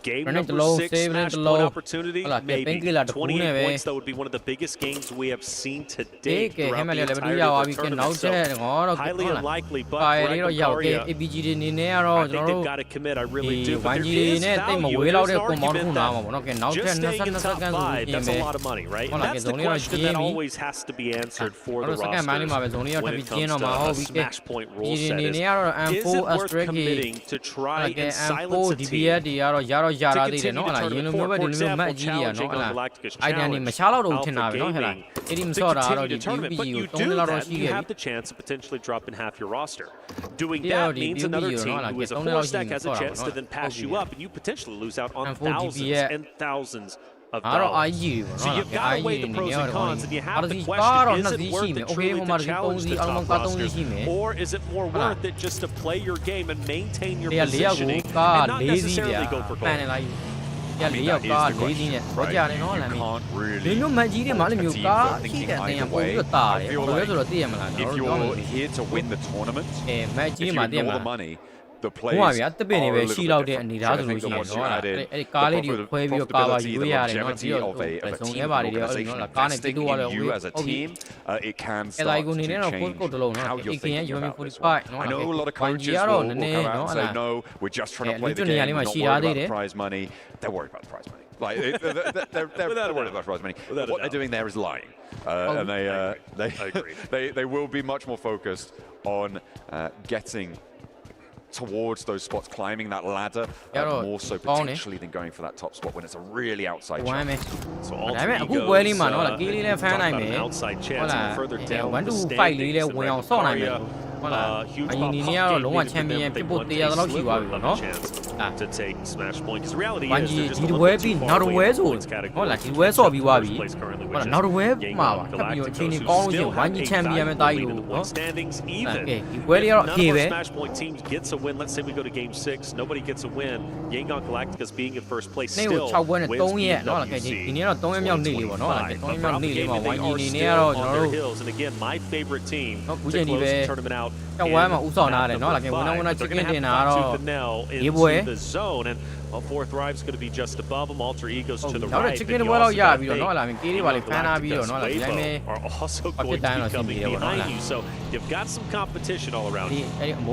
Game number 6, match point opportunity, maybe 28 points. That would be one of the biggest games we have seen to date throughout the entirety of the tournament. So highly unlikely, but I think they've got to commit. I really do. But there is value. There's an argument. Just staying in top 5, that's a lot of money, right? And that's the question that always has to be answered for the rosters when it comes to a smash point rule set. Is it worth committing to try and silence a team to continue the tournament? For example, challenge Yangon Galacticos, challenge Alpha Gaming to continue the tournament. But you do that, you have the chance to potentially drop in half your roster. Doing that means another team who is a 4-stack has a chance to then pass you up, and you potentially lose out on thousands and thousands of dollars. So you've got to weigh the pros and cons, and you have to question, is it worth it truly to challenge the top rosters, or is it more worth it just to play your game and maintain your positioning and not necessarily go for gold? I mean, that is the question, right? You can't really thinking either way. I feel like if you're here to win the tournament, if you ignore the money, the players are a little bit different. So I think that once you add in the profitability, the longevity of a team, an organization investing in you as a team, it can start to change how you're thinking about this one. I know a lot of coaches will come out and say, no, we're just trying to play the game, we're not worried about the prize money. They're worried about the prize money. Like, they're worried about the prize money. What they're doing there is lying. And they will be much more focused on getting towards those spots, climbing that ladder, more so potentially than going for that top spot when it's a really outside chance. So Alter Egos talking about an outside chance, and further down the standings, right? huge pop game for them. They want a sliver of a chance to take Smash Point. Because the reality is they're just a little bit too far away from the points category. First place currently, which is Yangon Galacticos, who still have a valuable lead in the point standings. Even if none of our Smash Point teams gets a win, let's say we go to Game 6, nobody gets a win, Yangon Galacticos being in first place still wins Pmwc. On their heels, and again, my favorite team to close the tournament out. They're going to have to Nell into the zone, and Fourth Thrive's going to be just above them. Alter Egos to the right. But you also got Galacticos, Weibo are also going to be coming behind you. So you've got some competition all around you. On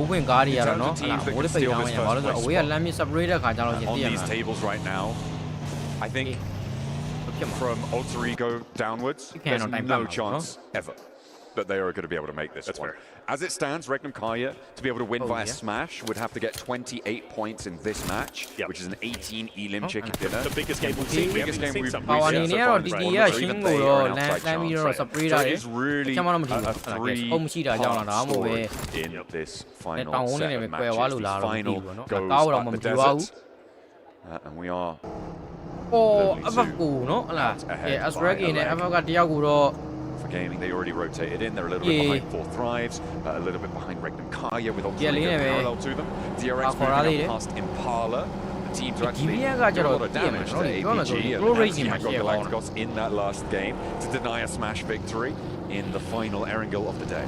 these tables right now, I think from Alter Ego downwards, there's no chance ever that they are going to be able to make this one. As it stands, Regnum Karya, to be able to win via Smash, would have to get 28 points in this match, which is an 18 Elim chicken dinner. The biggest game we've seen. Biggest game we've seen so far in this tournament. So it is really a three-part story in this final set of matches. The final goes at the desert, and we are for gaming. They already rotated in. They're a little bit behind Fourth Thrives, a little bit behind Regnum Karya with Alter Ego parallel to them. DRX moving up past Impala. The teams are actually doing a lot of damage to APG and Yangon Galacticos in that last game to deny a Smash victory in the final Erangel of the day.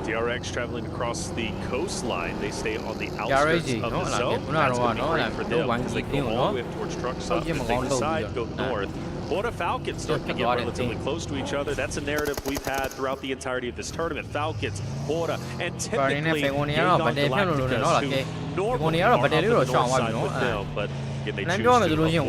DRX traveling across the coastline. They stay on the outskirts of the zone. That's going to be great for them because they go all the way up towards Truck Stop. If they decide to go north, Hora Falcons start to get relatively close to each other. That's a narrative we've had throughout the entirety of this tournament. Falcons, Hora, and typically Yangon Galacticos, who normally are on the north side with them, but again, they choose to avoid all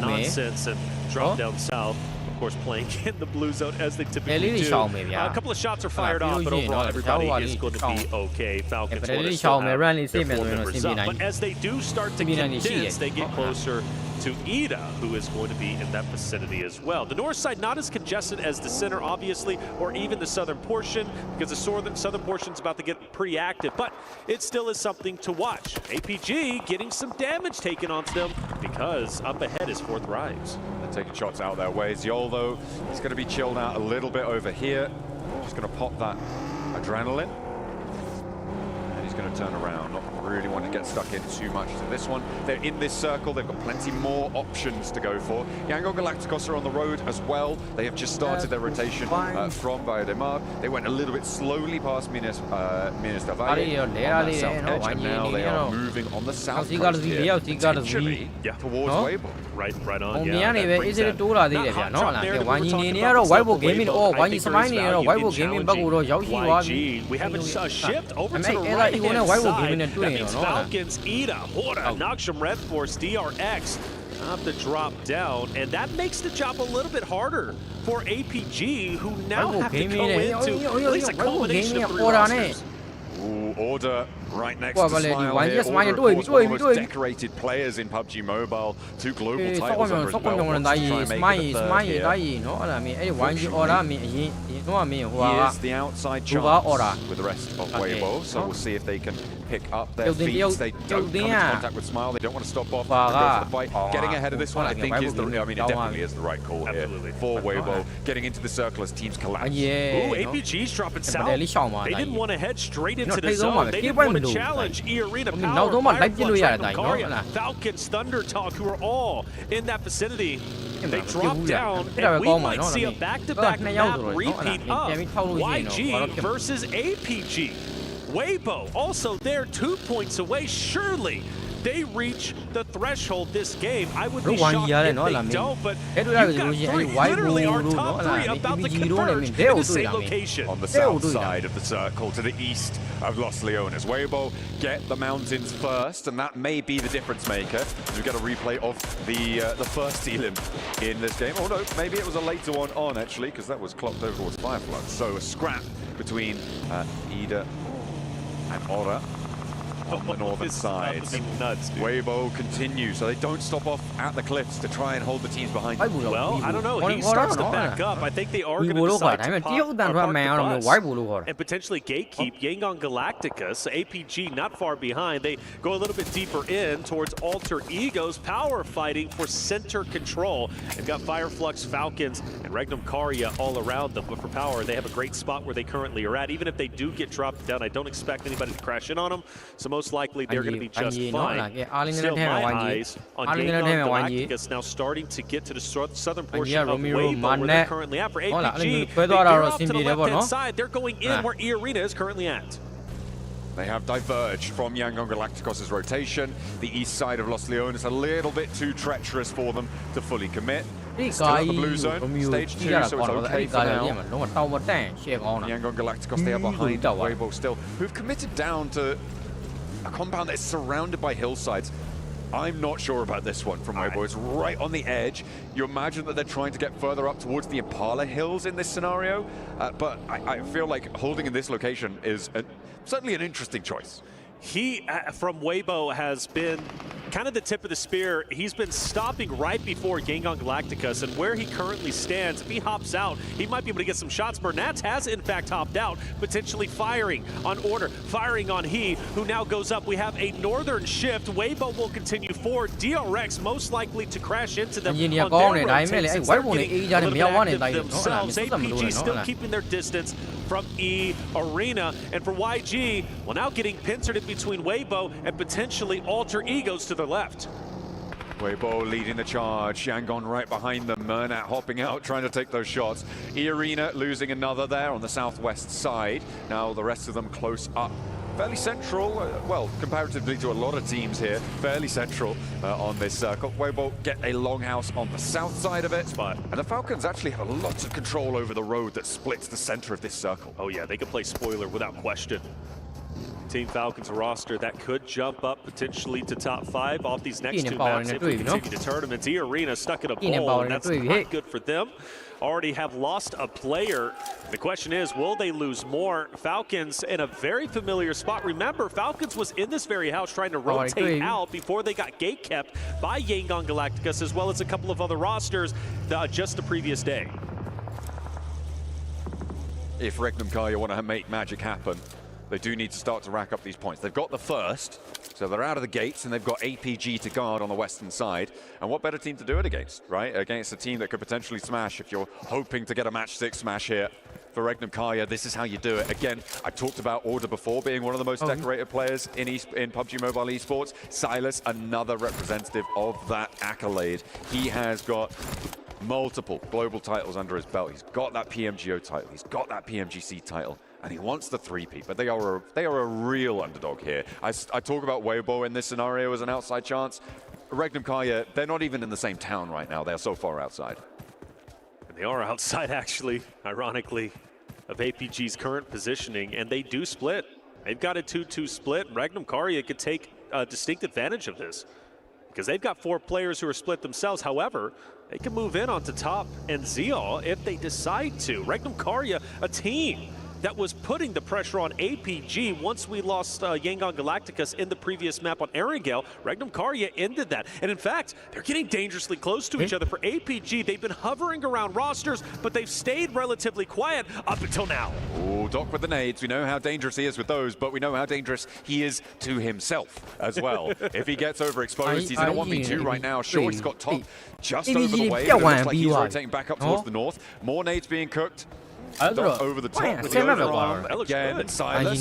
that nonsense and drop down south. Of course, playing in the blue zone as they typically do. A couple of shots are fired off, but overall everybody is going to be okay. Falcons still have their 4 members up, but as they do start to condense, they get closer to Ida, who is going to be in that vicinity as well. The north side not as congested as the center, obviously, or even the southern portion, because the southern portion is about to get pretty active, but it still is something to watch. APG getting some damage taken onto them because up ahead is Fourth Thrives. They're taking shots out their way. Yol, though, he's going to be chilled out a little bit over here. Just going to pop that adrenaline. And he's going to turn around, not really want to get stuck in too much to this one. They're in this circle. They've got plenty more options to go for. Yangon Galacticos are on the road as well. They have just started their rotation from Biodemar. They went a little bit slowly past Minas Valle on that south edge, and now they are moving on the south coast here, potentially towards Weibo. Right on. Yeah, is it a YG, we have a shift over to the right-hand side. That means Falcons, Ida, Hora, Naksham Red Force, DRX have to drop down, and that makes the job a little bit harder for APG, who now have to go into at least a culmination of 3 rosters. Ooh, Order right next to Smile here. Order, of course, one of the most decorated players in PUBG Mobile. 2 global titles under his belt. Wants to try and make it a third here. He is the outside chance with the rest of Weibo, so we'll see if they can pick up their feet. They don't come into contact with Smile. They don't want to stop off and go for the fight. Getting ahead of this one, I think, is the, I mean, it definitely is the right call here for Weibo. Getting into the circle as teams collapse. Ooh, APG's dropping south. They didn't want to head straight into the zone. They didn't want to challenge E-Arena Power, Falcons, Thunder Talk, who are all in that vicinity. They drop down, and we might see a back-to-back map repeat of YG versus APG. Weibo also there, 2 points away. Surely they reach the threshold this game. I would be shocked if they don't, but you've got 3, literally our top 3 about to converge in the same location. On the south side of the circle, to the east of Los Leones. Weibo get the mountains first, and that may be the difference maker. We get a replay of the first Elim in this game. Oh no, maybe it was a later one on actually, because that was clocked over towards Fireflood. So a scrap between Ida and Ora. on the northern side. Nuts, dude. Weibo continues, so they don't stop off at the cliffs to try and hold the teams behind them. Well, I don't know. He starts to back up. I think they are going to decide to park the bus and potentially gatekeep Yangon Galacticus. APG not far behind. They go a little bit deeper in towards Alter Egos. Power fighting for center control. They've got Fireflux, Falcons, and Regnum Karya all around them. But for Power, they have a great spot where they currently are at. Even if they do get dropped down, I don't expect anybody to crash in on them. So most likely they're going to be just fine. Still, my eyes on Yangon Galacticus now starting to get to the southern portion of Weibo where they're currently at. For APG, they veer off to the left-hand side. They're going in where E-Arena is currently at. They have diverged from Yangon Galacticos' rotation. The east side of Los Leones a little bit too treacherous for them to fully commit. Still in the blue zone, stage 2, so it's okay for now. Yangon Galacticos, they are behind Weibo still, who've committed down to a compound that's surrounded by hillsides. I'm not sure about this one from Weibo. It's right on the edge. You imagine that they're trying to get further up towards the Impala Hills in this scenario, but I feel like holding in this location is certainly an interesting choice. He, from Weibo, has been kind of the tip of the spear. He's been stopping right before Yangon Galacticus, and where he currently stands, if he hops out, he might be able to get some shots. Bernats has, in fact, hopped out, potentially firing on Order, firing on He, who now goes up. We have a northern shift. Weibo will continue forward. DRX most likely to crash into them on their rotate, since they're getting a little bit active themselves. APG still keeping their distance from E-Arena, and for YG, well, now getting pincered in between Weibo and potentially Alter Egos to the left. Weibo leading the charge, Yangon right behind them, Mernat hopping out, trying to take those shots. E-Arena losing another there on the southwest side. Now the rest of them close up. Fairly central, well, comparatively to a lot of teams here, fairly central on this circle. Weibo get a longhouse on the south side of it, and the Falcons actually have lots of control over the road that splits the center of this circle. Oh yeah, they can play spoiler without question. Team Falcons roster that could jump up potentially to top 5 off these next 2 maps if we continue to tournaments. E-Arena stuck in a bowl, and that's not good for them. Already have lost a player. The question is, will they lose more? Falcons in a very familiar spot. Remember, Falcons was in this very house trying to rotate out before they got gate kept by Yangon Galacticus, as well as a couple of other rosters just the previous day. If Regnum Karya want to make magic happen, they do need to start to rack up these points. They've got the first, so they're out of the gates, and they've got APG to guard on the western side. And what better team to do it against, right? Against a team that could potentially smash if you're hoping to get a match 6 smash here. For Regnum Karya, this is how you do it. Again, I talked about Order before being one of the most decorated players in PUBG Mobile esports. Silas, another representative of that accolade. He has got multiple global titles under his belt. He's got that PMGO title. He's got that PMGC title. And he wants the 3-peat, but they are a real underdog here. I talk about Weibo in this scenario as an outside chance. Regnum Karya, they're not even in the same town right now. They're so far outside. And they are outside, actually, ironically, of APG's current positioning, and they do split. They've got a 2-2 split. Regnum Karya could take a distinct advantage of this because they've got 4 players who are split themselves. However, they can move in onto Top and Zeal if they decide to. Regnum Karya, a team that was putting the pressure on APG once we lost Yangon Galacticus in the previous map on Erangel. Regnum Karya ended that. And in fact, they're getting dangerously close to each other. For APG, they've been hovering around rosters, but they've stayed relatively quiet up until now. Oh, Doc with the nades. We know how dangerous he is with those, but we know how dangerous he is to himself as well. If he gets overexposed, he's in a 1v2 right now. Sure, he's got Top just over the way. It looks like he's rotating back up towards the north. More nades being cooked. Over the top with the overarm. Again, Silas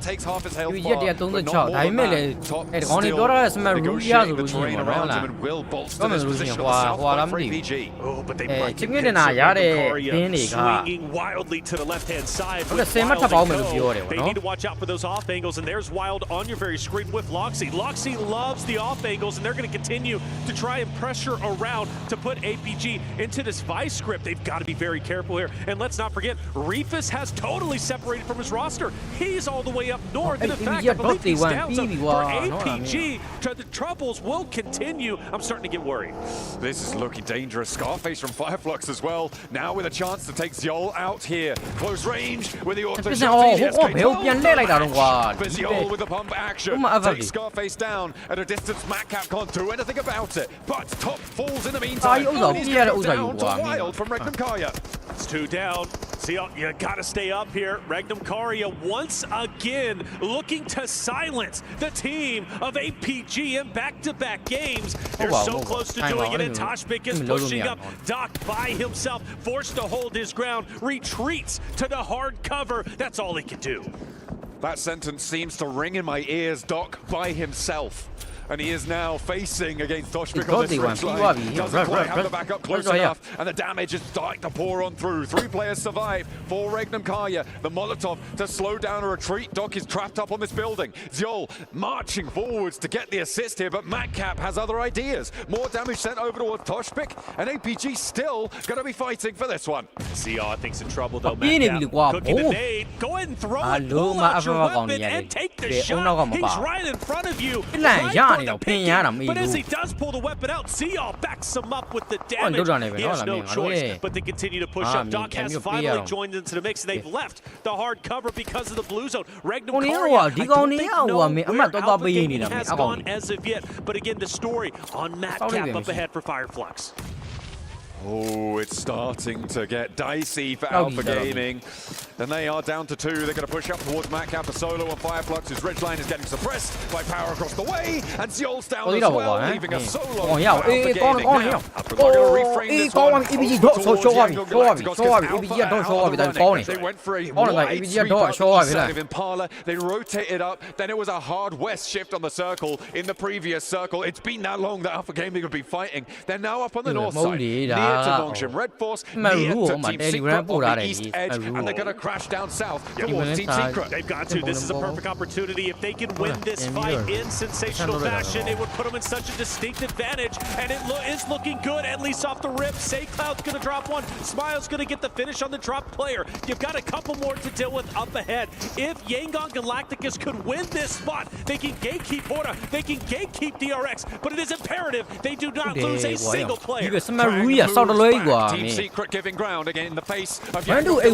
takes half his health bar, but not more than that. Top still negotiating the terrain around him and will bolster this position on the south flank for APG. Oh, but they might get swinging wildly to the left-hand side with Wild. They need to watch out for those off angles, and there's Wild on your very screen with Loxy. Loxy loves the off angles, and they're going to continue to try and pressure around to put APG into this vice script. They've got to be very careful here. player. And let's not forget, Reefus has totally separated from his roster. He's all the way up north. And in fact, I believe he's down. So for APG, the troubles will continue. I'm starting to get worried. This is looking dangerous. Scarface from Fireflux as well. Now with a chance to take Ziol out here. Close range with the auto shot. Ziol with the pump action. Takes Scarface down at a distance. Madcap can't do anything about it. But top falls in the meantime. He's down to Wild from Regnum Karya. It's 2 down. Ziol, you gotta stay up here. Regnum Karya once again looking to silence the team of APG in back-to-back games. They're so close to doing it, and Toshbik is pushing up. Doc by himself, forced to hold his ground, retreats to the hard cover. That's all he can do. That sentence seems to ring in my ears. Doc by himself. And he is now facing against Toshbik on this ridge line. Doesn't quite have the backup close enough, and the damage is starting to pour on through. 3 players survive for Regnum Karya. The Molotov to slow down a retreat. Doc is trapped up on this building. Ziol marching forwards to get the assist here, but Madcap has other ideas. More damage sent over towards Toshbik, and APG still going to be fighting for this one. Ziol thinks in trouble though. Madcap cooking the nade. Go ahead and throw it. Pull out your weapon and take the shot. He's right in front of you. But as he does pull the weapon out, Ziol backs him up with the damage. He has no choice but to continue to push up. Doc has finally joined into the mix, and they've left the hard cover because of the blue zone. Regnum Karya, I don't think know where Alpha Gaming has gone as of yet. But again, the story on Madcap up ahead for Fireflux. Oh, it's starting to get dicey for Alpha Gaming. And they are down to 2. They're going to push up towards Madcap for solo, and Fireflux, whose ridge line is getting suppressed by power across the way. And Ziol's down as well, leaving a solo for Alpha Gaming. Now, Alpha are going to reframe this one towards They went for a wide sweep out east side of Impala. They rotated up. Then it was a hard west shift on the circle in the previous circle. It's been that long that Alpha Gaming have been fighting. They're now up on the north side, near to Nongshim Red Force, near to Team Secret on the east edge, and they're going to crash down south towards Team Secret. They've got to. This is a perfect opportunity. If they can win this fight in sensational fashion, it would put them in such a distinct advantage, and it is looking good, at least off the rip. Cloud's going to drop one. Smile's going to get the finish on the drop player. You've got a couple more to deal with up ahead. If Yangon Galacticus could win this spot, they can gatekeep Horda, they can gatekeep DRX, but it is imperative they do not lose a single player. Team Secret giving ground again in the face of Yangon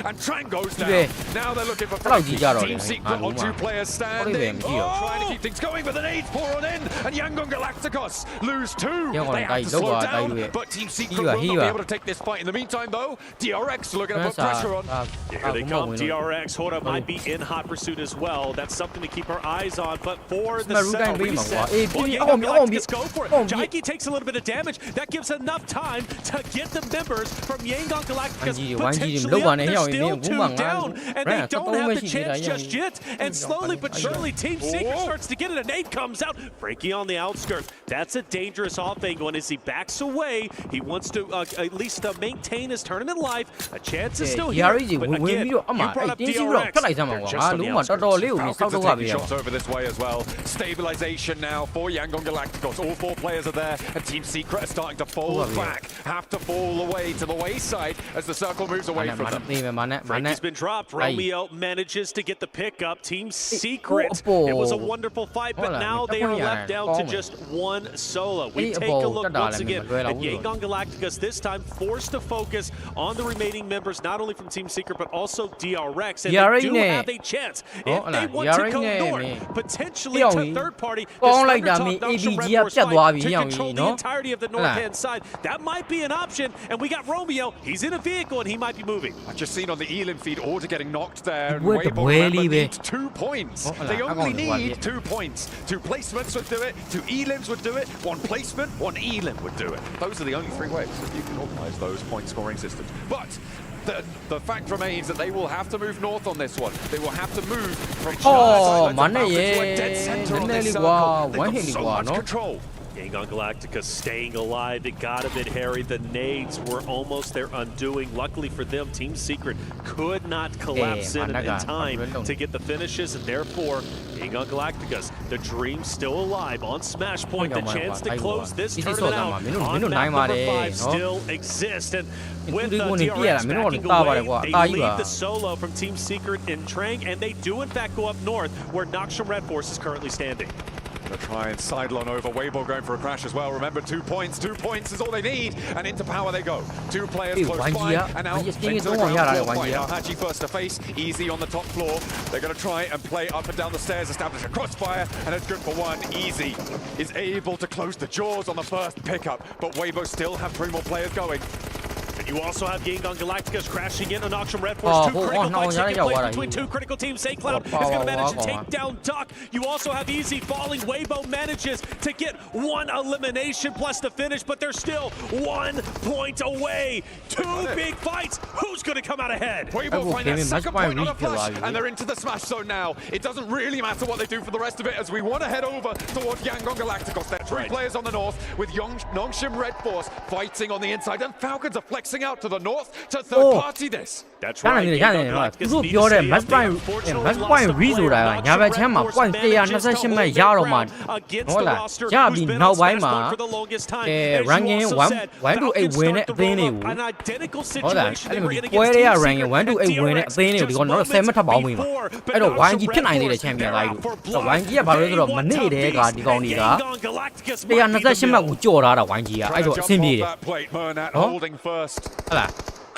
and Trang goes down. Now they're looking for Frankie. Team Secret on 2 players standing. Trying to keep things going, but the nades pour on in, and Yangon Galacticos lose 2. They have to slow down, but Team Secret will not be able to take this fight. In the meantime, though, DRX looking to put pressure on. Here they come. DRX, Horda might be in hot pursuit as well. That's something to keep our eyes on, but for the second reset, Yangon Galacticos go for it. Jaiki takes a little bit of damage. That gives enough time to get the members from Yangon Galacticus potentially up. They're still 2 down, and they don't have the chance just yet. And slowly but surely, Team Secret starts to get it. A nade comes out. Frankie on the outskirts. That's a dangerous off angle, and as he backs away, he wants to at least maintain his tournament life. A chance is still here. But again, you brought up DRX. They're just on the outskirts. Falcons are taking shots over this way as well. Stabilization now for Yangon Galacticos. All 4 players are there, and Team Secret are starting to fall back. Have to fall away to the wayside as the circle moves away from them. Frankie's been dropped. Romeo manages to get the pickup. Team Secret. It was a wonderful fight, but now they are left down to just 1 solo. We take a look once again at Yangon Galacticus, this time forced to focus on the remaining members, not only from Team Secret, but also DRX. And they do have a chance. If they want to go north, potentially to third party, this Thundertop Nongshim Red Force fight to control the entirety of the north-hand side. That might be an option, and we got Romeo. He's in a vehicle, and he might be moving. I've just seen on the Elim feed Order getting knocked there, and Weibo needs 2 points. They only need 2 points. 2 placements would do it, 2 Elims would do it, 1 placement, 1 Elim would do it. Those are the only 3 ways that you can organize those point scoring systems. But the fact remains that they will have to move north on this one. They will have to move from to a dead center on this circle. They've got so much control. Yangon Galactica staying alive. It got a bit hairy. The nades were almost their undoing. Luckily for them, Team Secret could not collapse in time to get the finishes, and therefore Yangon Galactica Galacticos. The dream still alive on Smash Point. The chance to close this tournament out on map number 5 still exists. And with DRX backing away, they leave the solo from Team Secret in Trang, and they do in fact go up north where Noxium Red Force is currently standing. Gonna try and sideline over. Weibo going for a crash as well. Remember, 2 points. 2 points is all they need. And into power they go. 2 players close by. And now into the ground floor fight. Hachi first to face. Easy on the top floor. They're gonna try and play up and down the stairs, establish a crossfire, and it's good for 1. Easy is able to close the jaws on the first pickup, but Weibo still have 3 more players going. You also have Gingon Galacticos crashing in on Noxium Red Force. 2 critical fights taking place between 2 critical teams. Cloud is going to manage to take down Duck. You also have Easy falling. Weibo manages to get 1 elimination plus the finish, but they're still 1 point away. 2 big fights. Who's going to come out ahead? Weibo find that second point on a flash, and they're into the smash zone now. It doesn't really matter what they do for the rest of it, as we want to head over towards Yangon Galacticos. There are 3 players on the north with Noxium Red Force fighting on the inside, and Falcons are flexing out to the north to third party this. That's right. သူတို့ပြောတဲ့ match point re ဆိုတာကညာဘက်ချမ်းမှာ point 128မှတ်ရတော့မှဟုတ်လားရပြီးနောက်ပိုင်းမှာranking 1 to 8 ဝင်တဲ့အသင်းတွေကိုဟုတ်လားအဲ့လိုမျိုးပွဲတွေက ranking 1 to 8 ဝင်တဲ့အသင်းတွေကိုဒီကောင်တော့10မှတ်ထပ်ပေါင်းဝင်ပါအဲ့တော့ YG ဖြစ်နိုင်သေးတဲ့ champion သားကြီးတို့ YG ကဘာလို့လဲဆိုတော့မနေ့တည်းကဒီကောင်တွေက128မှတ်ကိုကြော်ထားတာ YG ကအဲ့တော့အဆင်ပြေတယ်ဟုတ်လား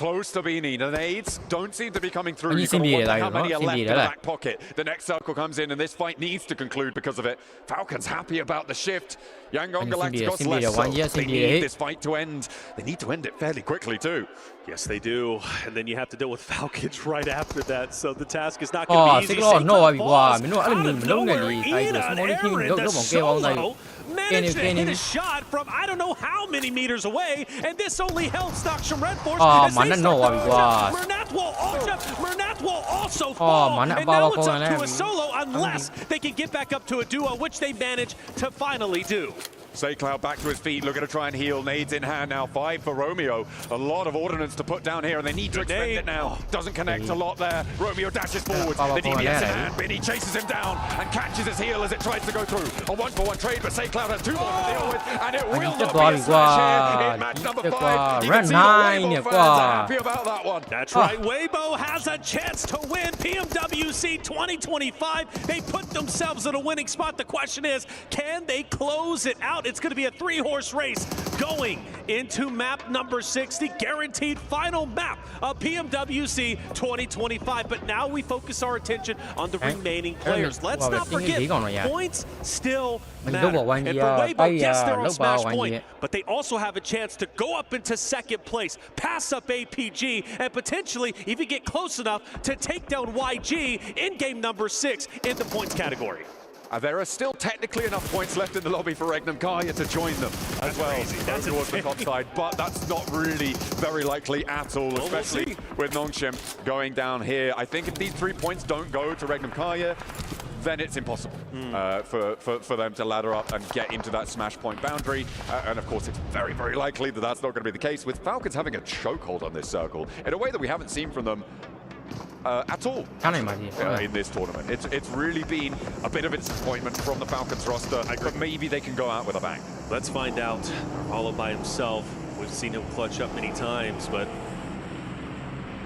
Close to Beanie. The nades don't seem to be coming through. You can wonder how many are left in the back pocket. The next circle comes in, and this fight needs to conclude because of it. Falcons happy about the shift. Yangon Galacticos less so. They need this fight to end. They need to end it fairly quickly too. Yes, they do. And then you have to deal with Falcons right after that. So the task is not going to be easy. Managed to hit a shot from I don't know how many meters away, and this only helps Noxium Red Force. Murnath will also fall, and now it's up to a solo unless they can get back up to a duo, which they manage to finally do. Cloud back to his feet, looking to try and heal. Nades in hand now, 5 for Romeo. A lot of ordnance to put down here, and they need to expend it now. Doesn't connect a lot there. Romeo dashes forward. The DBS in hand. Binny chases him down and catches his heel as it tries to go through. A 1-for-1 trade, but Cloud has 2 more to deal with, and it will not be a smash here in match number 5. You can see the Weibo fans are happy about that one. That's right. Weibo has a chance to win PMWC 2025. They put themselves in a winning spot. The question is, can they close it out? It's going to be a 3-horse race going into map number 6, the guaranteed final map of PMWC 2025. But now we focus our attention on the remaining players. Let's not forget, points still matter. And for Weibo, yes, they're on Smash Point, but they also have a chance to go up into 2nd place, pass up APG, and potentially even get close enough to take down YG in game number 6 in the points category. There are still technically enough points left in the lobby for Regnum Kaya to join them as well. That's towards the top side, but that's not really very likely at all, especially with Noxium going down here. I think if these 3 points don't go to Regnum Kaya, then it's impossible for them to ladder up and get into that Smash Point boundary. And of course, it's very, very likely that that's not going to be the case, with Falcons having a chokehold on this circle in a way that we haven't seen from them at all in this tournament. It's really been a bit of a disappointment from the Falcons roster, but maybe they can go out with a bang. Let's find out. All by himself. We've seen him clutch up many times, but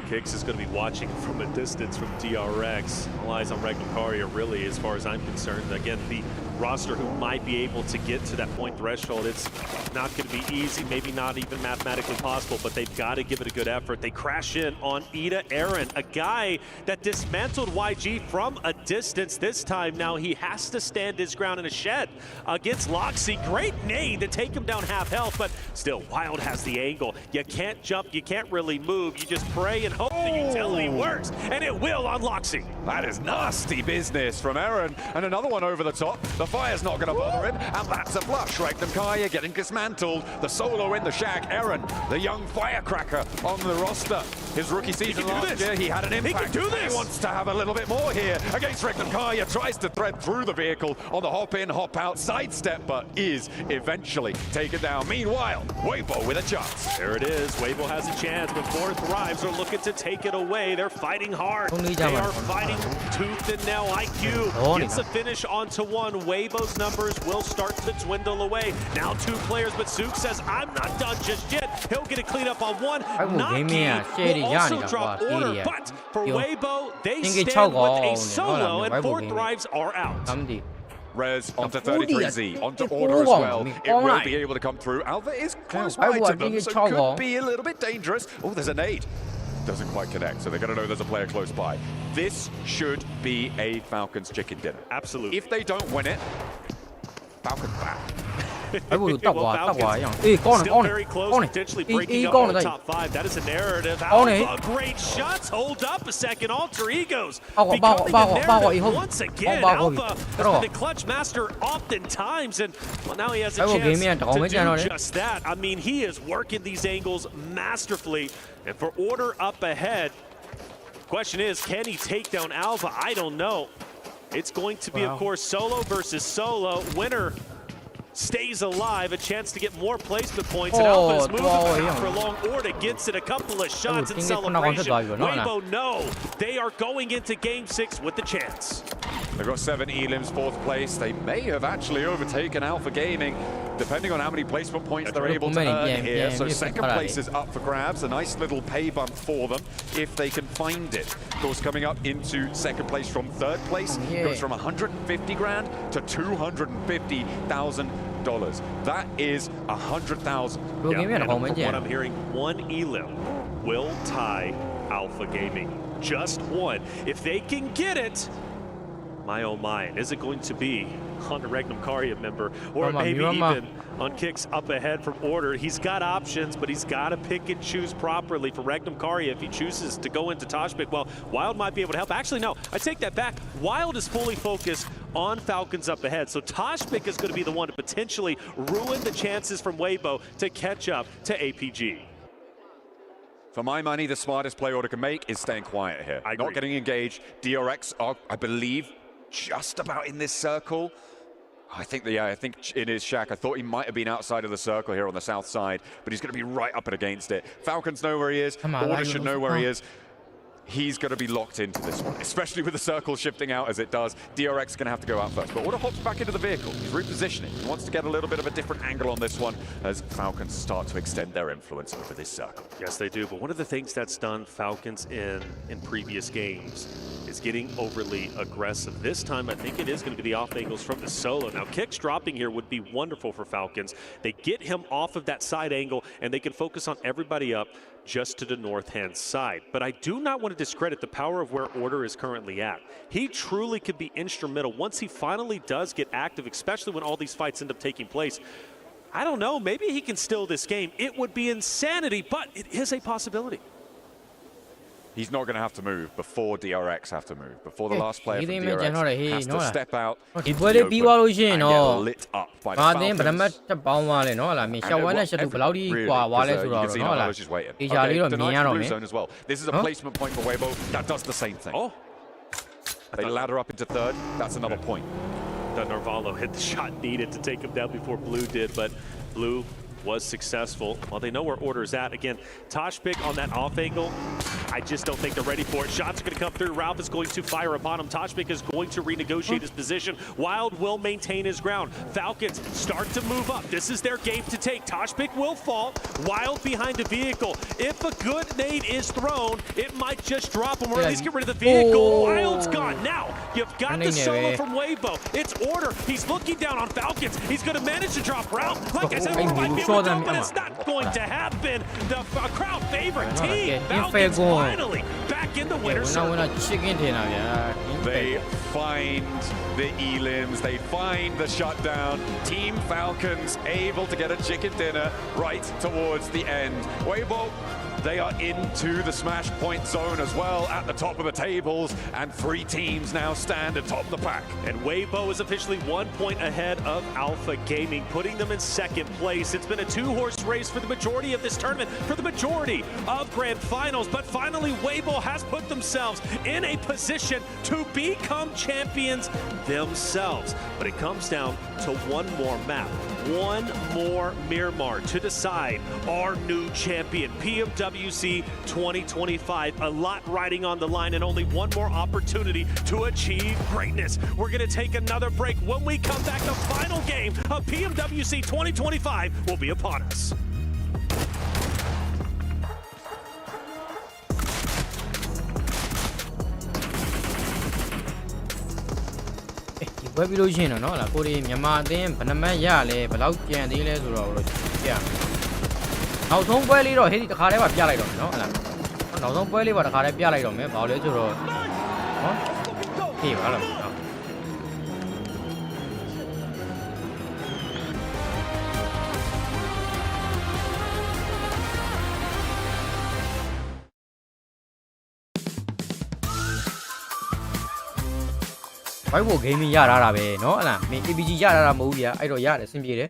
Kix is going to be watching from a distance from DRX. All eyes on Regnum Kaya, really, as far as I'm concerned. Again, the roster who might be able to get to that point threshold, it's not going to be easy, maybe not even mathematically possible, but they've got to give it a good effort. They crash in on Ida Aaron, a guy that dismantled YG from a distance. This time now he has to stand his ground in a shed against Loxy. Great nade to take him down half health, but still, Wild has the angle. You can't jump, you can't really move, you just pray and hope the utility works, and it will on Loxy. That is nasty business from Aaron, and another one over the top. The fire's not going to bother him, and that's a flush. Regnum Kaya getting dismantled. The solo in the shack. Aaron, the young firecracker on the roster. His rookie season last year, he had an impact. He can do this. He wants to have a little bit more here against Regnum Karya. Tries to thread through the vehicle on the hop in, hop out, sidestep, but is eventually taken down. Meanwhile, Weibo with a chance. There it is. Weibo has a chance, but Four Thrives are looking to take it away. They're fighting hard. They are fighting tooth and nail. IQ gets a finish onto one. Weibo's numbers will start to dwindle away. Now 2 players, but Sook says, I'm not done just yet. He'll get a cleanup on one. Naki will also drop order, but for Weibo, they stand with a solo, and Four Thrives are out. Rez onto 33Z, onto order as well. It will be able to come through. Alpha is close by to them, so could be a little bit dangerous. Oh, there's a nade. Doesn't quite connect, so they're going to know there's a player close by. This should be a Falcons chicken dinner. Absolutely. If they don't win it, Falcons back. Still very close, potentially breaking up on the top 5. That is a narrative. Alpha, great shots. Hold up a second. Alter Egos becoming a narrative once again. Alpha has been the clutch master oftentimes, and well, now he has a chance to do just that. I mean, he is working these angles masterfully, and for order up ahead, question is, can he take down Alpha? I don't know. It's going to be, of course, solo versus solo. Winner stays alive, a chance to get more placement points, and Alpha is moving back for long. Orta gets it, a couple of shots in celebration. Weibo, no, they are going into Game 6 with the chance. They've got 7 elims, 4th place. They may have actually overtaken Alpha Gaming, depending on how many placement points they're able to earn here. So 2nd place is up for grabs, a nice little pay bump for them if they can find it. Of course, coming up into 2nd place from 3rd place, goes from 150 grand to $250,000. That is 100,000. Yeah, from what I'm hearing, 1 elim will tie Alpha Gaming. Just 1. If they can get it, my oh my, is it going to be on a Regnum Karya member, or maybe even on kicks up ahead from order? He's got options, but he's got to pick and choose properly for Regnum Karya. If he chooses to go into Toshpik, well, Wild might be able to help. Actually, no, I take that back. Wild is fully focused on Falcons up ahead, so Toshpik is going to be the one to potentially ruin the chances from Weibo to catch up to APG. For my money, the smartest play Order can make is staying quiet here. Not getting engaged. DRX are, I believe, just about in this circle. I think it is Shaq. I thought he might have been outside of the circle here on the south side, but he's going to be right up and against it. Falcons know where he is. Order should know where he is. He's going to be locked into this one, especially with the circle shifting out as it does. DRX is going to have to go out first, but Order hops back into the vehicle. He's repositioning. He wants to get a little bit of a different angle on this one as Falcons start to extend their influence over this circle. Yes, they do, but one of the things that's done Falcons in previous games is getting overly aggressive. This time, I think it is going to be the off angles from the solo. Now, kicks dropping here would be wonderful for Falcons. They get him off of that side angle, and they can focus on everybody up just to the north-hand side. But I do not want to discredit the power of where Order is currently at. He truly could be instrumental once he finally does get active, especially when all these fights end up taking place. I don't know, maybe he can steal this game. It would be insanity, but it is a possibility. He's not going to have to move before DRX have to move. Before the last player from DRX has to step out and get lit up by the Falcons. Blue zone as well. This is a placement point for Weibo. That does the same thing. Oh, they ladder up into 3rd. That's another point. The Narvalo hit the shot needed to take him down before Blue did, but Blue was successful. Well, they know where Order's at. Again, Toshpik on that off angle, I just don't think they're ready for it. Shots are going to come through. Ralph is going to fire upon him. Toshpik is going to renegotiate his position. Wild will maintain his ground. Falcons start to move up. This is their game to take. Toshpik will fall. Wild behind the vehicle. If a good nade is thrown, it might just drop him or at least get rid of the vehicle. Wild's gone. Now, you've got the solo from Weibo. It's Order. He's looking down on Falcons. He's going to manage to drop Ralph. Like I said, it might be but it's not going to happen. The crowd favorite team, Falcons finally back in the winner's circle. They find the elims, they find the shutdown. Team Falcons able to get a chicken dinner right towards the end. Weibo They are into the smash point zone as well at the top of the tables, and 3 teams now stand atop the pack. And Weibo is officially 1 point ahead of Alpha Gaming, putting them in 2nd place. It's been a 2-horse race for the majority of this tournament, for the majority of grand finals, but finally Weibo has put themselves in a position to become champions themselves. But it comes down to one more map, one more Miramar to decide our new champion, PMWC 2025. A lot riding on the line and only one more opportunity to achieve greatness. We're going to take another break. When we come back, the final game of PMWC 2025 will be upon us. Web ပြီးလို့ရှိရင်တော့နော်ကိုရီမြန်မာအသင်းဘယ်နှမတ်ရလဲဘယ်လောက်ကြံသေးလဲဆိုတော့ပြရနောက်ဆုံးပွဲလေးတော့ဟေးဒီတစ်ခါတည်းပါပြလိုက်တော့မယ်နော်ဟဲ့လားနောက်ဆုံးပွဲလေးပါတစ်ခါတည်းပြလိုက်တော့မယ်ဘာလို့လဲဆိုတော့နော်ဟေးပါလားဘိုက်ဘော gaming ရတာပဲเนาะဟလားမင်း APG ရတာမဟုတ်ဘူးဗျာအဲ့တော့ရတယ်အဆင်ပြေတယ်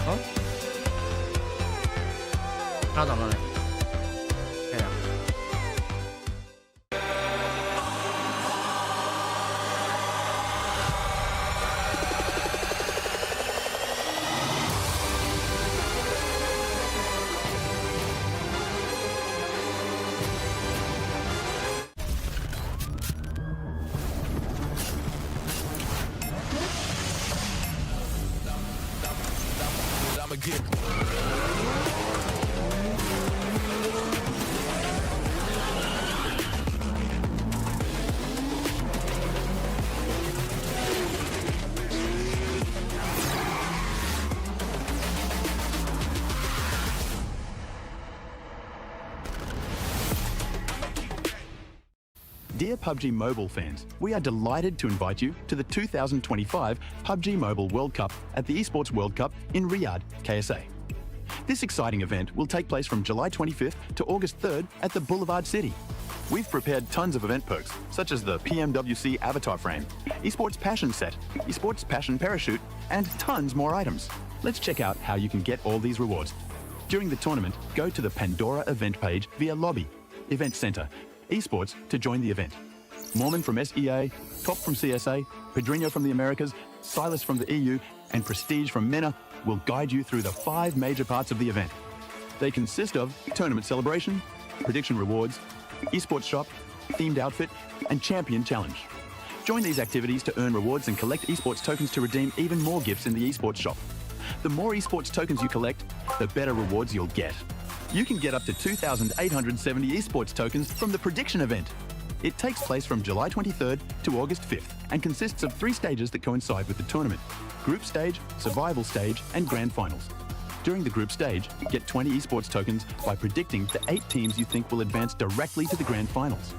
ဟောနောက်တော့လည်းအဲ့ဒါ Dear PUBG Mobile fans, we are delighted to invite you to the 2025 PUBG Mobile World Cup at the Esports World Cup in Riyadh, KSA. This exciting event will take place from July 25th to August 3rd at the Boulevard City. We've prepared tons of event perks, such as the PMWC Avatar Frame, Esports Passion Set, Esports Passion Parachute, and tons more items. Let's check out how you can get all these rewards. During the tournament, go to the Pandora event page via Lobby, Event Center, Esports to join the event. Mormon from SEA, Top from CSA, Pedrinho from the Americas, Silas from the EU, and Prestige from MENA will guide you through the 5 major parts of the event. They consist of tournament celebration, prediction rewards, esports shop, themed outfit, and champion challenge. Join these activities to earn rewards and collect esports tokens to redeem even more gifts in the esports shop. The more esports tokens you collect, the better rewards you'll get. You can get up to 2,870 esports tokens from the prediction event. It takes place from July 23rd to August 5th and consists of 3 stages that coincide with the tournament: group stage, survival stage, and grand finals. During the group stage, get 20 esports tokens by predicting the 8 teams you think will advance directly to the grand finals.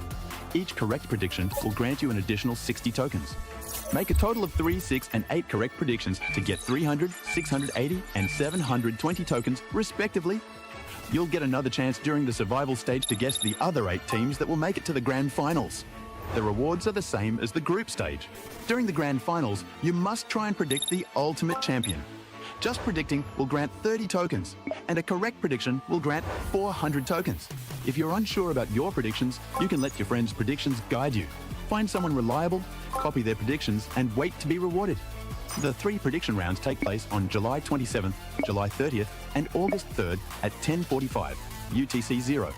Each correct prediction will grant you an additional 60 tokens. Make a total of 3, 6, and 8 correct predictions to get 300, 680, and 720 tokens, respectively. You'll get another chance during the survival stage to guess the other 8 teams that will make it to the grand finals. The rewards are the same as the group stage. During the grand finals, you must try and predict the ultimate champion. Just predicting will grant 30 tokens, and a correct prediction will grant 400 tokens. If you're unsure about your predictions, you can let your friends' predictions guide you. Find someone reliable, copy their predictions, and wait to be rewarded. The 3 prediction rounds take place on July 27th, July 30th, and August 3rd at 10:45 UTC 0.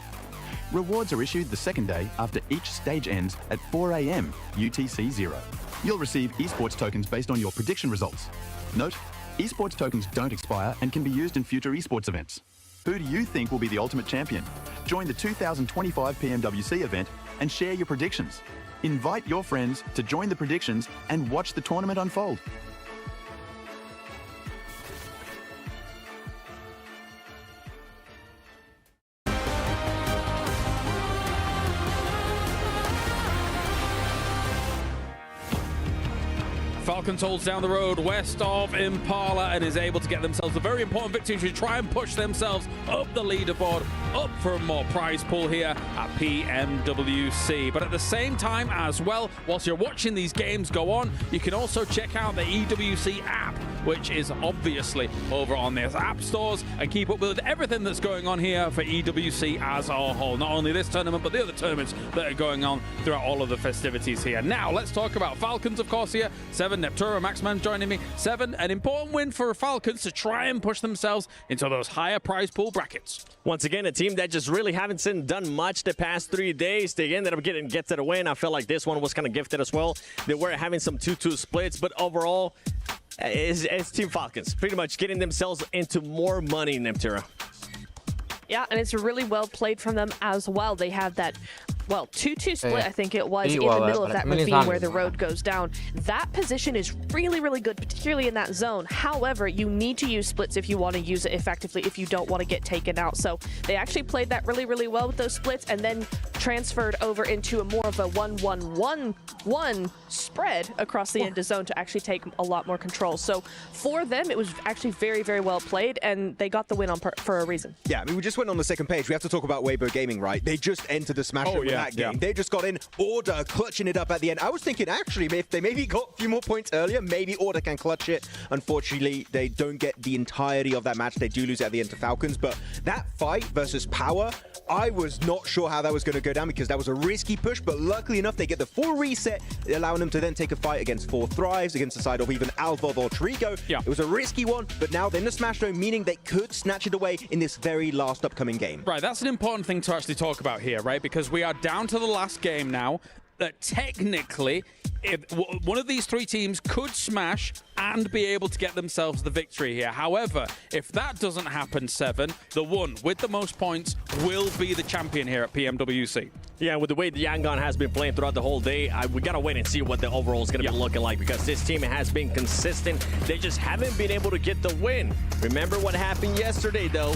Rewards are issued the second day after each stage ends at 4 a.m. UTC 0. You'll receive esports tokens based on your prediction results. Note, esports tokens don't expire and can be used in future esports events. Who do you think will be the ultimate champion? Join the 2025 PMWC event and share your predictions. Invite your friends to join the predictions and watch the tournament unfold. Falcons holds down the road west of Impala and is able to get themselves a very important victory to try and push themselves up the leaderboard, up for a more prize pool here at PMWC. But at the same time as well, whilst you're watching these games go on, you can also check out the EWC app, which is obviously over on their app stores, and keep up with everything that's going on here for EWC as a whole. Not only this tournament, but the other tournaments that are going on throughout all of the festivities here. Now, let's talk about Falcons, of course, here. 7, Neptura, Maxman joining me. 7, an important win for Falcons to try and push themselves into those higher prize pool brackets. Once again, a team that just really haven't done much the past 3 days. They ended up getting to the win. I felt like this one was kind of gifted as well. They were having some 2-2 splits, but overall, it's Team Falcons pretty much getting themselves into more money in Neptura. Yeah, and it's really well played from them as well. They have that, well, 2-2 split, I think it was, in the middle of that ravine where the road goes down. That position is really, really good, particularly in that zone. However, you need to use splits if you want to use it effectively, if you don't want to get taken out. So they actually played that really, really well with those splits, and then transferred over into a more of a 1-1-1-1 spread across the end of zone to actually take a lot more control. So for them, it was actually very, very well played, and they got the win for a reason. Yeah, I mean, we just went on the second page. We have to talk about Weibo Gaming, right? They just entered the Smash with that game. They just got in, Order clutching it up at the end. I was thinking, actually, if they maybe got a few more points earlier, maybe Order can clutch it. Unfortunately, they don't get the entirety of that match. They do lose at the end to Falcons, but that fight versus Power, I was not sure how that was going to go down because that was a risky push, but luckily enough, they get the full reset, allowing them to then take a fight against 4 Thrives, against the side of even Alvov or Trigo. It was a risky one, but now they're in the Smash Zone, meaning they could snatch it away in this very last upcoming game. Right, that's an important thing to actually talk about here, right? Because we are down to the last game now. That technically, if one of these 3 teams could smash and be able to get themselves the victory here. However, if that doesn't happen, 7, the one with the most points will be the champion here at PMWC. Yeah, with the way the Yangon has been playing throughout the whole day, we got to wait and see what the overall is going to be looking like, because this team has been consistent. They just haven't been able to get the win. Remember what happened yesterday, though?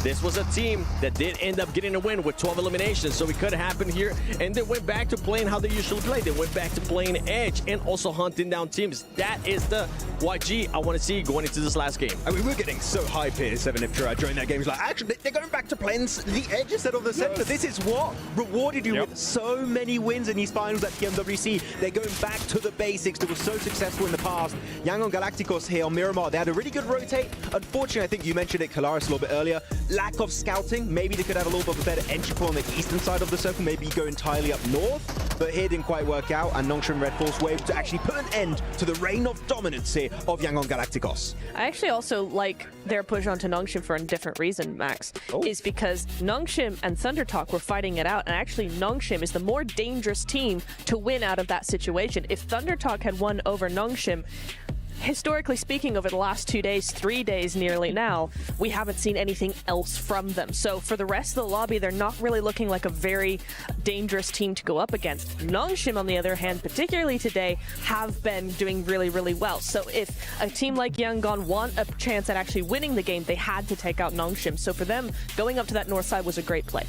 This was a team that did end up getting a win with 12 eliminations, so it could happen here. And they went back to playing how they usually play. They went back to playing Edge and also hunting down teams. That is the YG I want to see going into this last game. I mean, we're getting so hype here, 7 Neptura during that game. It's like, actually, they're going back to playing the Edge instead of the center. This is what rewarded you with so many wins in these finals at PMWC. They're going back to the basics that were so successful in the past. Yangon Galacticos here on Miramar, they had a really good rotate. Unfortunately, I think you mentioned it, Kalaris, a little bit earlier. Lack of scouting. Maybe they could have a little bit of a better entry point on the eastern side of the circle, maybe go entirely up north, but here didn't quite work out, and Nongshim Red Force were able to actually put an end to the reign of dominance here of Yangon Galacticos. I actually also like their push onto Nongshim for a different reason, Max, is because Nongshim and ThunderTalk were fighting it out, and actually Nongshim is the more dangerous team to win out of that situation. If ThunderTalk had won over Nongshim, historically speaking, over the last 2 days, 3 days nearly now, we haven't seen anything else from them. So for the rest of the lobby, they're not really looking like a very dangerous team to go up against. Nongshim, on the other hand, particularly today, have been doing really, really well. So if a team like Yangon want a chance at actually winning the game, they had to take out Nongshim. So for them, going up to that north side was a great play.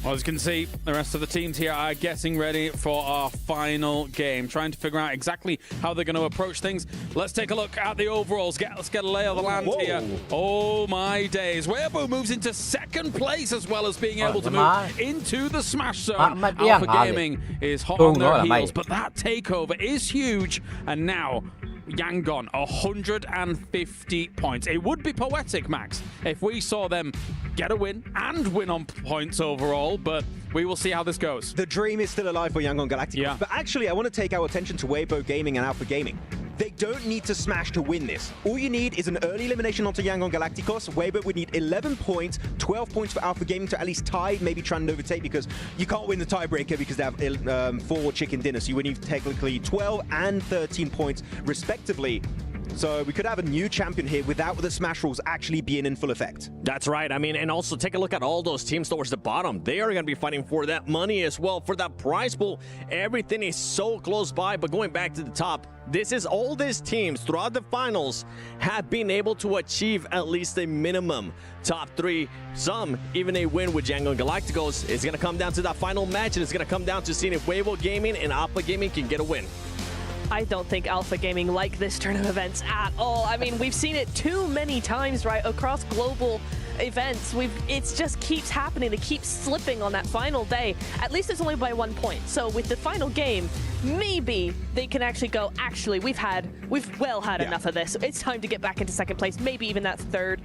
Well, as you can see, the rest of the teams here are getting ready for our final game, trying to figure out exactly how they're going to approach things. Let's take a look at the overalls. Let's get a lay of the land here. Oh my days. Weibo moves into second place as well as being able to move into the Smash Zone. Alpha Gaming is hot on their heels, but that takeover is huge. And now Yangon, 150 points. It would be poetic, Max, if we saw them get a win and win on points overall, but we will see how this goes. The dream is still alive for Yangon Galacticos, but actually I want to take our attention to Weibo Gaming and Alpha Gaming. They don't need to smash to win this. All you need is an early elimination onto Yangon Galacticos. Weibo would need 11 points, 12 points for Alpha Gaming to at least tie, maybe try and overtake, because you can't win the tiebreaker because they have 4 chicken dinners. So you would need technically 12 and 13 points respectively. So we could have a new champion here without the Smash rules actually being in full effect. That's right. I mean, and also take a look at all those teams towards the bottom. They are going to be fighting for that money as well, for that prize pool. Everything is so close by, but going back to the top, this is all these teams throughout the finals have been able to achieve at least a minimum top 3, some even a win with Yangon Galacticos. It's going to come down to that final match, and it's going to come down to seeing if Weibo Gaming and Alpha Gaming can get a win. I don't think Alpha Gaming like this turn of events at all. I mean, we've seen it too many times, right, across global events. It just keeps happening. They keep slipping on that final day. At least it's only by 1 point. So with the final game, maybe they can actually go, actually, we've well had enough of this. It's time to get back into second place, maybe even that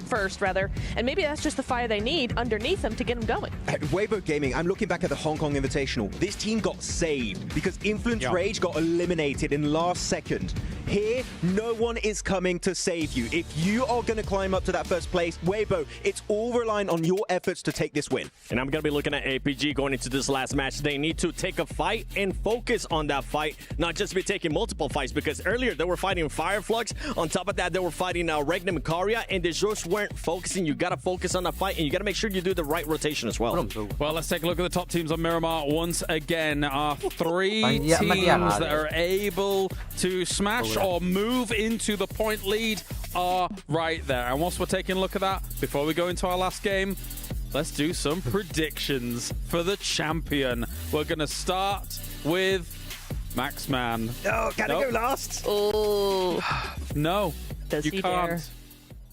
first rather. And maybe that's just the fire they need underneath them to get them going. Weibo Gaming, I'm looking back at the Hong Kong Invitational. This team got saved because Influence Rage got eliminated in last second. Here, no one is coming to save you. If you are going to climb up to that first place, Weibo, it's all relying on your efforts to take this win. And I'm going to be looking at APG going into this last match. They need to take a fight and focus on that fight, not just be taking multiple fights, because earlier they were fighting Fireflux. On top of that, they were fighting Regnum and Karia, and they just weren't focusing. You got to focus on the fight, and you got to make sure you do the right rotation as well. Well, let's take a look at the top teams on Miramar once again. Our 3 teams that are able to smash or move into the point lead are right there. And whilst we're taking a look at that, before we go into our last game, let's do some predictions for the champion. We're going to start with Maxman. No, can I go last? Oh. No, Does you he can't. dare?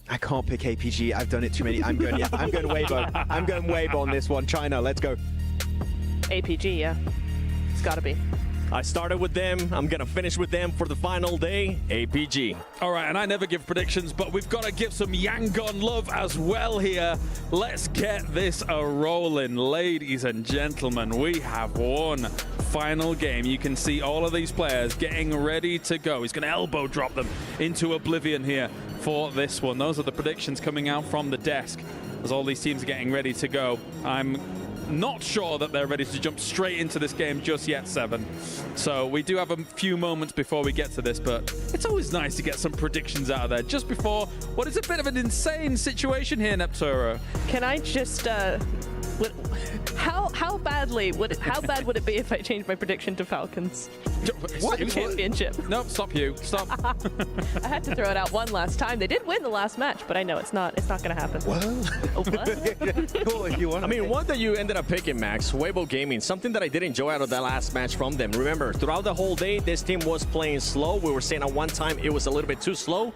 I can't pick APG. I've done it too many. I'm going Weibo. I'm going Weibo on this one. China, let's go. APG, yeah. It's got to be. I started with them. I'm going to finish with them for the final day. APG. All right, and I never give predictions, but we've got to give some Yangon love as well here. Let's get this a-rolling. Ladies and gentlemen, we have one final game. You can see all of these players getting ready to go. He's going to elbow drop them into oblivion here for this one. Those are the predictions coming out from the desk as all these teams are getting ready to go. I'm not sure that they're ready to jump straight into this game just yet, Seven. So we do have a few moments before we get to this, but it's always nice to get some predictions out of there just before what is a bit of an insane situation here, Nepturo. Can I just how bad would it be if I changed my prediction to Falcons? What? Championship. Nope, stop you. Stop. I had to throw it out one last time. They did win the last match, but I know it's not going to happen. Well, cool if you want. I mean, one that you ended up picking, Max, Weibo Gaming, something that I did enjoy out of that last match from them. Remember, throughout the whole day, this team was playing slow. We were saying at one time it was a little bit too slow.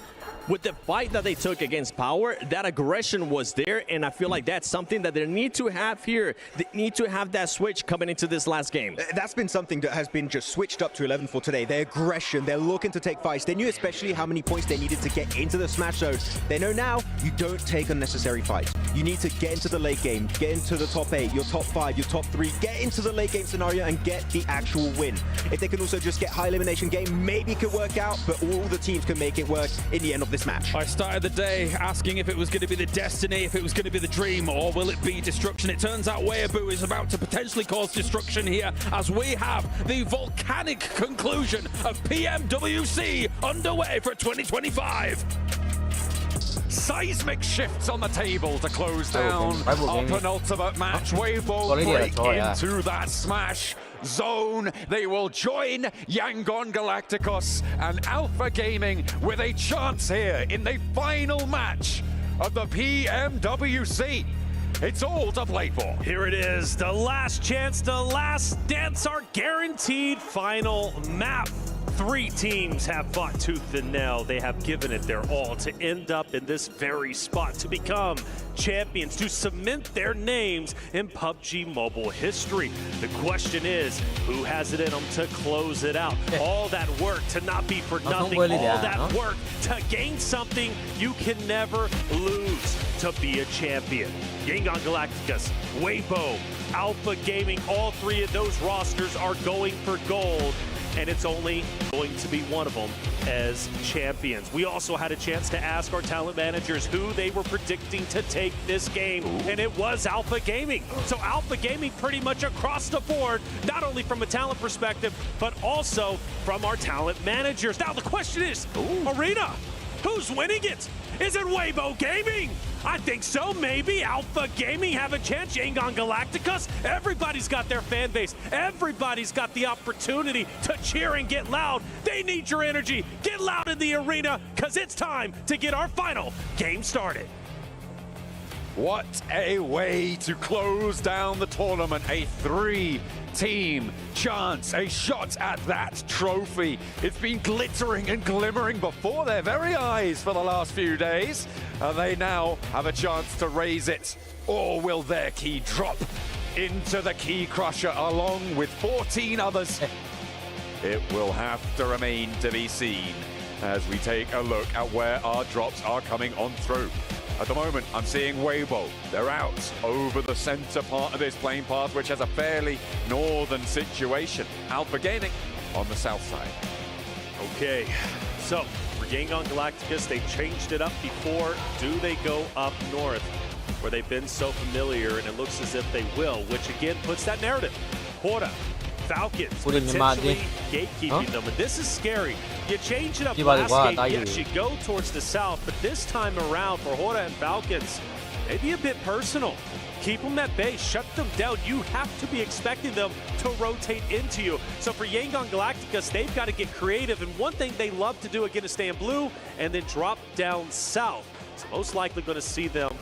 With the fight that they took against Power, that aggression was there, and I feel like that's something that they need to have here. They need to have that switch coming into this last game. That's been something that has been just switched up to 11 for today. Their aggression, they're looking to take fights. They knew especially how many points they needed to get into the smash zone. They know now you don't take unnecessary fights. You need to get into the late game, get into the top 8, your top 5, your top 3, get into the late game scenario and get the actual win. If they can also just get high elimination game, maybe it could work out, but all the teams can make it work in the end of this match. I started the day asking if it was going to be the destiny, if it was going to be the dream, or will it be destruction? It turns out Weeaboo is about to potentially cause destruction here as we have the volcanic conclusion of PMWC underway for 2025. Seismic shifts on the table to close down our penultimate match. Weibo break into that smash zone. They will join Yangon Galacticos and Alpha Gaming with a chance here in the final match of the PMWC. It's all to play for. Here it is, the last chance, the last dance, our guaranteed final map. 3 teams have fought tooth and nail. They have given it their all to end up in this very spot, to become champions, to cement their names in PUBG Mobile history. The question is, who has it in them to close it out? All that work to not be for nothing, all that work to gain something you can never lose, to be a champion. Yangon Galacticos, Weibo, Alpha Gaming, all 3 of those rosters are going for gold, and it's only going to be one of them as champions. We also had a chance to ask our talent managers who they were predicting to take this game, and it was Alpha Gaming. So Alpha Gaming pretty much across the board, not only from a talent perspective, but also from our talent managers. Now the question is, Arena, who's winning it? Is it Weibo Gaming? I think so, maybe. Alpha Gaming have a chance. Yangon Galacticos, everybody's got their fan base. Everybody's got the opportunity to cheer and get loud. They need your energy. Get loud in the arena, because it's time to get our final game started. What a way to close down the tournament. A 3 team chance, a shot at that trophy. It's been glittering and glimmering before their very eyes for the last few days. And they now have a chance to raise it. Or will their key drop into the key crusher along with 14 others? It will have to remain to be seen as we take a look at where our drops are coming on through. At the moment, I'm seeing Weibo. They're out over the center part of this playing path, which has a fairly northern situation. Alpha Gaming on the south side. Okay, so for Yangon Galacticus, they changed it up before. Do they go up north, where they've been so familiar, and it looks as if they will, which again puts that narrative. Horda, Falcons potentially gatekeeping them, and this is scary. You change it up last game, yes, you go towards the south, but this time around for Horda and Falcons, maybe a bit personal. Keep them at bay, shut them down. You have to be expecting them to rotate into you. So for Yangon Galacticus, they've got to get creative, and one thing they love to do again is stay in blue and then drop down south. So most likely going to see them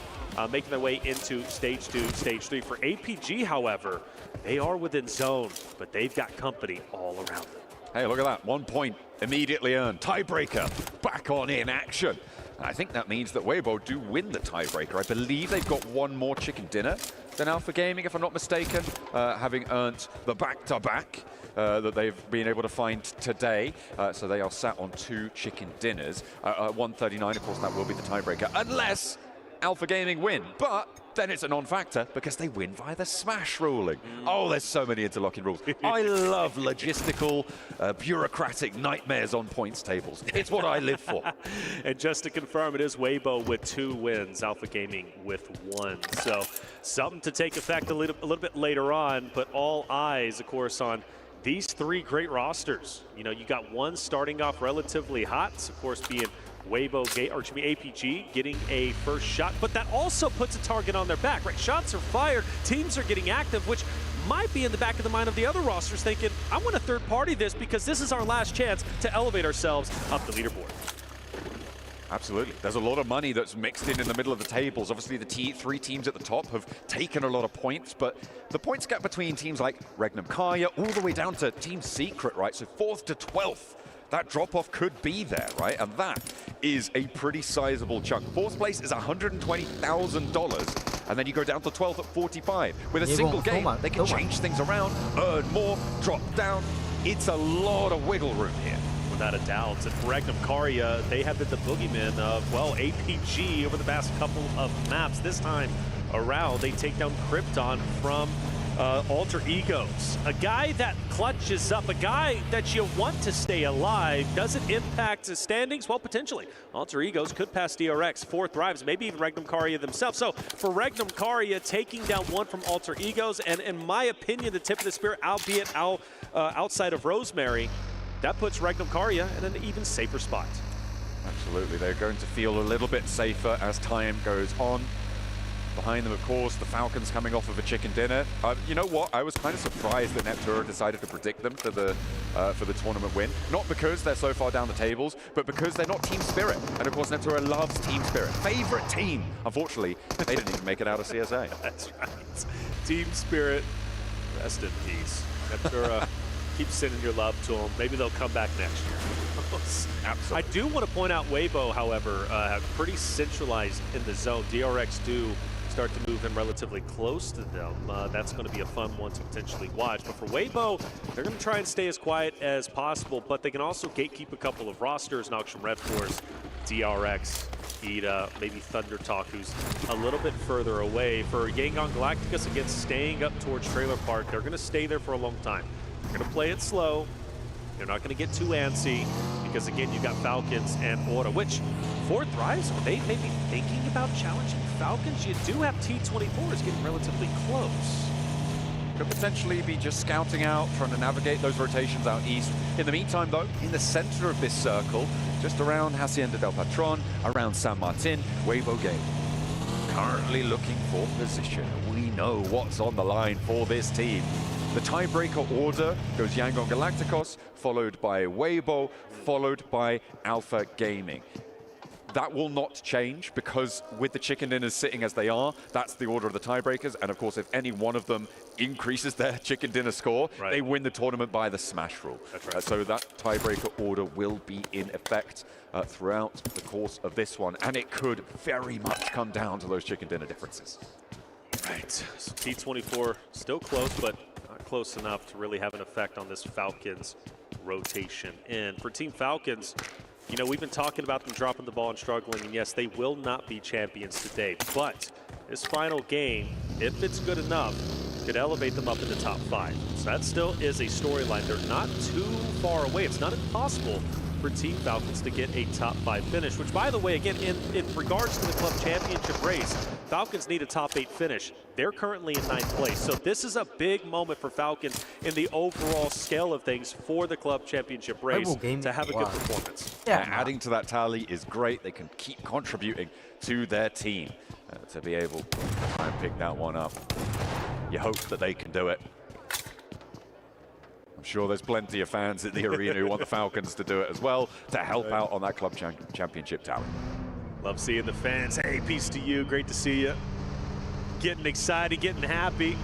making their way into stage 2, stage 3. For APG, however, they are within zone, but they've got company all around them. Hey, look at that. 1 point immediately earned. Tiebreaker back on in action. I think that means that Weibo do win the tiebreaker. I believe they've got one more chicken dinner than Alpha Gaming, if I'm not mistaken, having earned the back-to-back that they've been able to find today. So they are sat on 2 chicken dinners. 139, of course, that will be the tiebreaker, unless Alpha Gaming win. But then it's a non-factor because they win via the smash ruling. Oh, there's so many interlocking rules. I love logistical, bureaucratic nightmares on points tables. It's what I live for. And just to confirm, it is Weibo with 2 wins, Alpha Gaming with 1. So something to take effect a little bit later on, but all eyes, of course, on these 3 great rosters. You know, you got one starting off relatively hot, of course, being Weibo, APG getting a first shot, but that also puts a target on their back, right? Shots are fired, teams are getting active, which might be in the back of the mind of the other rosters thinking, I want to third party this because this is our last chance to elevate ourselves up the leaderboard. Absolutely. There's a lot of money that's mixed in the middle of the tables. Obviously, the 3 teams at the top have taken a lot of points, but the points gap between teams like Regnum Kaya all the way down to Team Secret, right? So 4th to 12th. That drop-off could be there, right? And that is a pretty sizable chunk. 4th place is $120,000, and then you go down to 12th at 45. With a single game, they can change things around, earn more, drop down. It's a lot of wiggle room here. Without a doubt. And for Regnum Karia, they have been the boogeyman of, well, APG over the past couple of maps. This time around, they take down Krypton from Alter Egos. A guy that clutches up, a guy that you want to stay alive. Does it impact the standings? Well, potentially. Alter Egos could pass DRX, 4 Thrives, maybe even Regnum Karia themselves. So for Regnum Karia, taking down 1 from Alter Egos, and in my opinion, the tip of the spear, albeit outside of Rosemary, that puts Regnum Karia in an even safer spot. Absolutely. They're going to feel a little bit safer as time goes on. Behind them, of course, the Falcons coming off of a chicken dinner. You know what? I was kind of surprised that Neptura decided to predict them for the tournament win. Not because they're so far down the tables, but because they're not Team Spirit. And of course, Neptura loves Team Spirit. Favorite team. Unfortunately, they didn't even make it out of CSA. That's right. Team Spirit, rest in peace. Neptura, keep sending your love to them. Maybe they'll come back next year. Absolutely. I do want to point out Weibo, however, pretty centralized in the zone. DRX do start to move in relatively close to them. That's going to be a fun one to potentially watch. But for Weibo, they're going to try and stay as quiet as possible, but they can also gatekeep a couple of rosters. And Auction Red Force, DRX, Ida, maybe Thunder Talk, who's a little bit further away. For Yangon Galacticus, again, staying up towards Trailer Park, they're going to stay there for a long time. They're going to play it slow. They're not going to get too antsy because, again, you've got Falcons and Aura, which, 4 Thrives, are they maybe thinking about challenging Falcons? You do have T24s getting relatively close. Could potentially be just scouting out, trying to navigate those rotations out east. In the meantime, though, in the center of this circle, just around Hacienda del Patron, around San Martin, Weibo Game. Currently looking for position. We know what's on the line for this team. The tiebreaker order goes Yangon Galacticos, followed by Weibo, followed by Alpha Gaming. that will not change because with the chicken dinners sitting as they are, that's the order of the tiebreakers. And of course, if any one of them increases their chicken dinner score, they win the tournament by the smash rule. That's right. So that tiebreaker order will be in effect throughout the course of this one. And it could very much come down to those chicken dinner differences. Right, so T24 still close, but not close enough to really have an effect on this Falcons rotation. And for Team Falcons, you know, we've been talking about them dropping the ball and struggling, and yes, they will not be champions today, but this final game, if it's good enough, could elevate them up in the top 5. So that still is a storyline. They're not too far away. It's not impossible for Team Falcons to get a top 5 finish, which, by the way, again, in regards to the club championship race, Falcons need a top 8 finish. They're currently in 9th place. So this is a big moment for Falcons in the overall scale of things for the club championship race to have a good performance. Yeah, adding to that tally is great. They can keep contributing to their team to be able to try and pick that one up. You hope that they can do it. I'm sure there's plenty of fans at the arena who want the Falcons to do it as well to help out on that club championship tally. Love seeing the fans. Hey, peace to you. Great to see you. Getting excited, getting happy.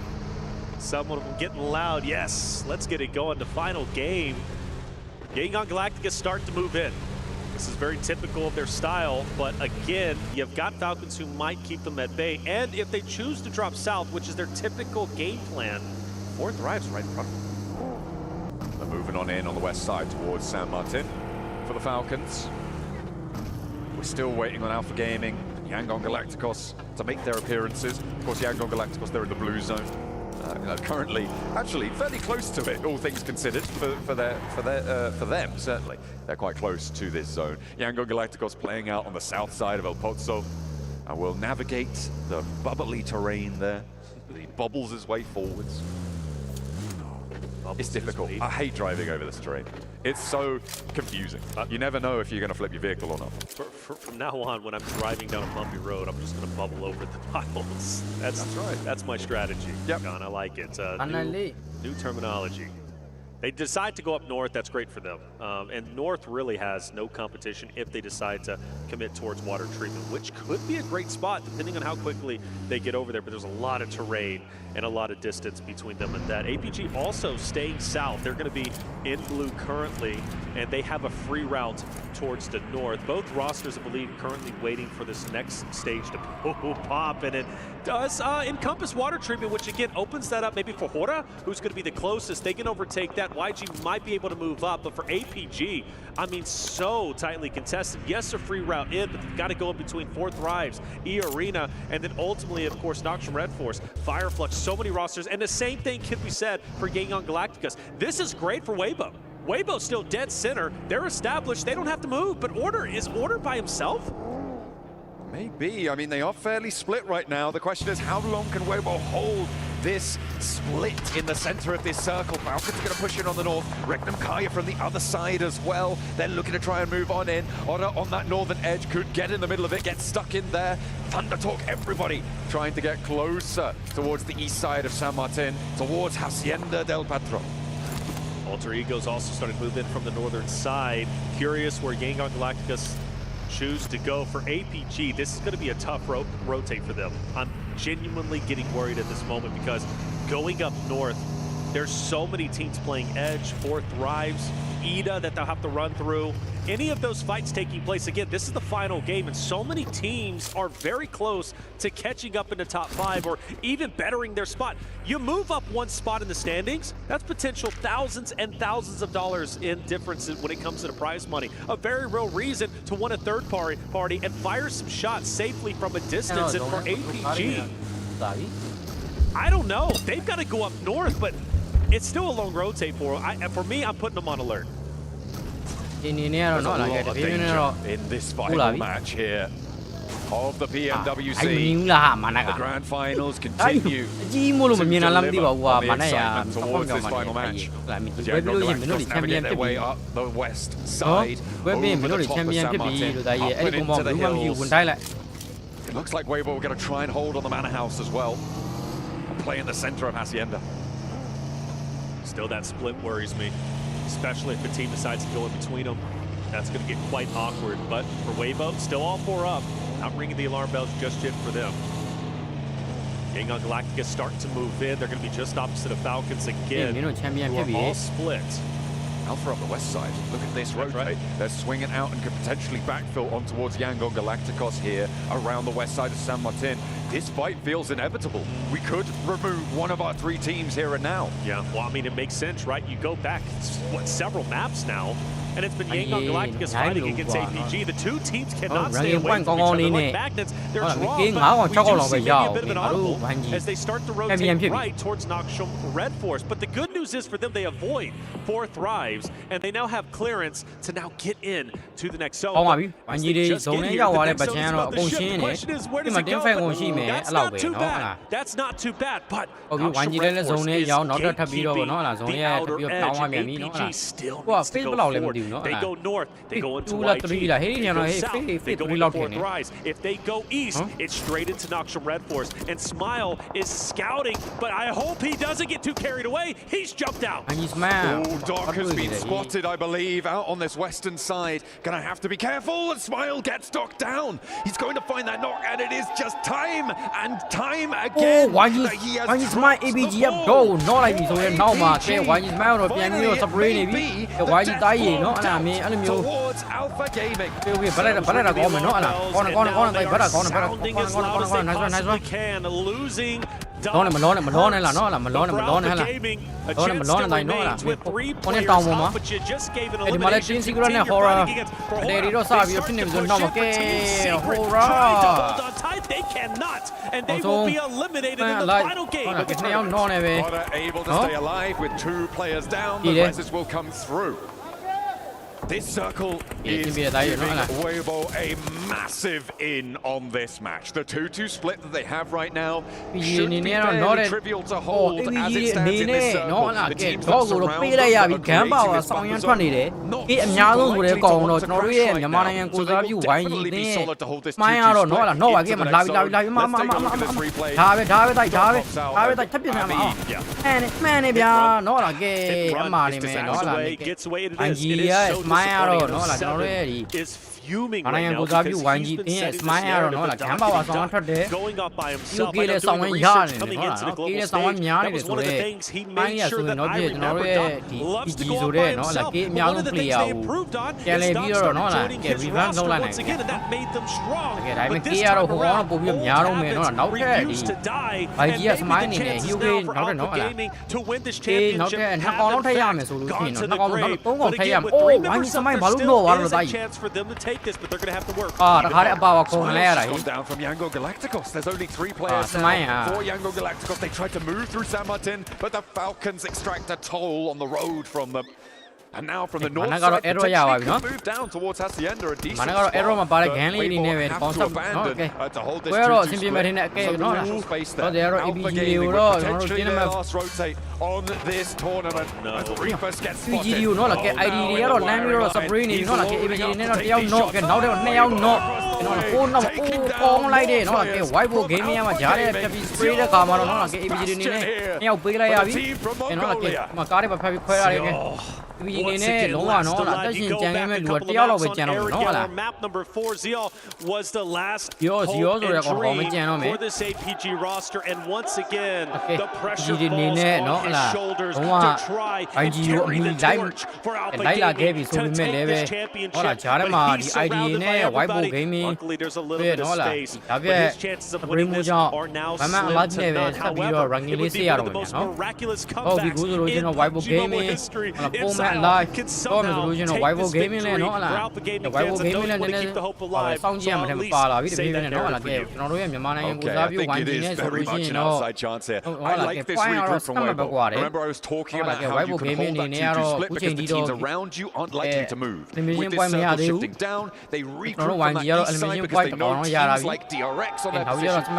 Some of them getting loud. Yes, let's get it going. The final game. Gangon Galactica start to move in. This is very typical of their style, but again, you've got Falcons who might keep them at bay. And if they choose to drop south, which is their typical game plan, 4th Thrive's right in front of them. They're moving on in on the west side towards San Martin for the Falcons. We're still waiting on Alpha Gaming and Yangon Galacticos to make their appearances. Of course, Yangon Galacticos, they're in the blue zone. Currently, actually, fairly close to it, all things considered, for them, certainly. They're quite close to this zone. Yangon Galacticos playing out on the south side of El Pozo. And will navigate the bubbly terrain there. He bobbles his way forwards. It's difficult. I hate driving over this terrain. It's so confusing. You never know if you're going to flip your vehicle or not. From now on, when I'm driving down a bumpy road, I'm just going to bubble over the potholes. That's right. That's my strategy. Yep. John, I like it. New terminology. They decide to go up north, that's great for them. And north really has no competition if they decide to commit towards water treatment, which could be a great spot depending on how quickly they get over there. But there's a lot of terrain and a lot of distance between them and that. APG also staying south. They're going to be in blue currently, and they have a free route towards the north. Both rosters, I believe, currently waiting for this next stage to pop, and it does encompass water treatment, which again opens that up maybe for Hora, who's going to be the closest. They can overtake that. YG might be able to move up, but for APG, I mean, so tightly contested. Yes, a free route in, but they've got to go in between 4th Thrives, E-Arena, and then ultimately, of course, Noxian Red Force, Fireflux, so many rosters, and the same thing can be said for Gangon Galacticos. This is great for Weibo. Weibo's still dead center. They're established. They don't have to move, but is Order by himself? Maybe. I mean, they are fairly split right now. The question is, how long can Weibo hold this split in the center of this circle? Falcons are going to push in on the north. Regnum Kaya from the other side as well. They're looking to try and move on in. Oda on that northern edge could get in the middle of it, get stuck in there. Thunder Talk, everybody trying to get closer towards the east side of San Martin, towards Hacienda del Patron. Alter Ego's also starting to move in from the northern side. Curious where Gangon Galacticos choose to go. For APG, this is going to be a tough rotate for them. I'm genuinely getting worried at this moment because going up north, there's so many teams playing Edge, 4th Thrives, Ida that they'll have to run through. Any of those fights taking place, again, this is the final game, and so many teams are very close to catching up in the top 5 or even bettering their spot. You move up one spot in the standings, that's potential thousands and thousands of dollars in differences when it comes to the prize money. A very real reason to win a third party and fire some shots safely from a distance. And for APG, I don't know. They've got to go up north, but it's still a long rotate for them. For me, I'm putting them on alert. There's a lot of danger in this final match here of the PMWC. The grand finals continue to deliver on the excitement towards this final match. Yangon Galacticos navigate their way up the west side, over the top of San Martin, up and into the hills. It looks like Weibo are going to try and hold on the Manor House as well, and play in the center of Hacienda. Still, that split worries me, especially if the team decides to go in between them. that's going to get quite awkward. But for Weibo, still all 4 up. Not ringing the alarm bells just yet for them. Yangon Galactica starting to move in. They're going to be just opposite of Falcons again. Who are all split. Alpha on the west side. Look at this rotate. Right. They're swinging out and could potentially backfill on towards Yangon Galacticos here around the west side of San Martin. This fight feels inevitable. We could remove one of our 3 teams here and now. Yeah, well, I mean, it makes sense, right? You go back, several maps now, and it's been Yangon Galacticos fighting against APG. The 2 teams cannot stay away from each other. Like magnets, they're drawn, but we do see maybe a bit of an audible as they start to rotate right towards Nakshom Red Force. But the good news is for them, they avoid 4 thrives, and they now have clearance to now get in to the next zone. As they just get here, the next zone is about the ship. The question is, where does it go? That's not too bad. That's not too bad, but Nakshom Red Force is gatekeeping the outer edge. APG still needs to go forward. They go north, they go into YG. They go south, they go into 4th Rise. If they go east, it's straight into Nakshom Red Force. And Smile is scouting, but I hope he doesn't get too carried away. He's jumped out. Oh, Doc has been spotted, I believe, out on this western side. Gonna have to be careful, and Smile gets Doc down. He's going to find that knock, and it is just time and time again. Why is my ABG up go? Not like this, so now, man. Why is my or Pmwc separate? Why is dying? No, I mean, I mean, towards Alpha Gaming. Losing. Malone là nó là Malone hay là Malone này nó là con em tàu mà thì mà lại tin sig này horror để đi đó sao bị phim niệm nó mà cái horror lại là cái này nó này về This circle is giving Weibo a massive in on this match. The 2-2 split that they have right now should be fairly trivial to hold as it stands in this circle. The teams that surround them are creating this buffer zone. Not super likely to want to crash right now, so they will definitely be solid to hold this 2-2 split into the next zone. Let's take a look at this replay. Gets away it is. It is so disappointing. Is fuming right now because he's been setting the narrative. The going up by himself. I know doing the research coming into the global stage. That was one of the things he made sure that I remembered. Doc loves to go up by himself. But one of the things they improved on is Doc started joining his roster once again, and that made them strong. But this time around, old habits refuse to die. And maybe the chances now for Alpha Gaming to win this championship have in fact gone to the grave. But again, with 3 members up there still is a chance for them to take this, but they're going to have to work. Gone down from Yangon Galacticos. There's only 3 players now for Yangon Galacticos. They tried to move through San Martin, but the Falcons extract a toll on the road from them. And now from the north side, potentially could move down towards Hacienda, a decent spot, but Weibo have to abandon to hold this 2-2 split. Some natural space there. Alpha Gaming with potentially their last rotate on this tournament. As Reapers get spotted. nó là cái ID đó là nó là Sabrina nó là cái ABG nó đeo nọ cái nó đeo neo nọ nó là con lại đi nó là cái Weibo Gaming mà giá đấy cái spray đó cả mà nó là cái ABG này neo bị lại à bị nó là cái mà cái đấy mà phải khoe lại cái ABG này nó là tất nhiên chẳng em lùa đeo là về channel nó là map number 4 Zeal was the last rồi còn họ mới channel for this APG roster, and once again the pressure falls on his shoulders to try and carry the torch for Alpha Gaming to take this championship. But he's surrounded by everybody. Luckily, there's a little bit of space, but his chances of winning this are now slim to none. However, it would be one of the most miraculous comebacks in PUBG Mobile history. If Sao can somehow take this victory for Alpha Gaming fans and those who want to keep the hope alive, so at least say that narrative for you. Okay, I think it is very much an outside chance here. I like this regroup from Weibo. Remember, I was talking about how you can hold that 2-2 split because the teams around you aren't likely to move. With this circle shifting down, they regroup from that east side because they know teams like DRX on their position.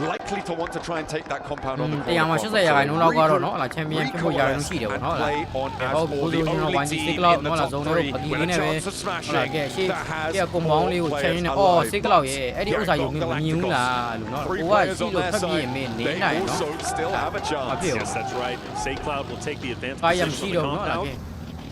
Likely to want to try and take that compound on the corner. And play on as all the only team in the top 3 with a chance of smashing that has all players alive. But Yangon Galacticos, 3 players on their side, they also still have a chance. Yes, that's right. Cloud will take the advanced position on the compound.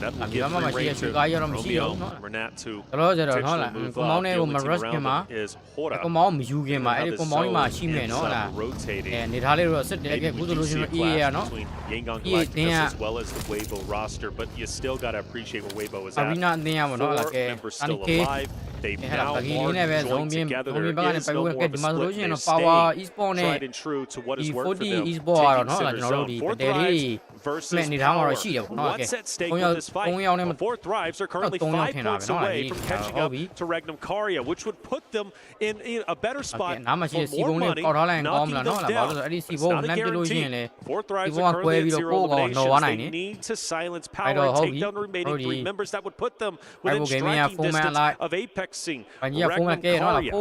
That will Làm gì give đó mà free chia rein sự to coi cho nó mà Romeo xíu nó. and Renat to Đó giờ rồi nó potentially là move con máu up. này The mà only team rush kia around mà. them is Hora. Con máu mình du kia mà, And cái now con the máu mà zone chim này is nó là rotating. để thả lên rồi xích để Maybe cái we cú do tôi see a nó clash nó. between Yangon Ie Galacticus tiền as well as the Weibo roster, but you still gotta appreciate where Weibo is at. Arena tiền mà nó là 4 cái members anh still kia. alive. They've Cái là now cái all này về joined giống như together. giống như There bạn is phải no cái more of a mà split. solution nó They've power stayed esports này. tried and true to what has Thì worked for them. esports Taking nó là center nó zone. đi Four để Thrives đi versus mẹ đi thắng Power. rồi xí được nó là What's cái at stake with this fight? The Four Thrives are currently 5 points away from catching up to Regnum Caria, which would put them in a better spot nó mà chỉ for more money, knocking them down. It's not a guarantee. Four Thrives are currently at 0 eliminations. They need to silence Power and take down the remaining 3 members. That would put them within striking distance of apexing Regnum Caria.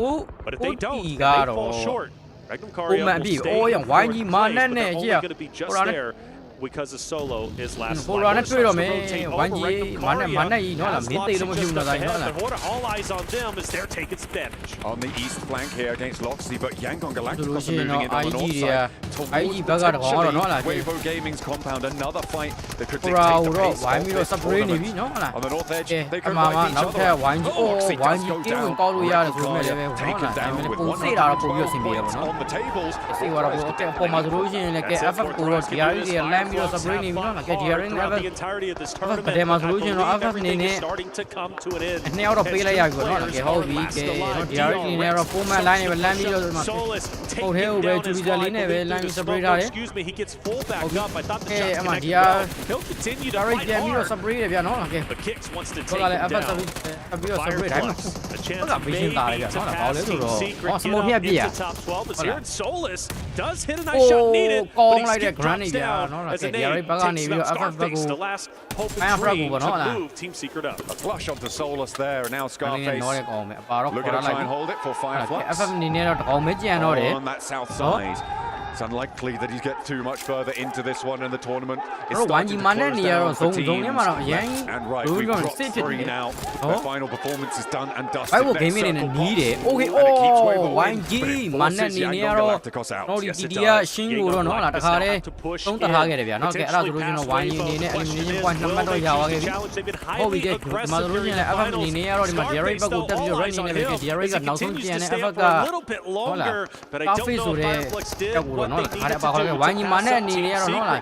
But if they don't, if they fall short, Regnum Caria will stay in fourth place, but they're only going to be just there because the solo is last Hora line. nó chơi rồi mày, Rotate quán over gì, Regnum mắn Caria, này nó là has miễn tiền Loxy nó mà just dùng là up này nó ahead, là. but Hora all eyes on them as they're taking some damage. On the east flank here against Loxy, but Yangon Galacticos are Solution moving in on the north side IG towards bác đó nó là cái Weibo Gaming's compound, another fight that could Hora dictate the đó pace vài of mi this sắp tới này tournament. nó là On the north edge, they could mà wipe each nó other theo out. vài gì Loxy vài does gì go kêu down. mình coi đuôi ra là Regnum xuống này Caria nó taken là down mình with cũng xí ra là cũng 112 nhiều xin biệt points nó. on the tables. Xí vào là cái phong mà solution là cái FF của DRX thì làm mi sắp tới này nó là cái DRX FF cái mà solution nó FF này nè neo đó pay lại của nó là cái hậu bị cái nó DRX thì neo đó form line này làm mi rồi mà hậu theo về chú ý này về làm mi sắp tới ra đấy. Okay, mà DRX làm mi sắp tới để nó là cái đó là FF sắp tới đấy mà. Nó là bị hiện tại nó là có lấy rồi. Nó small hiệp gì à? Con lại để grand này nó là cái DRX bác này bây giờ FF bác của nó là A flush onto Solus there, and now Scarface looking to try and hold it for Fireflux. FF này nè nó có mấy chuyện nó đấy. On that south side. It's unlikely that he gets too much further into this one, and the tournament is starting to close down for teams left and right. We've got 3 now. Their final performance is done and dusted. Weibo Gaming này ní đấy. Okay, Wang Ji mà này ní rồi. Nó đi đi xin của nó là đặc hà đấy. Không đặc hà cái đấy nó cái là solution nó Wang Ji này elimination point number đó giàu cái. Không bị cái mà solution này FF ní rồi mà DRX bắt đầu tập rồi này cái DRX cái nào không chơi này FF cái nó là cafe số đấy cái của nó là ada apa kalau wangi mana ni dia nó là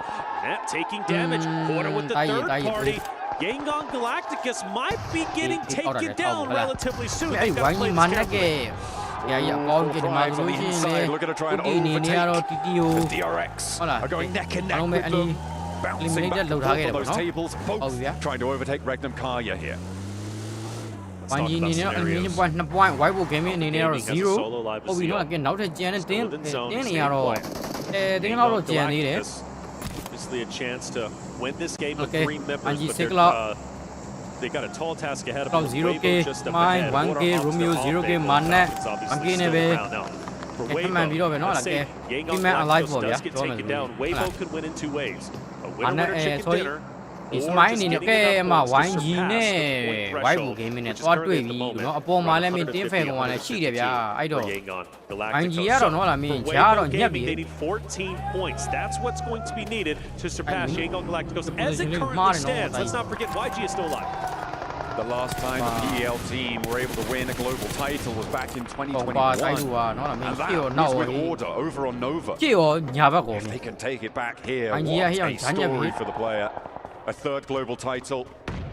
taking damage. Hora with the third party. Yangon Galacticus might be getting taken down relatively soon. Ai wangi mana ke ya con cái mà nó chỉ này này rồi TTU DRX are going neck and neck with them, bouncing back off those tables, both trying to overtake Regnum Caria here. Wangi ni nó elimination point 5 point Weibo Gaming ni rồi 0. Vì nó là cái nấu thời gian nên tiếng này rồi. Tiếng nó rồi chèn đi đấy. Obviously a chance to win this game with 3 members, Anji but Sigla they got a tall task ahead of them. 0K, Mine, 1K, Romeo, 0K, Manne, 1K này về. Cái thằng video về nó là cái man alive rồi á. Weibo could win in 2 ways. A winner Manne winner chicken thôi. dinner. Ismail này cái mà Wang Ji này Weibo Gaming này toa đuổi vì nó upon mà lên mình tiến về của này chỉ đẹp ya idol Wang Ji rồi nó là mình trả rồi nhấp đi 14 points. That's what's going to be needed to surpass Yangon Galacticos as it currently stands. Let's not forget YG is still alive. The last time the PEL team were able to win a global title was back in 2021. And that was with Order over on Nova. If they can take it back here, what a story for the player. A third global title,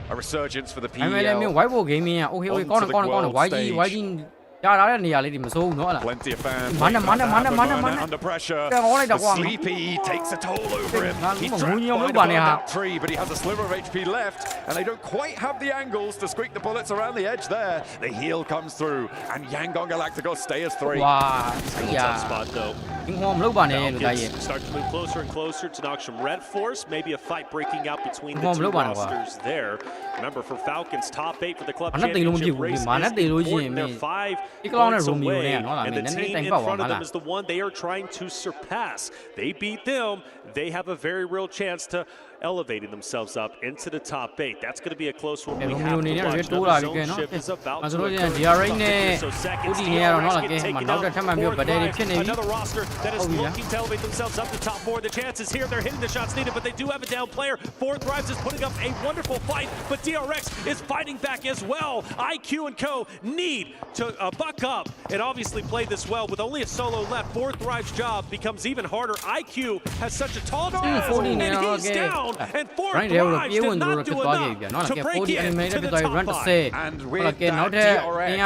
a resurgence for the PEL. Weibo Gaming à, okay, con YG ra đó là đi mà xu nữa là plenty of fans. Mana under pressure. Cái ngón này đặc quang. Sleepy takes a toll over him. He tried to burn that tree, but he has a sliver of HP left, and they don't quite have the angles to squeak the bullets around the edge there. The heal comes through, and Yangon Galacticos stay as 3. Wow, tough spot though. Falcons start to move closer and closer to knock some red force. Maybe a fight breaking out between the two rosters there. Remember, for Falcons, top 8 for the club championship race is important. They're 5 points away, and the team in front of them is the one they are trying to surpass. They beat them, they have a very real chance to elevating themselves up into the top 8. That's going to be a close one. We Romeo have to near watch. two Another zone shift is about to occur. So seconds, DRX get taken down. Another roster that is looking to elevate themselves up the top 4. The chances here, they're hitting the shots needed, but they do have a down player. Fourth Thrives is putting up a wonderful fight, but DRX is fighting back as well. IQ and Co. need to buck up and obviously play this well. With only a solo left, Fourth Thrives' job becomes even harder. IQ has such a tall chance, and he's down, and Fourth Thrives did not do enough to break into the top 5. And with that, DRX,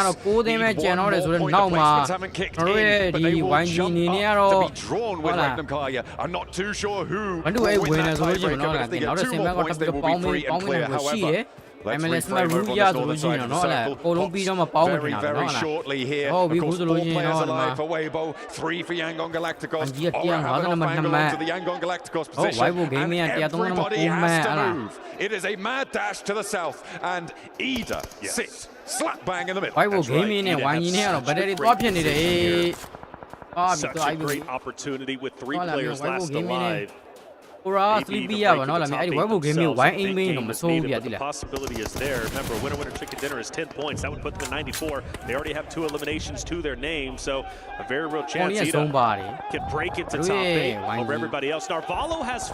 haven't kicked in, but they will jump up to be drawn with Regnum Kaya. I'm not too sure who will win that tiebreaker, but if they get 2 more points, they will be free and clear. However, let's reframe over on this northern side of the circle. Pops very shortly here. Of course, 4 players alive for Weibo, 3 for Yangon Galacticos. Aura have an off-angle onto the Yangon Galacticos position, and everybody has to move. It is a mad dash to the south, and Ida sits slap bang in the middle. Such a great opportunity with 3 players last alive. The possibility is there. Remember, winner chicken dinner is 10 points. That would put them at 94. They already have 2 eliminations to their name, so a very real chance Ida can break into top 8 over everybody else. Narvalo has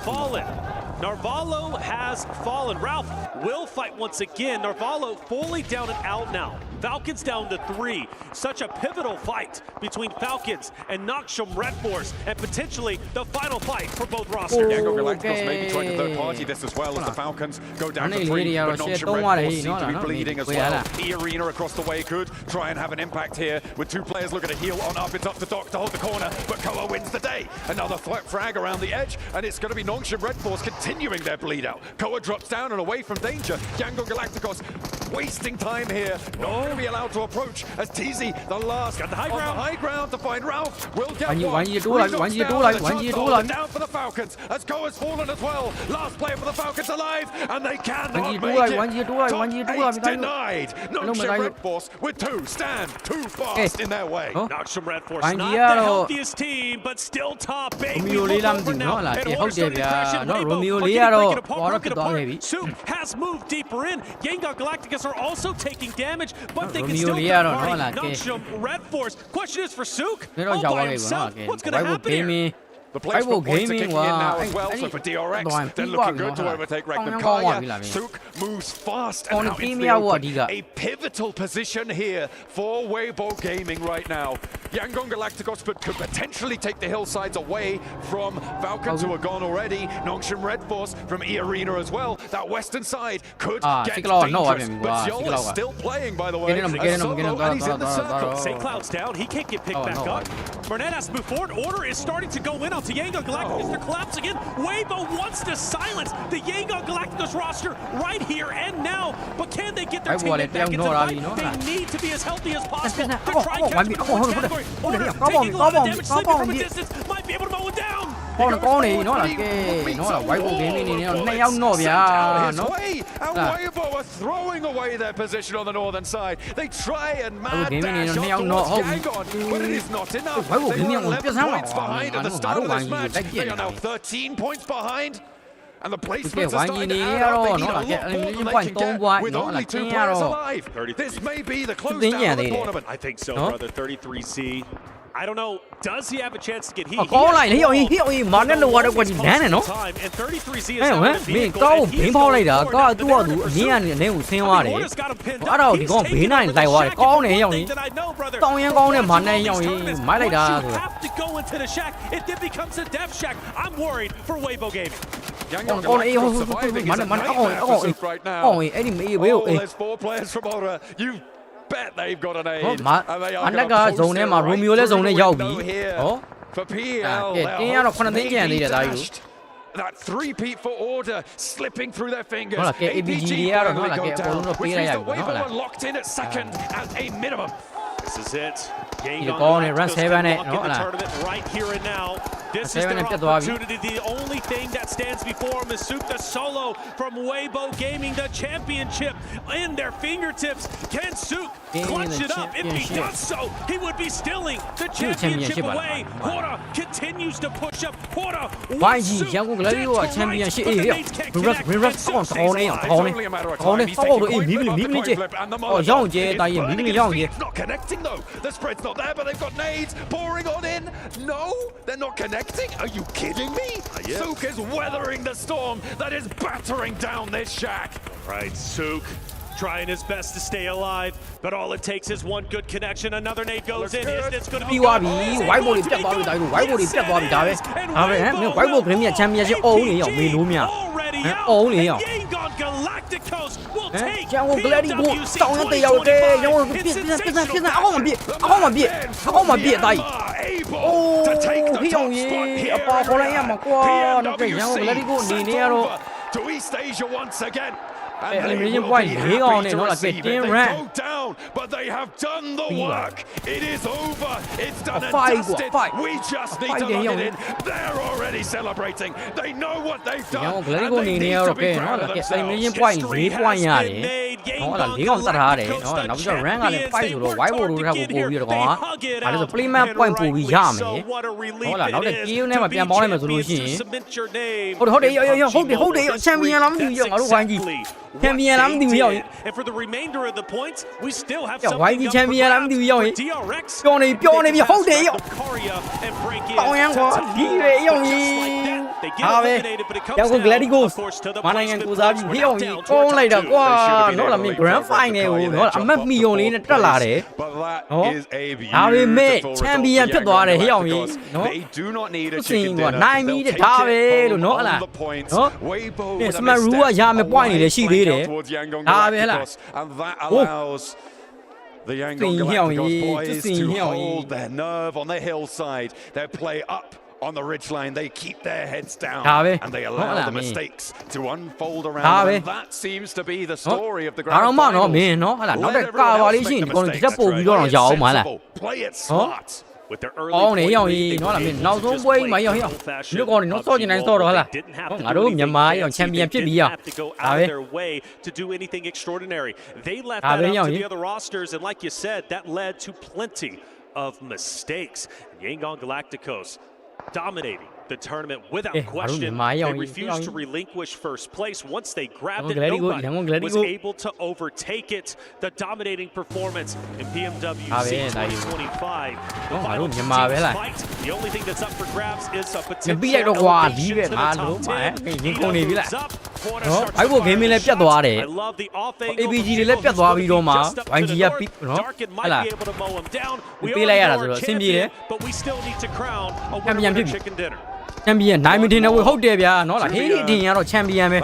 fallen. Ralph will fight once again. Narvalo fully down and out now. Falcons down to 3. Such a pivotal fight between Falcons and Noxium Red Force, and potentially the final fight for both rosters. Yangon Galacticos may be trying to third party this as well as the Falcons go down to 3, but Noxium Red Force seem to be bleeding as well. E-Arena across the way could try and have an impact here with 2 players looking to heal on up. It's up to Doc to hold the corner, but Koa wins the day. Another frag around the edge, and it's going to be Noxium Red Force continuing their bleed out. Koa drops down and away from danger. Yangon Galacticos wasting time here. Not going to be allowed to approach as TZ, the last on the high ground to find Ralph. Will get one. Down for the Falcons as Koa's fallen as well. Last player for the Falcons alive, and they cannot make it. Top 8 denied. Noxium Red Force with 2 stand too fast in their way. Noxium Red Force not the healthiest team, but still top 8. Souk has moved deeper in. Yangon Galacticos are also taking damage, but they can still Noxium Red Force. Question is for Souk. All by himself. What's going to happen here? The placement points are kicking in now as well, so for DRX, they're looking good to overtake Regnum Kaya. Souk moves fast and out into the open. A pivotal position here for Weibo Gaming right now. Yangon Galacticos could potentially take the hillsides away from Falcons, who are gone already. Noxium Red Force from E-Arena as well. That western side could get dangerous, but Zol is still playing, by the way. And he's in the circle. St. Cloud's down. He can't get picked back up. Burnett has to move forward. Order is starting to go in on to Yangon Galacticos. They're collapsing in. Weibo wants to silence the Yangon Galacticos roster right here and now. But can they get their teammate back into the fight? They need to be as healthy as possible to try and capture the category. Order taking a lot of damage, sleeping from a distance, might be able to mow it down. Weibo are throwing away their position on the northern side. They try and mad dash up towards Yangon, but it is not enough. They were 11 points behind at the start of this match. They are now 13 points behind. And the placements are starting to add up. They need a lot more than they can get with only 2 players alive. This may be the close down of the tournament. I think so, brother. 33Z. I don't know. Does he have a chance to get heat? And 33Z is out of the vehicle. And he's going forward. The narrative for Souk. Order's got him pinned up. He's taking over the shack. One thing that I know, brother. What you have to go into the shack, if it becomes a death shack, I'm worried for Weibo Gaming. Yangon Galacticos surviving is a nightmare for Souk right now. Oh, there's 4 players from Aura. You bet they've got an aid. And they are going to post it right through the window here for PL. That 3-peat for Order slipping through their fingers. APG finally go down, which means that Weibo are locked in at second at a minimum. This is it. Yangon Galacticos can lock in the tournament right here and now. This is their opportunity. The only thing that stands before him is the solo from Weibo Gaming, the championship in their fingertips. Can Sook clutch it up? If he does so, he would be stealing the championship away. Hora continues to push up. Hora wants Sook dead to rights, but the mates can't connect. And Sook stays alive. Not connecting though. The spread's not there, but they've got nades pouring on in. No, they're not connecting. Are you kidding me? Sook is weathering the storm that is battering down this shack. Right, Sook trying his best to stay alive, but all it takes is one good connection. Another nade goes in. It's going to be Weibo တွေပြတ်သွားပြီဒါပဲ Weibo တွေပြတ်သွားပြီဒါပဲဒါပဲမင်း Weibo ခရင်းမြတ်ချန်ပီယံရှစ်အုံးနေရောက်မေလို့မြအုံးနေရောက်ကျန်ကို Glady ကိုတောင်းရတဲ့ရောက်တယ်ကျန်ကိုပြစ်အောက်မှာပြစ်အတိုင်းအိုးဟိအောင်ကြီးအပေါ်ခေါ်လိုက်ရမှာကွာတော့ကျန်ကို Glady ကိုနေနေရတော့ To East Asia once again. Elimination point ၄កောင်နဲ့နော်လာကဲတင်း run but they have done the work. It is over. It's done and dusted. We just need to lock it in. They're already celebrating. They know what they've done. And they need to be proud of themselves. Elimination point 4 point ရတယ်နော်လာ၄កောင်တတ်ထားတယ်နော်နောက်ပြီးတော့ rank ကလည်း5ဆိုတော့ Weibo တို့ထပ်ကိုပို့ပြီးတော့ကောင်ကဒါလည်းဆို playman point ပို့ပြီးရမယ်နော်လာနောက်တဲ့ game နဲ့မှပြန်ပေါင်းလိုက်မယ်ဆိုလို့ရှိရင်ဟုတ်တယ်ချန်ပီယံလားမသိဘူးငါတို့ဝိုင်းကြီးချန်ပီယံလားမသိဘူးရောက်ရင် And for the remainder of the points, we still have ဝိုင်းကြီးချန်ပီယံလားမသိဘူးရောက်ရင်ပြောနေပြီဟုတ်တယ်ရောက်တောင်းရန်ကွာဒီပဲရောက်ရင်ဟာပဲရောက်ကို Glady ကိုမနိုင်ငံကိုစားပြီးရောက်ရင်ကောင်းလိုက်တာကွာနော်လာမင်း grand final ကိုနော်အမတ်မီယုံလေးနဲ့တက်လာတယ်နော်ဒါပေမဲ့ချန်ပီယံဖြစ်သွားတယ်ဟိအောင်ကြီးနော်စင်ကွာနိုင်ပြီတဲ့ဒါပဲလို့နော်ဟလားနော်စမရူကရမယ် point နေတယ်ရှိသေးတယ်ဒါပဲဟလား and that allows the Yangon Galacticos boys to hold their nerve on the hillside. They play up on the ridgeline. They keep their heads down and they allow the mistakes to unfold around them. And that seems to be the story of the grand final. Play it smart. With their အောင်းနေရောက်ရင်နော်လာမင်းနောက်ဆုံးပွဲမှာရောက်ဒီကောင်နေနော်စော့ကျင်တိုင်းစော့တော့ဟလားငါတို့မြန်မာရောက်ချန်ပီယံဖြစ်ပြီးရဒါပဲ to do anything extraordinary. They left that up to the other rosters, and like you said, that led to plenty of mistakes. Yangon Galacticos dominating the tournament without question. They refused to relinquish first place. Once they grabbed it, nobody was able to overtake it. The dominating performance in PMWC 2025. The final two teams fight. The only thing that's up for grabs is a potential elevation to the top 10. နော် Weibo gaming လည်းပြတ်သွားတယ် APG တွေလည်းပြတ်သွားပြီးတော့မှ YG ကပြီးနော်ဟလာပေးလိုက်ရတာဆိုတော့အဆင်ပြေတယ်ချန်ပီယံဖြစ်ပြီချန်ပီယံနိုင်မတင်တော့ဟုတ်တယ်ဗျာနော်လားဟေးဒီအတင်ကတော့ချန်ပီယံပဲ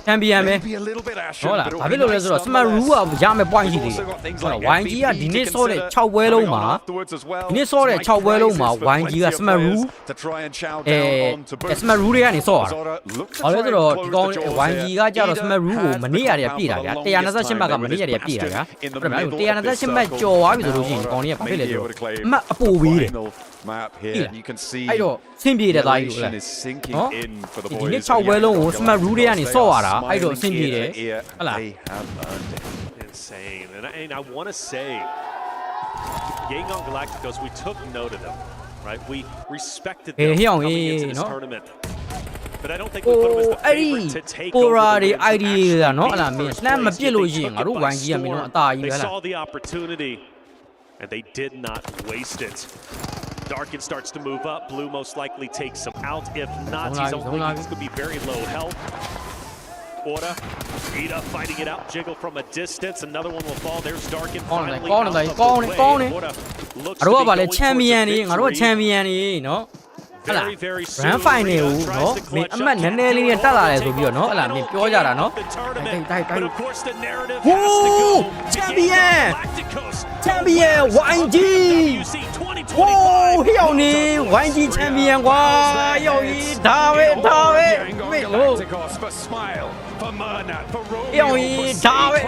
ချန်ပီယံပဲဟုတ်လားဘာဖြစ်လို့လဲဆိုတော့ Smart Rule ကရမယ် point ရှိသေးတယ်ဟုတ်လား YG ကဒီနေ့စောတဲ့6ပွဲလုံးမှာဒီနေ့စောတဲ့6ပွဲလုံးမှာ YG က Smart Rule Smart Rule တွေကနေစောတာဘာလို့လဲဆိုတော့ဒီကောင် YG ကကြတော့ Smart Rule ကိုမနေ့ရတွေကပြည့်တာဗျာ128မှတ်ကမနေ့ရတွေကပြည့်တာဗျာဟုတ်တယ်ဗျာ128မှတ်ကျော်သွားပြီဆိုလို့ရှိရင်ဒီကောင်တွေကဘာဖြစ်လဲဆိုတော့အမှတ်အပိုပေးတယ်map here you can see အဲ့တော့ဆင်ပြေတယ်သားကြီးလို့လဲဒီနေ့6ပွဲလုံးကို Smart Rule တွေကနေစော့ရတာအဲ့တော့ဆင်ပြေတယ်ဟုတ်လား insane and I want to say Yangon Galacticos we took note of them right we respected them coming into this tournament but I don't think we put them as the favorite to take over the idea နော်ဟလာမင်းလှမ်းမပြစ်လို့ရှိရင်ငါတို့ဝိုင်းကြီးကမင်းတို့အသာကြီးပဲလား they saw the opportunity and they did not waste it. Darkin starts to move up. Blue most likely takes him out. If not, he's going to be very low health. Order. Ida fighting it out. Jiggle from a distance. Another one will fall. There's Darkin finally out of the way. Order looks to be going towards the Very, very soon. Grand final နော်မင်းအမှတ်နည်းနည်းလေးနဲ့တက်လာတယ်ဆိုပြီးတော့နော်ဟလာမင်းပြောကြတာနော်But of course the narrative has to go. Champion YG ဟိုးဟိအောင်နေဝိုင်းကြီးချန်ပီယံကွာရောက်ကြီးဒါပဲမေလို့ဟိအောင်ကြီးဒါပဲ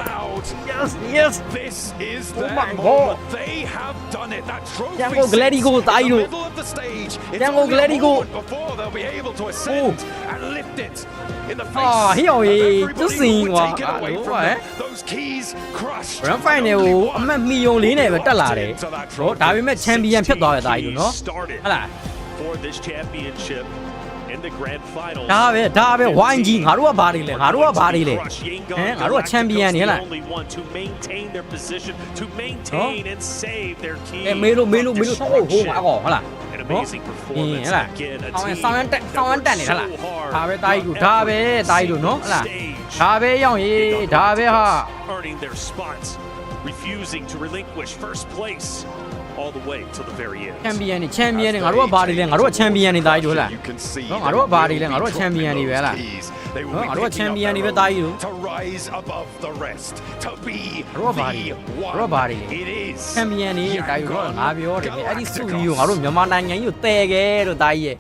yes This is oh their my moment. god They have done it. That trophy ကျန်ကို Glady ကိုတားယူ middle of the stage. ကျန်ကို Glady ကို before they'll be able to ascend and lift it in the အာ face ဟိအောင်ကြီး of သူ everybody စင် who ကွာ would take it away ဟို from ဟဲ့ them. Those keys crushed. Grand Final ကိုအမှတ်မီယုံလေးနဲ့ပဲတက်လာတယ်ဟောဒါပေမဲ့ချန်ပီယံဖြစ်သွားတဲ့တာကြီးလို့နော်ဟုတ်လား for this championship in the grand final ဒါပဲဝိုင်းကြီးငါတို့ကဘာတွေလဲငါတို့ကဘာတွေလဲဟမ်ငါတို့ကချန်ပီယံနေဟလား only one to maintain their position to maintain and save their key မေးလို့ဟိုငါကောဟုတ်လား an amazing performance again a team ဆောင်းတက်နေဟလားဒါပဲတာကြီးတို့ဒါပဲတာကြီးတို့နော်ဟုတ်လားဒါပဲရောက်ရေးဒါပဲဟာ earning their spots refusing to relinquish first place all the way to the very end ချန်ပီယံနေငါတို့ကဘာတွေလဲငါတို့ကချန်ပီယံနေတာကြီးတို့လားနော်ငါတို့ကဘာတွေလဲငါတို့ကချန်ပီယံတွေပဲလားနော်ငါတို့ကချန်ပီယံတွေပဲတာကြီးတို့ to rise above the rest to be ငါတို့ကဘာတွေချန်ပီယံနေတာကြီးတို့ငါပြောတယ်အဲ့ဒီစုကြီးကိုငါတို့မြန်မာနိုင်ငံကြီးကိုတည်ခဲ့လို့တာကြီးရဲ့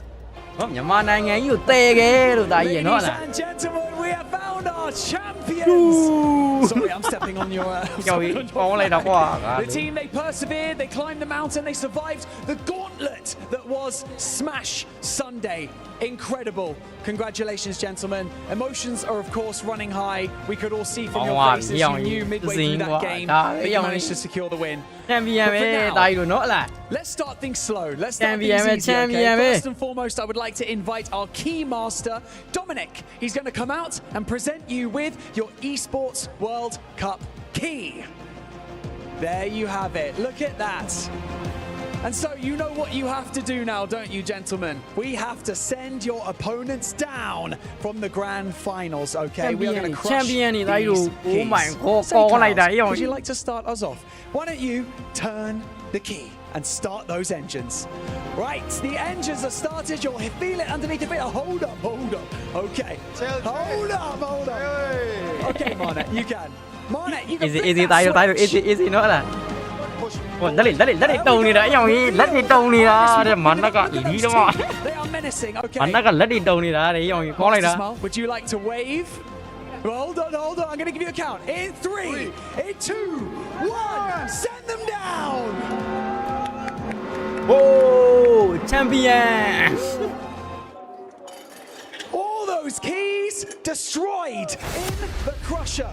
နော်မြန်မာနိုင်ငံကြီးကိုတည်ခဲ့လို့တာကြီးရဲ့နော်လား Ladies and gentlemen, we have found our champions. Sorry, I'm stepping on your. The team, they persevered, they climbed the mountain, they survived the gauntlet that was Smash Sunday. Incredible. Congratulations, gentlemen. Emotions are, of course, running high. We could all see from your faces you knew midway through that game that you managed to secure the win. But for now, let's start things slow. Let's start things easy, okay? First and foremost, I would like to invite our key master, Dominic. He's going to come out and present you with your Esports World Cup key. There you have it. Look at that. And so you know what you have to do now, don't you, gentlemen? We have to send your opponents down from the grand finals, okay? We are going to crush these keys. So, Klaus, would you like to start us off? Why don't you turn the key and start those engines? Right, the engines are started. You'll feel it underneath the bit. Hold up. Okay. Hold up. Okay, Marnet, you can. Marnet, you can. Easy, no lah. လက်တွေတုံနေတာအယောင်ကြီးလက်တွေတုံနေတာတဲ့မနက်ကလီတော့မနက်ကလက်တွေတုံနေတာတဲ့အယောင်ကြီးခေါ်လိုက်တာ Would you like to wave? Hold on. I'm going to give you a count. In 3, in 2, 1. Send them down. Oh, champion. All those keys destroyed in the crusher.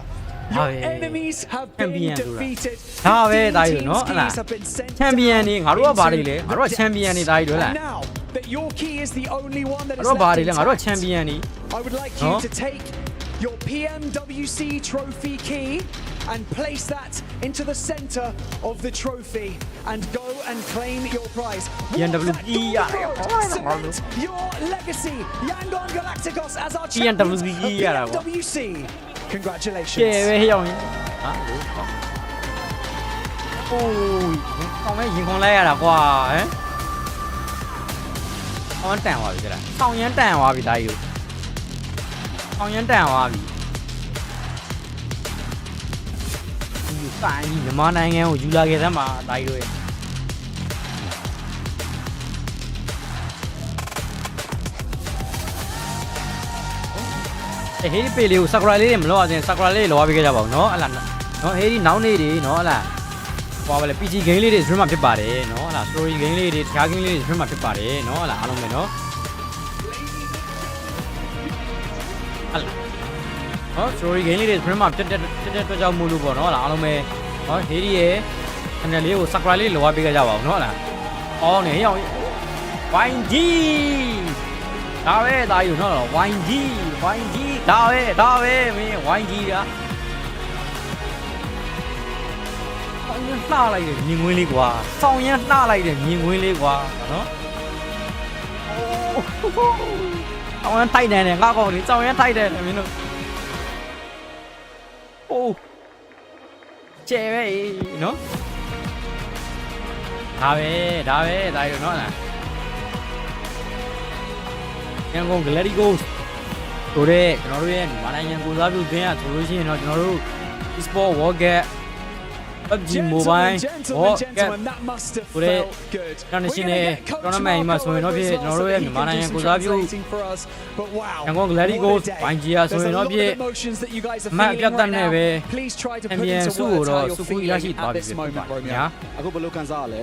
Your enemies have been defeated. ဒါပဲတာကြီးနော်ဟလားချန်ပီယံနေငါတို့ကဘာတွေလဲငါတို့ကချန်ပီယံနေတာကြီးတို့လား Now that your key is the only one that is ငါတို့ဘာတွေလဲငါတို့ကချန်ပီယံနေ I would like you to take your Pmwc trophy key and place that into the center of the trophy and go and claim your prize. PMWC Your legacy, Yangon Galacticos as our PMWC PMWC. Congratulations. ကျေပဲဟောင်းဟာအိုးကောင်းမဲရင်ခုန်လိုက်ရတာကွာဟမ်အော်တန်သွားပြီကြလားဆောင်းရမ်းတန်သွားပြီဒါကြီးဆောင်းရမ်းတန်သွားပြီဒီတိုင်းမြန်မာနိုင်ငံကိုယူလာခဲ့သမ်းမှာဒါကြီးတို့ရဲ့ဟေးဒီပေလေးကိုဆာကူရာလေးတွေမလောအောင်ဆာကူရာလေးတွေလောပေးခဲ့ကြပါဦးเนาะဟလာเนาะဟေးဒီနောင်းနေတွေเนาะဟလာဟောပါလေ PG game လေးတွေ stream မှာဖြစ်ပါတယ်เนาะဟလာ story game လေးတွေတခြား game လေးတွေ stream မှာဖြစ်ပါတယ်เนาะဟလာအားလုံးပဲเนาะဟလာเนาะ story game လေးတွေ stream မှာတက်အတွက်ကြောင့်မို့လို့ပေါ့เนาะဟလာအားလုံးပဲเนาะဟေးဒီရဲ့ channel လေးကိုဆာကူရာလေးလောပေးခဲ့ကြပါဦးเนาะဟလာအော်နေဟေးအောင် YG ဒါပဲဒါယူနော် YG ဒါပဲမင်း YG ကဆောင်းရနှားလိုက်တယ်မြင်ကွင်းလေးကွာဆောင်းရနှားလိုက်တယ်မြင်ကွင်းလေးကွာနော်ဆောင်းရထိုက်တယ်ငါကောင်လေးဆောင်းရထိုက်တယ်မင်းတို့အိုးကျဲပဲနော်ဒါပဲဒါယူနော်လားရန်ကုန် Glady Ghost ဆိုတဲ့ကျွန်တော်တို့ရဲ့မြန်မာနိုင်ငံကိုစားပြုသင်းရဆိုလို့ရှိရင်တော့ကျွန်တော်တို့ Esport World Cup PUBG Mobile ဟောကဲကိုရဲ international tournament မှာဆိုရင်တော့ဖြစ်ကျွန်တော်တို့ရဲ့မြန်မာနိုင်ငံကိုစားပြုရန်ကုန် Glady Gold YG ဆိုရင်တော့ဖြစ်မတ်ကတ်တဲ့နဲ့ပဲအမြန်စုကိုတော့စုခုရရှိသွားပြီဖြစ်ပါညာအခုဘယ်လိုခံစားရလဲ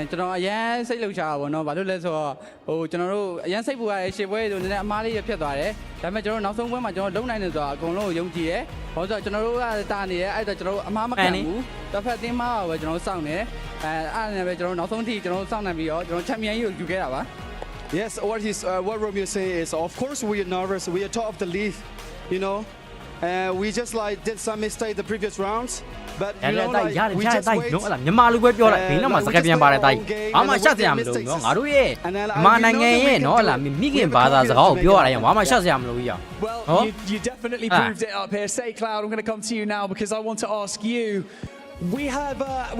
ကျွန်တော်အရန်စိတ်လှုပ်ရှားပါဘောနော်ဘာလို့လဲဆိုတော့ဟိုကျွန်တော်တို့အရန်စိတ်ပူရတဲ့ရှေ့ပွဲဆိုနည်းနည်းအမားလေးရဖြစ်သွားတယ်ဒါပေမဲ့ကျွန်တော်နောက်ဆုံးပွဲမှာကျွန်တော်လုံနိုင်တယ်ဆိုတာအကုန်လုံးယုံကြည်တယ်ဘာလို့ဆိုတော့ကျွန်တော်တို့ကတာနေတယ်အဲ့တော့ကျွန်တော်တို့အမားမကန်ဘူးတစ်ဖက်တင်းမာပဲကျွန်တော်တို့စောင့်နေအဲ့နဲ့ပဲကျွန်တော်တို့နောက်ဆုံးထိကျွန်တော်တို့စောင့်နေပြီးတော့ကျွန်တော်ချန်ပီယံကြီးကိုယူခဲ့တာပါ Yes what Romeo say is of course we are nervous we are top of the league you know we just like did some mistake the previous rounds but you know like we just wait နော်အဲ့မြန်မာလူပဲပြောလိုက်ဘေးနောက်မှာစကားပြန်ပါတယ်တိုက်ဘာမှရှက်စရာမလိုနော်ငါတို့ရဲ့မြန်မာနိုင်ငံရဲ့နော်အဲ့မိခင်ဘာသာစကားကိုပြောရတာဘာမှရှက်စရာမလိုကြီးအောင် Well you definitely proved it up here Say Cloud I'm going to come to you now because I want to ask you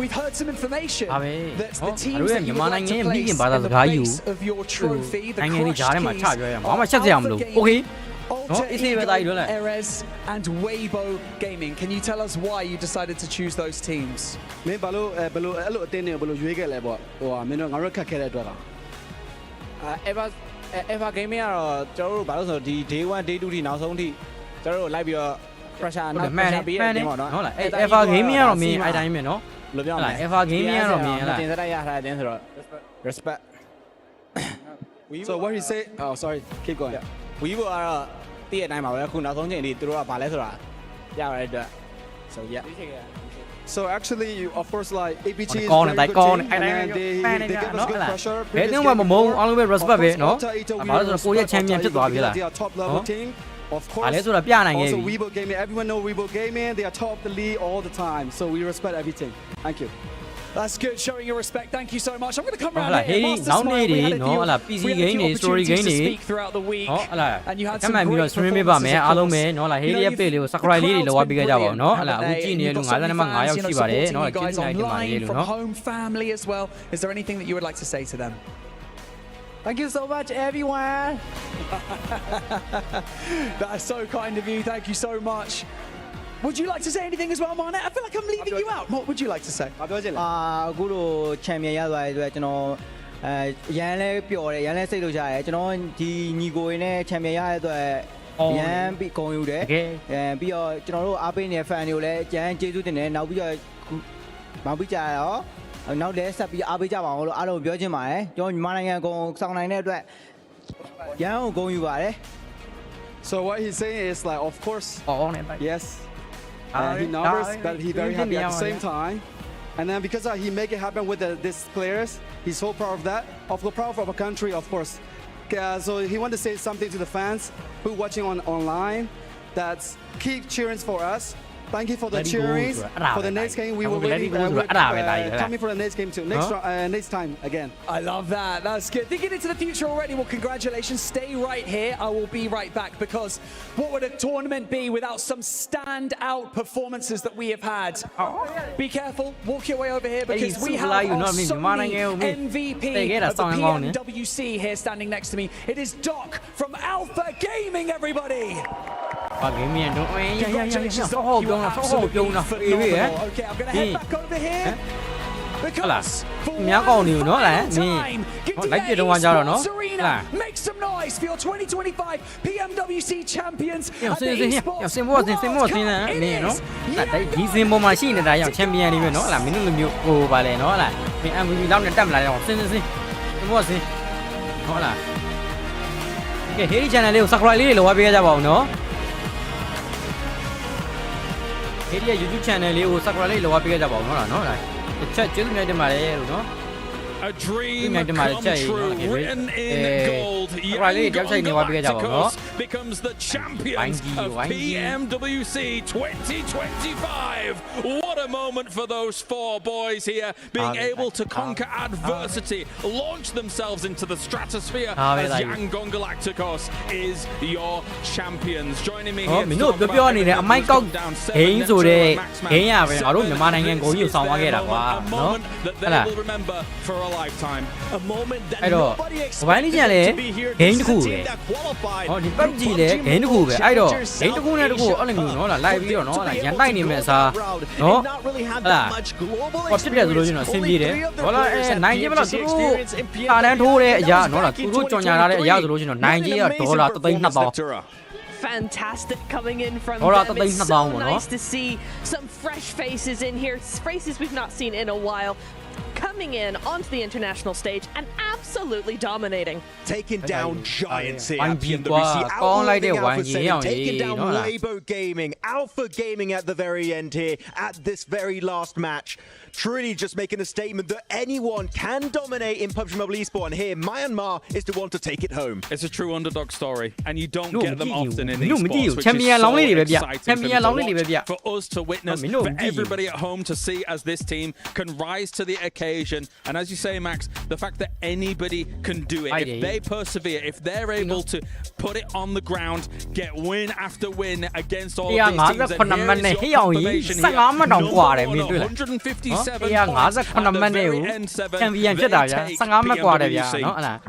we've heard some information that the teams that you would like to place in the place of your trophy the Crush Keysဘာမှရှက်စရာမလို Okay Alter Erez and Weibo Gaming. Can you tell us why you decided to choose those teams? မင်းဘာလို့အဲ့လိုအတင်းနေဘယ်လိုရွေးခဲ့လဲပေါ့ဟိုမင်းတို့ငါတို့ခက်ခဲတဲ့အတွက်လားEver Gaming ကတော့ကျွန်တော်တို့ဘာလို့ဆိုတော့ဒီ day 1 day 2ထိနောက်ဆုံးထိကျွန်တော်တို့လိုက်ပြီးတော့ pressure နောက် pressure ပေးရတယ်ပေါ့နော်ဟုတ်လား Ever Gaming ကတော့မင်းအဲ့တိုင်းပဲနော်ဘယ်လိုပြောမလဲ Ever Gaming ကတော့မင်းလားတင်စက်ရထားတဲ့တင်းဆိုတော့ respect So what he say Oh sorry keep going Weibo ကတော့တည့်ရတိုင်းပါပဲအခုနောက်ဆုံးချိန်ထိသူတို့ကဘာလဲဆိုတာရရတဲ့အတွက် So yeah So actually you of course like APG is very good team and they give us good pressure ဘယ်တော့မှမမုန်းအားလုံးပဲ respect ပဲเนาะဘာလို့ဆိုတော့ကိုရဲ့ champion ဖြစ်သွားပြီလား top level team of course ဘာလဲဆိုတာပြနိုင်ခဲ့ပြီ Also Weibo Gaming everyone know Weibo Gaming they are top of the league all the time so we respect everything thank you That's good, showing your respect. Thank you so much. I'm going to come around here. Now need no, PC game ni, story game ni. Speak throughout the week. And you had some great stream me ba me, alo me, no la heli ape le, Sakurai le lo wa biga jabo, no. Ala uji ni lu ngala nama ngaya uji bare, no. Guys online from home family as well. Is there anything that you would like to say to them? Thank you so much, everyone. That is so kind of you. Thank you so much. Would you like to say anything as well, Marnet? I feel like I'm leaving you out. What would you like to say? အခုလို champion ရသွားတဲ့အတွက်ကျွန်တော်ရန်လဲပျော်တယ်ရန်လဲစိတ်လို့ရတယ်ကျွန်တော်ဒီညီကိုရင်းနဲ့ champion ရတဲ့အတွက်ရန်ပြီးဂုဏ်ယူတယ်ပြီးတော့ကျွန်တော်တို့အားပေးနေတဲ့ fan တွေကိုလည်းကြမ်းကျေးဇူးတင်တယ်နောက်ပြီးတော့မောင်ပြီးကြတော့နောက်လည်းဆက်ပြီးအားပေးကြပါအောင်လို့အားလုံးပြောချင်ပါတယ်ကျွန်တော်မြန်မာနိုင်ငံကိုစောင့်နိုင်တဲ့အတွက်ရန်ကိုဂုဏ်ယူပါတယ် So what he's saying is like of course yes he's nervous, but he's very happy at the same time. And then because he make it happen with these players, he's so proud of that. Of course, proud of our country, of course. So he want to say something to the fans who watching online. That's keep cheering for us. Thank you for the cheering. For the next game, we will really coming for the next game too. Next time again. I love that. That's good. Thinking into the future already. Well, congratulations. Stay right here. I will be right back because what would a tournament be without some standout performances that we have had? Be careful. Walk your way over here because we have our Sony MVP of the Pmwc here standing next to me. It is Doc from Alpha Gaming, everybody. Congratulations, Doc. You are absolutely phenomenal. Okay, I'm going to head back over here. Because for one final time, Gideon Esports Arena, make some noise for your 2025 Pmwc champions at the Esports World Cup. It isဒီစင်ပေါ်မှာရှိနေတာရောက် champion တွေပဲเนาะလားမင်းတို့လိုမျိုးဟိုပါလေเนาะလားမင်း MVP လောက်နဲ့တက်မလာတော့စင်ဘောစင်ဟောလားကဲ Heri channel လေးကို subscribe လေးတွေလောက်ဝပေးကြပါဦးเนาะHeri ရဲ့ YouTube channel လေးကို subscribe လေးလောက်ဝပေးကြပါဦးเนาะလားเนาะလားချက်ကျေးဇူးများတင်ပါတယ်လို့เนาะ A dream come true, written in gold. Galacticos becomes the champions of Pmwc 2025. What a moment for those four boys here, being able to conquer adversity, launch themselves into the stratosphere as Yangon Galacticos is your champions. Joining me here to talk about a moment that they will remember for a a lifetime. A moment that အဲ့တော့ nobody ဘိုင်းလေးကျန်လေ expected to be here. game တစ်ခု This is ပဲ a team that qualified. ဟောဒီ PUBG လေ game တစ်ခုပဲအဲ့တော့ game တစ်ခုနဲ့တစ်ခုအဲ့လိုမျိုးနော်လာလိုက်ပြီးတော့နော်လာရန်တိုက်နေမဲ့အစားနော်ဟလာဟောဖြစ်တယ်ဆိုလို့ကျွန်တော်အဆင်ပြေတယ်ဟောလာနိုင်ကြီးမလားသူတို့တာတန်းထိုးတဲ့အရာနော်လာသူတို့ကြော်ညာထားတဲ့အရာဆိုလို့ကျွန်တော်နိုင်ကြီးကဒေါ်လာ3,200 Fantastic coming in from Hold on, them. It's so nice to see some fresh faces in here, faces we've not seen in a while, coming in onto the international stage and absolutely dominating. Taking down giants here at Pmwc, outliving Alpha 7, taking down Weibo Gaming, Alpha Gaming at the very end here, at this very last match. Truly just making a statement that anyone can dominate in PUBG Mobile Esport, and here Myanmar is the one to take it home. It's a true underdog story, and you don't get them often in these sports, which is Champion so exciting for us to witness, for everybody at home to see as this team can rise to the occasion. And as you say, Max, the fact that anybody can do it, if they persevere, if they're able to put it on the ground, get win after win against all of these teams, and here is your confirmation here. Number 157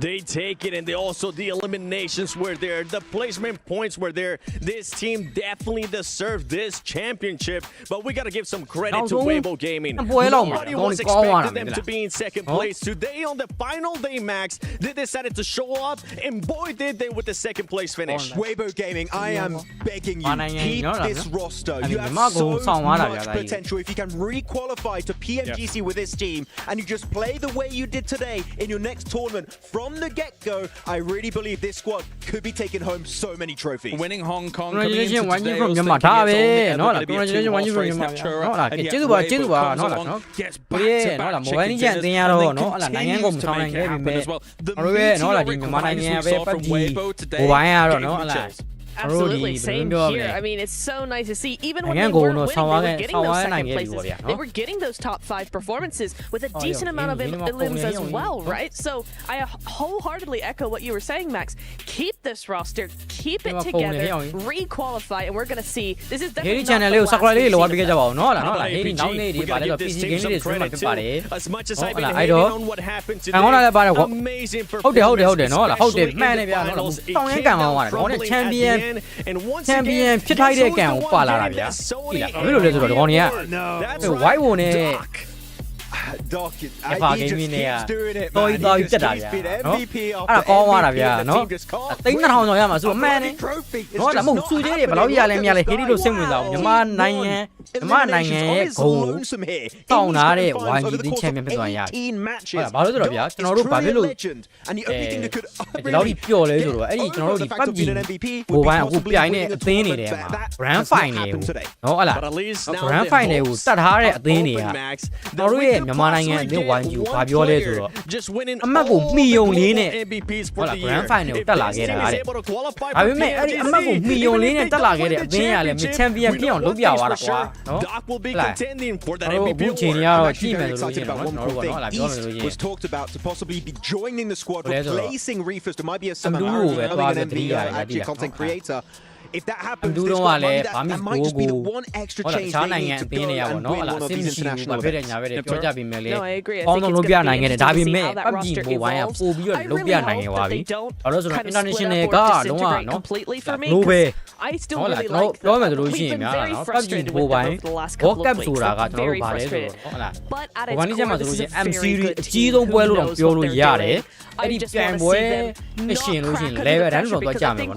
They take it, and they also the eliminations were there, the placement points were there. This team definitely deserved this championship, but we got to give some credit to Weibo Gaming. Nobody was expecting them to be in second place. Today on the final day, Max, they decided to show up, and boy did they with the second place finish. Weibo Gaming, I am begging you, keep this roster. You have so much potential. If you can re-qualify to PMGC with this team, and you just play the way you did today in your next tournament from the get-go, I really believe this squad could be taking home so many trophies. Winning Hong Kong coming into today, also thinking it's only ever going to be a 2-horse race. Neptura, and yet Weibo gets back-to-back chicken dinners, and they continue to make it happen as well. The meteoric rise we saw from Weibo today gave me chills. Absolutely, same here. I mean, it's so nice to see. Even when they weren't winning, they were getting those second places. They were getting those top 5 performances with a decent amount of elims as well, right? So I wholeheartedly echo what you were saying, Max. Keep this roster, keep it together, re-qualify, and we're going to see. This is definitely not the last we gotta give this team some credit too. As much as I've been hating on what happened today, amazing performance, especially in the finals. It came down crumbling at the end. And once again,ဖြစ်ထိုက်တဲ့ကံကိုပါလာတာဗျာကြည့်လားဘာလို့လဲဆိုတော့ဒီကောင်ကြီးကဝိုင်းဝင်နေ Doc, he just keeps doing it, man. တော် He တက်တာ keeps ဗျာ being နော် MVP အဲ့ဒါကောင်းသွားတာဗျာ the နော် team just can't 3,000ကျော်ရမှာဆိုအမှန်နဲ့ trophy. နော်ဒါမှမဟုတ်စူးသေးတယ်ဘယ်လောက်ရလဲမရလဲဟေးဒီလိုစိတ်ဝင်စားအောင်မြန်မာနိုင်ငံရဲ့ဂုဏ်တောင်းထားတဲ့ YG ချန်ပီယံဖြစ်သွားရတယ်ဟုတ်လားဘာလို့ဆိုတော့ဗျာကျွန်တော်တို့ဘာဖြစ်လို့ဒီလောက်ကြီးပျော်လဲဆိုတော့အဲ့ဒီကျွန်တော်တို့ဒီ PUBG ဘိုးပိုင်းအခုပြိုင်နေအသင်းတွေထဲမှာ Grand Final နော်ဟုတ်လား Grand Final ကိုတတ်ထားတဲ့အသင်းတွေကကျွန်တော်တို့ရဲ့မြန်မာနိုင်ငံအသင်း YG ကိုဘာပြောလဲဆိုတော့အမတ်ကိုမှီယုံလေးနဲ့ဟုတ်လား Grand Final ကိုတက်လာခဲ့တာတဲ့ဒါပေမဲ့အဲ့ဒီအမတ်ကိုမှီယုံလေးနဲ့တက်လာခဲ့တဲ့အသင်းကလည်းချန်ပီယံဖြစ်အောင်လုပ်ပြသွားတာကွာနော်အခုချိန်ကြီးကတော့ကြည့်မယ်ဆိုလို့ရှိရင်တော့ကျွန်တော်တို့ကနော်လာပြောမယ်ဆိုလို့ရှိရင် was talked about to possibly be joining the squad, replacing Reefers. There might be a Samaritan, an MV, actually a content creator. If that happens, this squad, that might just be the one extra change they need to go and win one of these international events. No, I agree. I think it's going to beဒါပေ interesting to မဲ့ see how that roster evolves. I really hope that they don't kind of split up or disintegrate completely for me, because I still really like them. We've been very frustrated with them over the last couple of weeks. Very frustrated. But at its core, this is a very good team who knows what they're doing. I just want to see them not crack under the pressure, because I think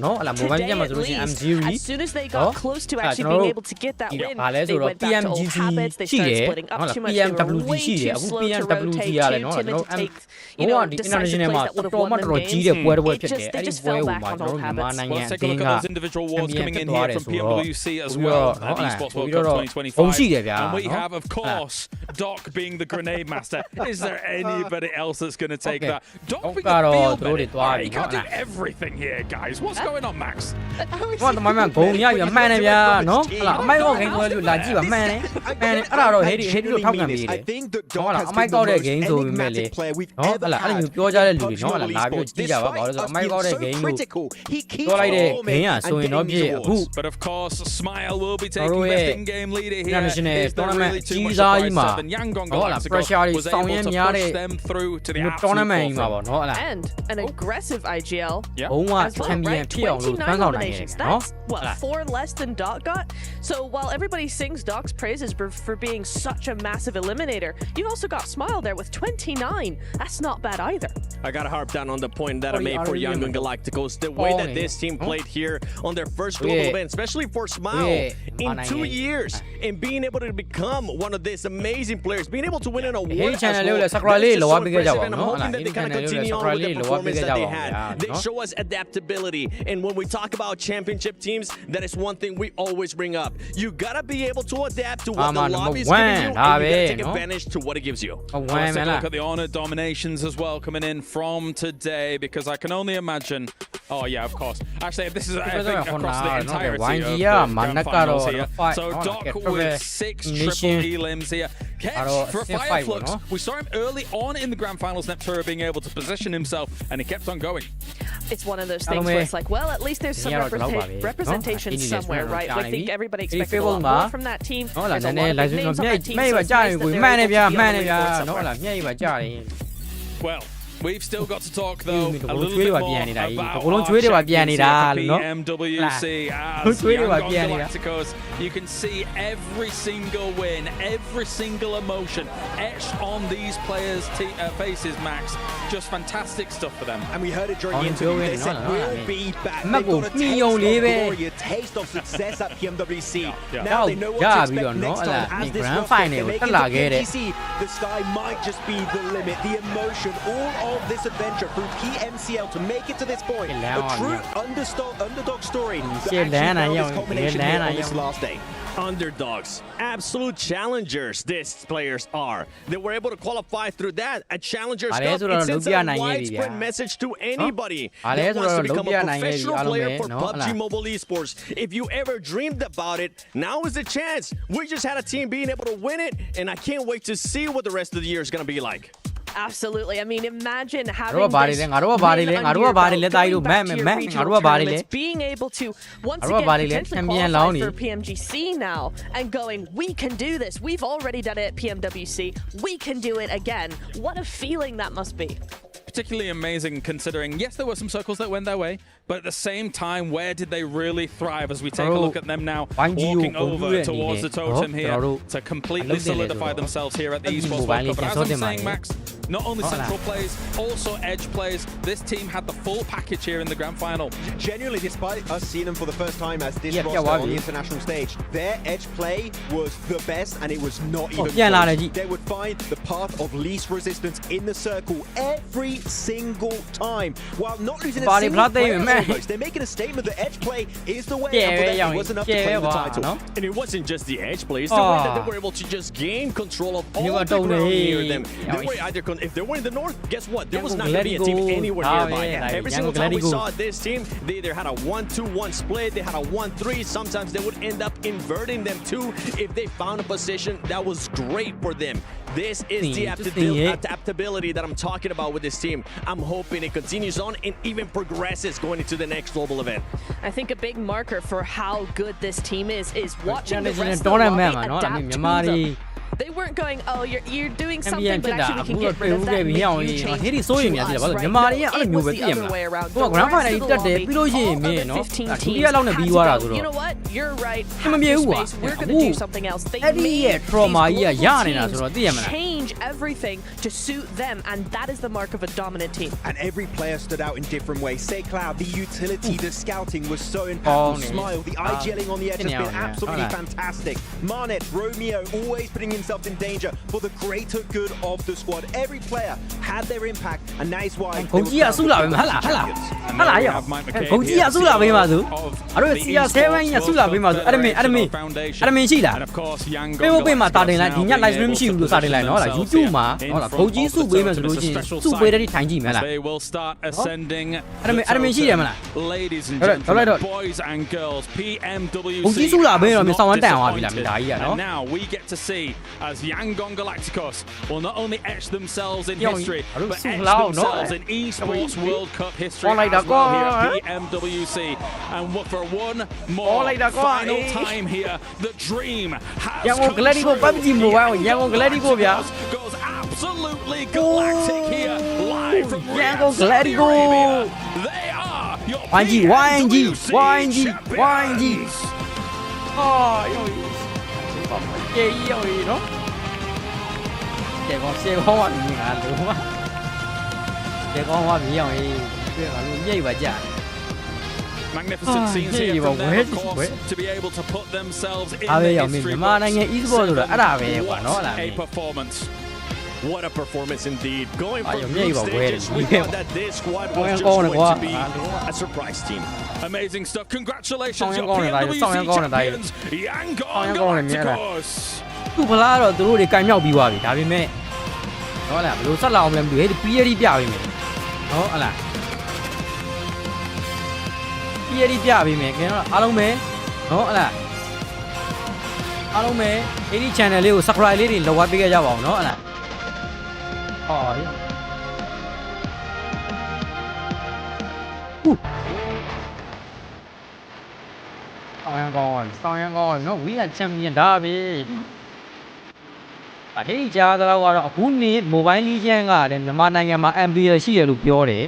today at least, as soon as they got close to actually being able to get that win, they went back to old habits. They started splitting up too much. They were way too slow to rotate, too timid to take, decisive plays that would have won them games. They just fell back on old habits. Let's take a look at those individual awards coming in here from Pmwc as well at Esports World Cup 2025. And we have, of course, Doc being the grenade master. Is there anybody else that's going to take that? Doc being the field medic. He can't do everything here, guys. What's going on, Max? သမိုင်းမှာဂုံရရမှန်တယ်ဗျာနော်ဟလာအမိုက်ကောက်ဂိမ်းဆိုလို့လာကြည့်ပါမှန်တယ်အဲ့ဒါတော့ဟေဒီတို့ထောက်ခံပေးတယ်ဟုတ်လားအမိုက်ကောက်တဲ့ဂိမ်းဆိုပေမဲ့လေနော်ဟလာအဲ့လိုမျိုးပြောကြတဲ့လူတွေနော်ဟလာလာပြီးကြည့်ကြပါဘာလို့ဆိုအမိုက်ကောက်တဲ့ဂိမ်းကိုပြောလိုက်တဲ့ဂိမ်းอ่ะဆိုရင်တော့ပြည့်အခု But of course Smile will be taking the in-game leader here. International Is there tournament really too much ကြီးစား to ကြီး fight မှာ 7? Yangon ဟုတ်လား Galacticos pressure တွေ was စောင်း able ရမ်း to များတဲ့ push them through to the absolute tournament ကြီးမှာ forefront. ပေါ့နော်ဟလာ And an aggressive IGL. ဘုံက as well, champion right? ဖြစ်အောင်လို့ 29 ဖန်ဆောင်နိုင်တယ် eliminations. နော် That's what 4 less than Doc got. So while everybody sings Doc's praises for being such a massive eliminator, you've also got Smile there with 29. That's not bad either. I gotta harp down on the point that I made for Yangon Galacticos. The way that this team played here on their first global event, especially for Smile, in 2 years, and being able to become one of these amazing players, being able to win an award as well. That's just so impressive, and I'm hoping that they kind of continue on with the performance that they had. They show us adaptability, and when we talk about championship teams, that is one thing we always bring up. You gotta be able to adapt to what the lobby is giving you, and you gotta take advantage to what it gives you. Let's take a look at the honor dominations as well coming in from today, because I can only imagine. Oh yeah, of course. Actually, this is I think across the entirety of the grand finals here. So Doc with 6 triple elims here. Catch for Fireflux. We saw him early on in the grand finals, Neptura being able to position himself, and he kept on going. It's one of those things where it's like, well, at least there's some representation somewhere, right? I think everybody expected a lot more from that team. There's a lot of big names on that team, so it's nice that they're able to be on the leaderboard somewhere. Well, we've still got to talk though a little bit more about PMWC as Yangon Galacticos. You can see every single win, every single emotion etched on these players' faces, Max. Just fantastic stuff for them. And we heard it during the interview. They said we'll be back. They've got a taste of glory, a taste of success at PMWC. Now they know what to expect next time as this roster can make it to PMGC. The sky might just be the limit. The emotion, all of this adventure through PMCL to make it to this point. A true underdog story. The actual this culmination here on this last day. Underdogs, absolute challengers these players are. They were able to qualify through that. A Challengers Cup, it sends a widespread message to anybody that wants to become a professional player for PUBG Mobile Esports. If you ever dreamed about it, now is the chance. We just had a team being able to win it, and I can't wait to see what the rest of the year is going to be like. Absolutely. I mean, imagine having this win under your belt, going back to your regional tournaments, being able to once again potentially qualify for PMGC now and going, we can do this. We've already done it at PMWC. We can do it again. What a feeling that must be. Particularly amazing considering, yes, there were some circles that went their way, but at the same time, where did they really thrive? As we take a look at them now, walking over towards the totem here to completely solidify themselves here at the Esports World Cup. But as I'm saying, Max, not only central players, also edge players. This team had the full package here in the grand final. Genuinely, despite us seeing them for the first time as this roster on the international stage, their edge play was the best, and it was not even close. They would find the path of least resistance in the circle every single time, while not losing a single player almost. They're making a statement that edge play is the way, and for them it was enough to claim the title. And it wasn't just the edge play, it's the way that they were able to just gain control of all the ground near them. They were either if they were in the north, guess what? There was not going to be a team anywhere nearby. Every single time we saw this team, they either had a 1-2-1 split, they had a 1-3. Sometimes they would end up inverting them too if they found a position that was great for them. This is the adaptability that I'm talking about with this team. I'm hoping it continues on and even progresses going into the next global event. I think a big marker for how good this team is watching the rest of the lobby adapt to them. They weren't going, oh, you're doing something, but actually we can get rid of that and make you change to us, right? No, it was the other way around. The rest of the lobby, all other 15 teams had to go, you know what, you're right, half the space, we're going to do something else. They made these global teams change everything to suit them, and that is the mark of a dominant team. And every player stood out in different ways. Say Cloud, the utility, the scouting was so impactful. Smile, the IGLing on the edge has been absolutely fantastic. Marnet, Romeo, always putting himself themselves in danger for the greater good of the squad. Every player had their impact, and that is why. ကုန်ကြီးကဆူလာပဲမဟုတ်လားရောက်ကုန်ကြီးကဆူလာပေးပါသူအဲ့တော့ CR7 ကြီးကဆူလာပေးပါသူအဲ့ဒါမင်းရှိလားပေးမှာတာတင်လိုက်ဒီည live stream မရှိဘူးလို့စာတင်လိုက်နော်ဟုတ်လား YouTube မှာဟုတ်လားကုန်ကြီးစုပေးမယ်ဆိုလို့ချင်းစုပေးတဲ့ထိထိုင်ကြည့်မယ်လားအဲ့ဒါမင်းရှိတယ်မလား Ladies and gentlemen, boys and girls, PMWC. ကုန်ကြီးစုလာပေးတော့မင်းစောင်းဝမ်းတန်သွားပြီလားမင်းဒါကြီးကနော် And now we get to see as Yangon Galacticos will not only etch themselves in history, but etch themselves in esports World Cup history as well here at PMWC. And for one more final time here, the dream has Yangon Galacticos PUBG Mobile Yangon Galacticos ဗျာ goes absolutely galactic here, live from Yangon Galacticos. They are your YG. Oh, yo. Yeah, no? Xe con hoa bị ngã đúng không? Xe con hoa bị nhảy vào chả. Magnificent scenes here from them, of course, to be able to put themselves in the history books. A performance. What a performance indeed. Going from group stages, we thought that this squad was just going to be a surprise team. Amazing stuff. Congratulations, your PMWC champions, Yangon Galacticos. သူ့ဖလားတော့သူတို့တွေကင်မြောက်ပြီးသွားပြီဒါပေမဲ့ဟုတ်လားဘယ်လိုဆက်လာအောင်လဲမသိဘူးဟဲ့ PRD ပြပေးမယ်ဟုတ်လား PRD ပြပေးမယ်ခင်ဗျားအားလုံးပဲဟုတ်လားအားလုံးပဲအဲ့ဒီ channel လေးကို subscribe လေးတွေလုပ်ဝပေးခဲ့ကြပါအောင်နော်ဟုတ်လားဟောဆောင်းရန်ကောင်းနော် we are champion ဒါပဲအထေးကြားတော့ကတော့အခုနေ့ mobile legend ကလည်းမြန်မာနိုင်ငံမှာ MPL ရှိတယ်လို့ပြောတယ်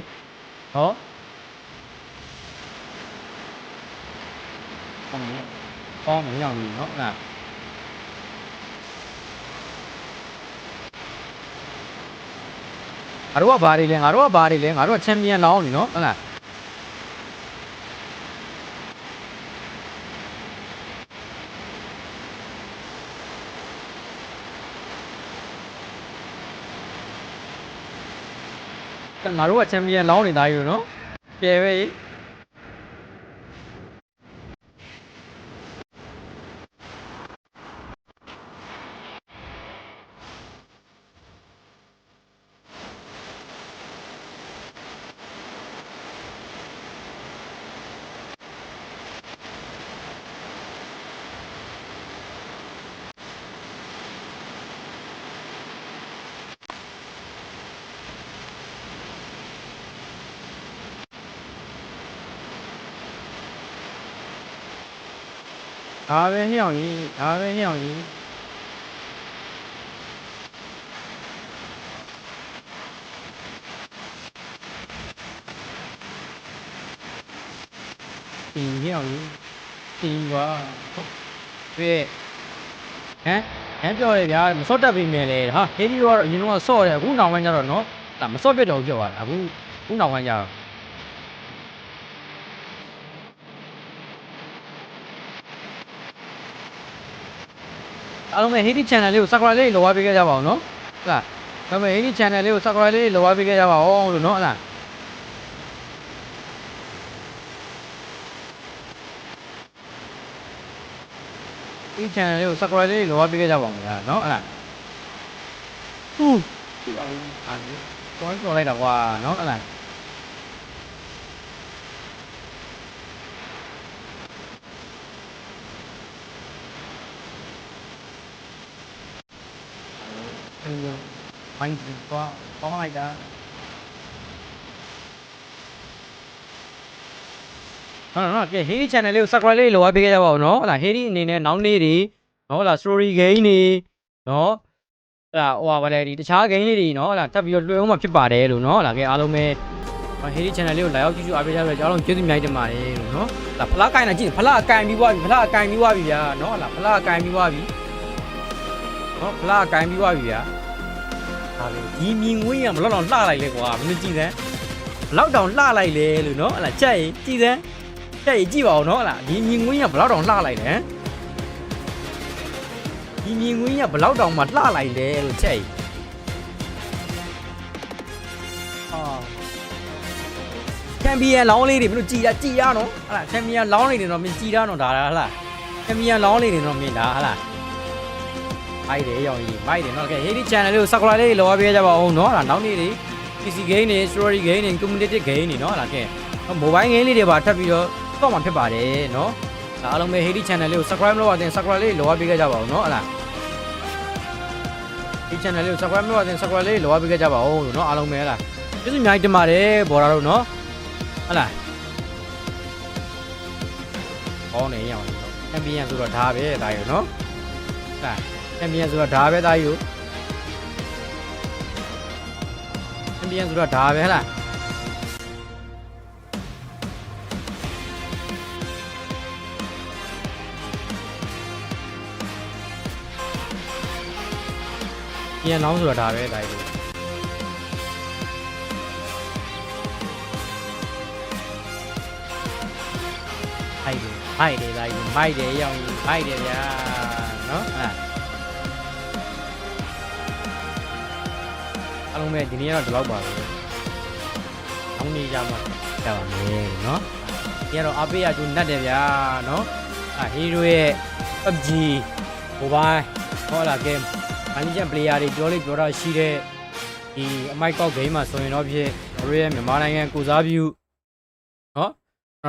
ဟောကောင်းနေရောက်ပြီနော်ငါတို့ကဘာတွေလဲငါတို့က champion လောင်းနေနော်ဟုတ်လားငါတို့က champion လောင်းနေတာယူနော်ပြဲပဲဒါပဲဟျောင်းကြီးတင်ကွာပြေဟမ်ပြောရဗျာမစော့တက်ပြီမယ်လေဟာဟေးဒီကတော့အရင်ကစော့တယ်အခုနောက်ပိုင်းကျတော့နော်ဒါမစော့ပြတ်တော့ပြောရတာအခုနောက်ပိုင်းကျတော့အားလုံးပဲ Hedi channel လေးကို subscribe လေးလုပ်ပေးခဲ့ကြပါအောင်နော်ဟုတ်လားဒါပေမဲ့ Hedi channel လေးကို subscribe လေးလုပ်ပေးခဲ့ကြပါအောင်လို့နော်ဟုတ်လား Hedi channel လေးကို subscribe လေးလုပ်ပေးခဲ့ကြပါအောင်ဗျာနော်ဟုတ်လားတော်လိုက်တာကွာနော်ဟုတ်လားBánh có ai đã nó cái Hedi channel လေးကို subscribe လေးလုပ်ပေးခဲ့ကြပါဦးเนาะဟုတ်လား Hedi အနေနဲ့နောက်နေ့တွေเนาะဟုတ်လား story game တွေเนาะဟိုဟာဗါလေဒီတခြား game လေးတွေเนาะဟုတ်လားတက်ပြီးတော့လွှဲအောင်မှဖြစ်ပါတယ်လို့เนาะဟုတ်လားကဲအားလုံးပဲ Hedi channel လေးကို like ကြည့်အားပေးကြပါကြအားလုံးကျေးဇူးများတင်ပါတယ်လို့เนาะဒါဖလားကိုင်လာကြည့်ဖလားအကင်ပြီးွားပြီဗျာเนาะဟုတ်လားဖလားအကင်ပြီးွားပြီเนาะဖလားအကင်ပြီးွားပြီဗျာဟာလေဒီမြင်ငွေးရမလောက်တော့လှလိုက်လေကွာမင်းကြည့်စမ်းလောက်တောင်လှလိုက်လေလို့နော်ဟလာကြက်ရင်ကြည့်စမ်းကြက်ရင်ကြည့်ပါဦးနော်ဟလာဒီမြင်ငွေးရဘလောက်တောင်လှလိုက်တယ် ဒီမြင်ကွင်းကဘလောက်တောင်မှလှလိုက်တယ်လို့ချက်ချန်ပီယံလောင်းလေးတွေမင်းတို့ကြည်ရနော်ဟလားချန်ပီယံလောင်းလေးတွေတော့မင်းကြည်ရနော်ဒါလားဟလားချန်ပီယံလောင်းလေးတွေတော့မင်းဒါဟလားမိုက်တယ်ရောင်ကြီးမိုက်တယ်နော်ကဲ Hedi channel လေးကို subscribe လေးလောပေးကြပါဦးနော်ဟလားနောက်နေ့တွေ PC game တွေ story game တွေ community game တွေနော်ဟလားကဲ mobile game လေးတွေပါထပ်ပြီးတော့တော့မှဖြစ်ပါတယ်နော်ဒါအားလုံးပဲ Hedi channel လေးကို subscribe လုပ်ပါတင် subscribe လေးလောပေးကြပါဦးနော်ဟလား Hedi channel လေးကို subscribe လုပ်ပါတင် subscribe လေးလောပေးကြပါဦးနော်အားလုံးပဲဟလားကျေးဇူးအများကြီးတင်ပါတယ်ဘော်ဒါတို့နော်ဟလားကောင်းနေရအောင်ချန်ပီယံဆိုတော့ဒါပဲဒါရနော်ဟလားချန်ပီယံဆိုတော့ဒါပဲဒါယူချန်ပီယံဆိုတော့ဒါပဲဟလားပြန်လောင်းဆိုတော့ဒါပဲဒါယူမိုက်တယ်ဒါယူမိုက်တယ်ရောင်ကြီးမိုက်တယ်ဗျာနော်အားလုံးပဲဒီနေ့ကတော့ဒီလောက်ပါပဲနောက်နေ့ကြမှာကြပါမယ်နော်ဒီကတော့အပေးရကျူနတ်တယ်ဗျာနော်ဟီးရိုရဲ့ PUBG Mobile ဟောလာဂိမ်းမန်ဂျန်ပလေယာတွေပြောတာရှိတဲ့ဒီအမိုက်ကောက်ဂိမ်းမှာဆိုရင်တော့ဖြစ်တို့ရဲ့မြန်မာနိုင်ငံကိုစားပြုနော်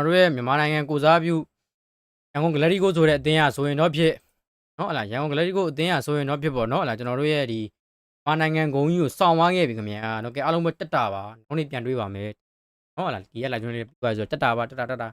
တို့ရဲ့မြန်မာနိုင်ငံကိုစားပြုရန်ကုန်ဂလရီကိုဆိုတဲ့အသင်းရဆိုရင်တော့ဖြစ်နော်ဟလာရန်ကုန်ဂလရီကိုအသင်းရဆိုရင်တော့ဖြစ်ပေါ့နော်ဟလာကျွန်တော်တို့ရဲ့ဒီမြန်မာနိုင်ငံဂုံကြီးကိုစောင့်ဝါးခဲ့ပြီခင်ဗျာနော်ကဲအားလုံးပဲတက်တာပါနောက်နေ့ပြန်တွေ့ပါမယ်နော်ဟလာဒီရက်လာကျွန်တော်တို့ပြောဆိုတက်တာပါတက်တာ